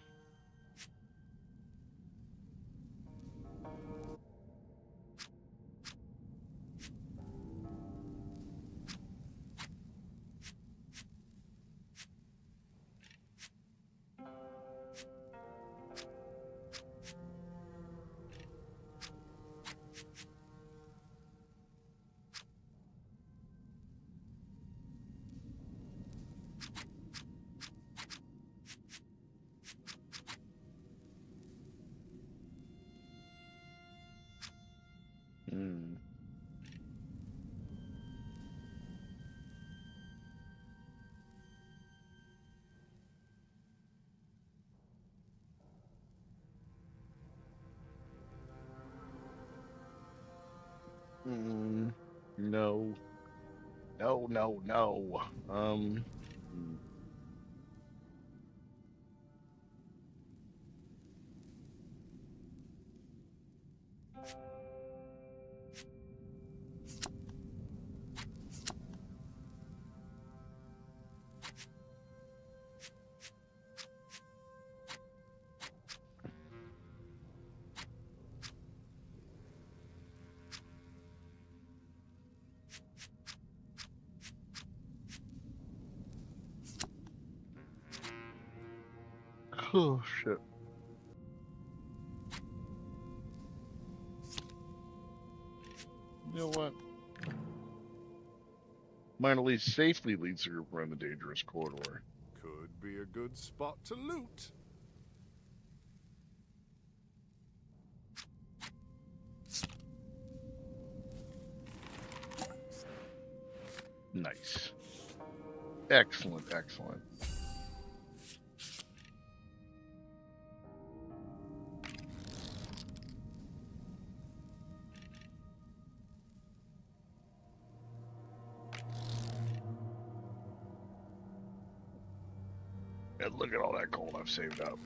Mm, no. No, no, no. Hmm. Oh, shit. You know what? Mine at least safely leads the group around the dangerous corridor. Could be a good spot to loot. Nice. Excellent, excellent. And look at all that gold I've saved up.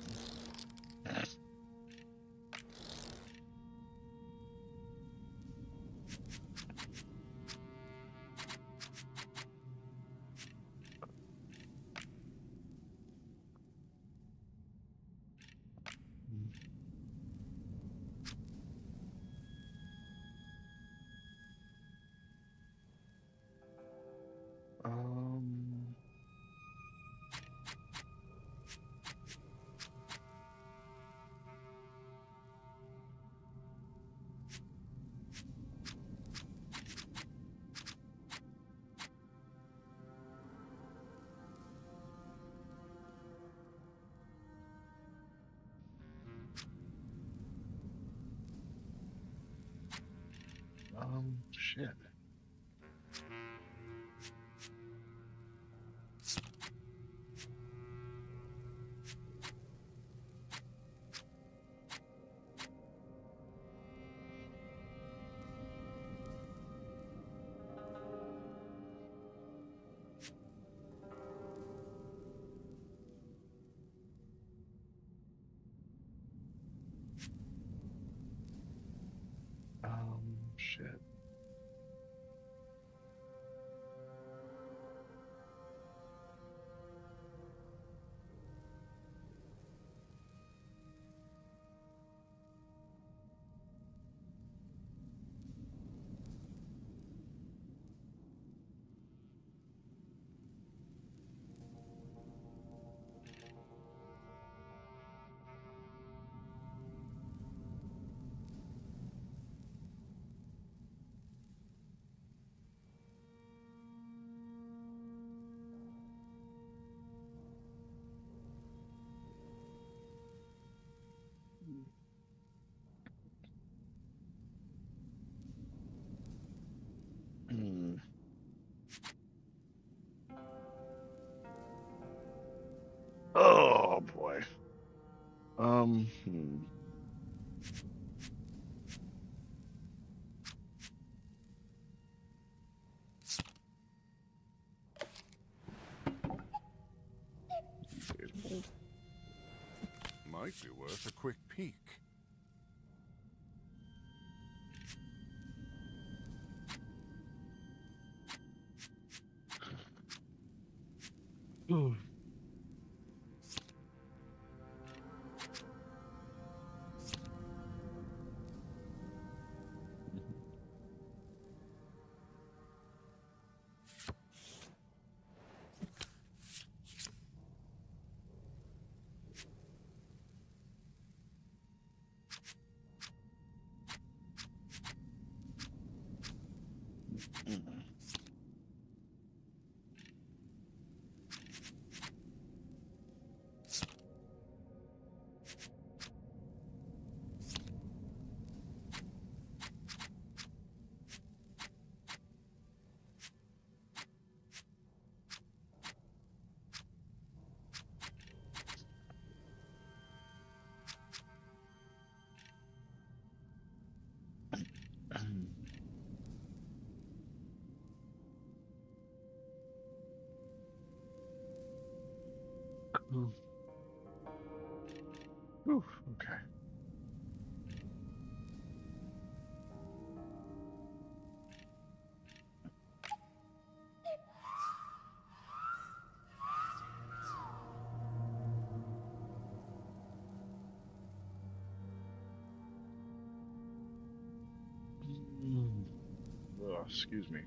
Um, shit. Shit. Hmm. Oh boy. Hmm. Might be worth a quick peek. Hmm. Whew, okay. Oh, excuse me.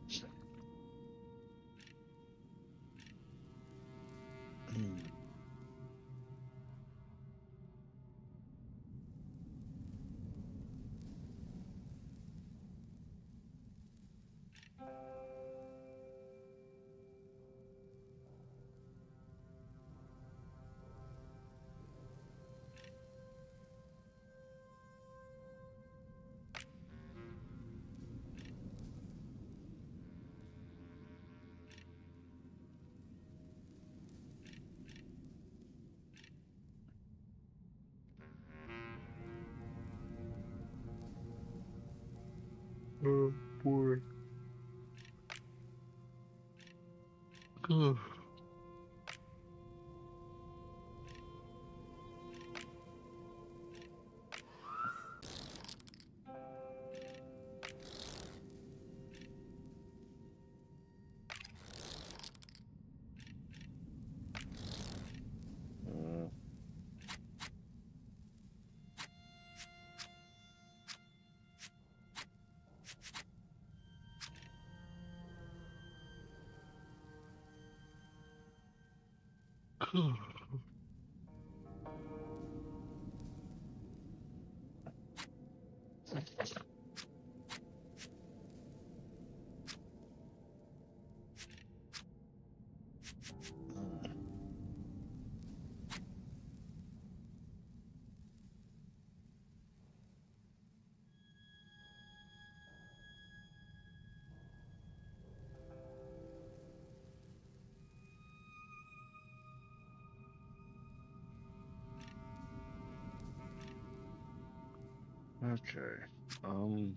Oh boy. Okay. Um.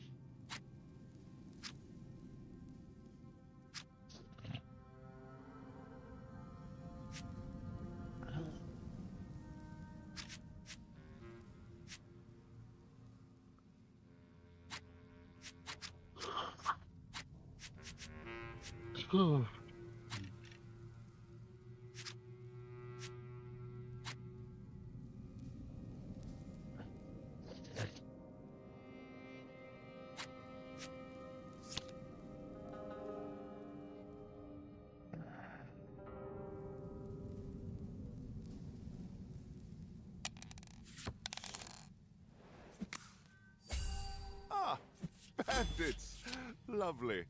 Ah, bandits! Lovely.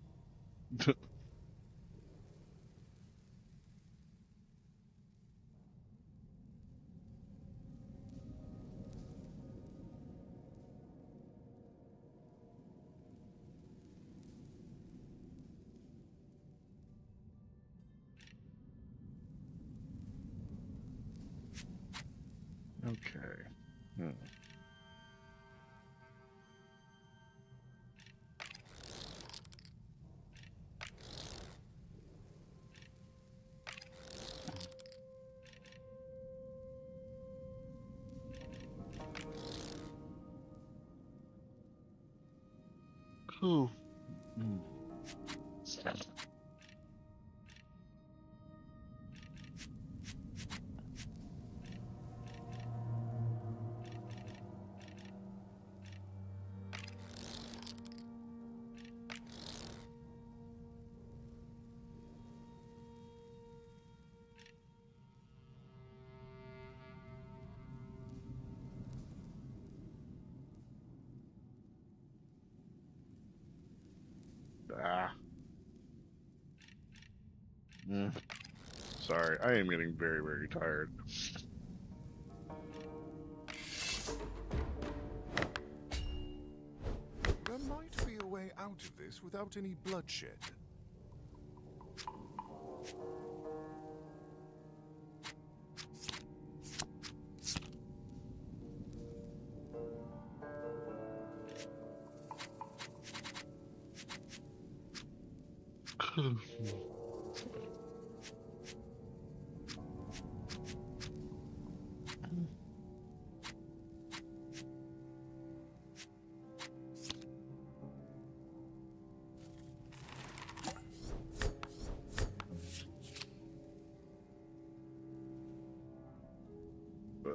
Okay. Hmm. Cool. Hmm. Ah. Hmm. Sorry, I am getting very, very tired. There might be a way out of this without any bloodshed.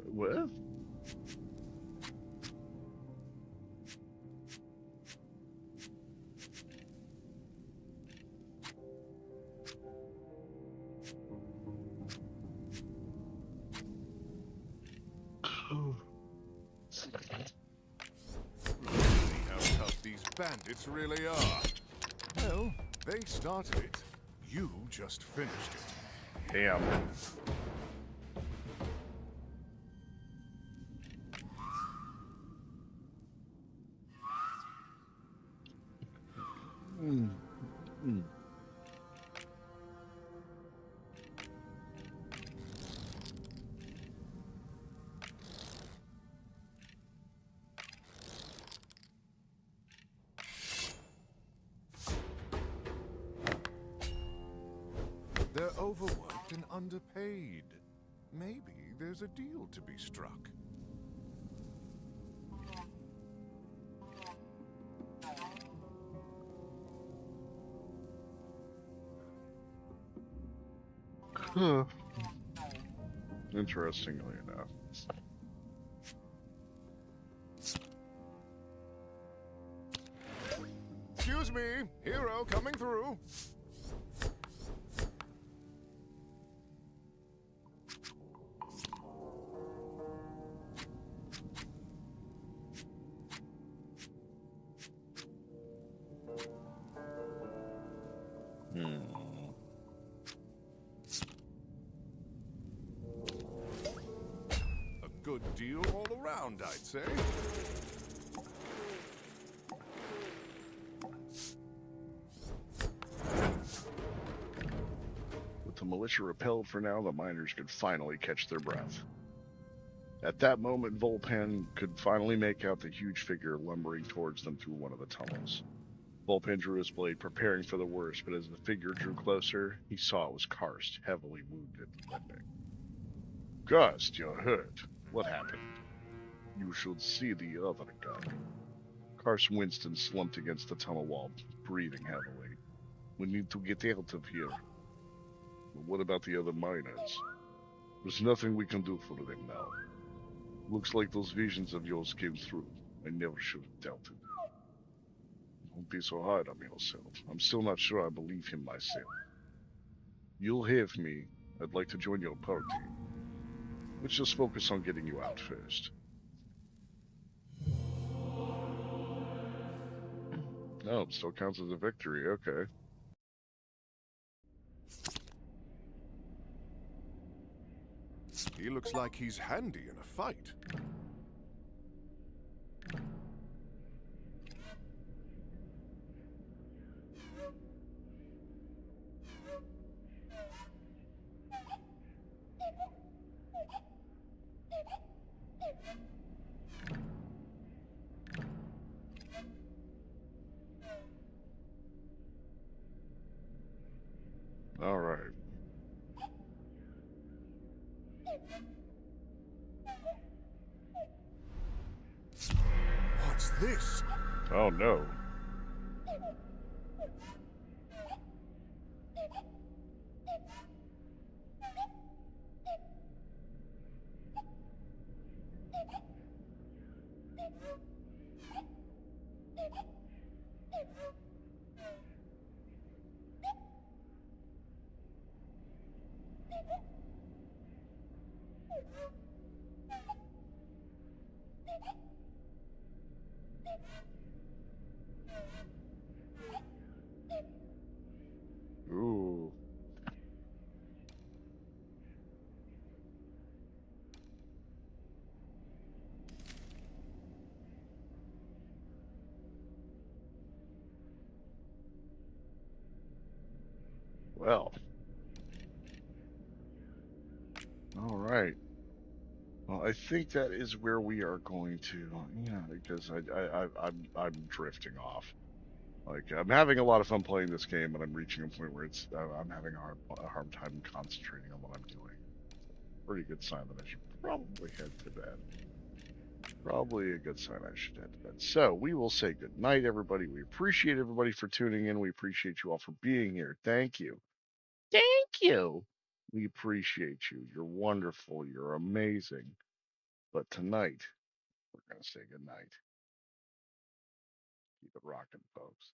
What? See how tough these bandits really are. Well, they started it. You just finished it. Damn. Mm. Mm. They're overworked and underpaid. Maybe there's a deal to be struck. Huh. Interestingly enough. Excuse me, hero coming through. Hmm. A good deal all around, I'd say. With the militia repelled for now, the miners could finally catch their breath. At that moment, Volpan could finally make out the huge figure lumbering towards them through one of the tunnels. Volpan drew his blade, preparing for the worst, but as the figure drew closer, he saw it was Karst, heavily wounded and limping. Karst, you're hurt. What happened? You should see the other guy. Karst winced and slumped against the tunnel wall, breathing heavily. We need to get out of here. But what about the other miners? There's nothing we can do for them now. Looks like those visions of yours came through. I never should have doubted. Don't be so hard on yourself. I'm still not sure I believe him myself. You'll have me. I'd like to join your party. Let's just focus on getting you out first. Oh, it still counts as a victory. Okay. He looks like he's handy in a fight. All right. What's this? Oh no. Ooh. Well. All right. Well, I think that is where we are going to, yeah, because I'm drifting off. Like I'm having a lot of fun playing this game, but I'm reaching a point where I'm having a hard time concentrating on what I'm doing. Pretty good sign that I should probably head to bed. Probably a good sign I should head to bed. So we will say good night, everybody. We appreciate everybody for tuning in. We appreciate you all for being here. Thank you. Thank you. We appreciate you. You're wonderful. You're amazing. But tonight, we're going to say goodnight. Keep it rocking, folks.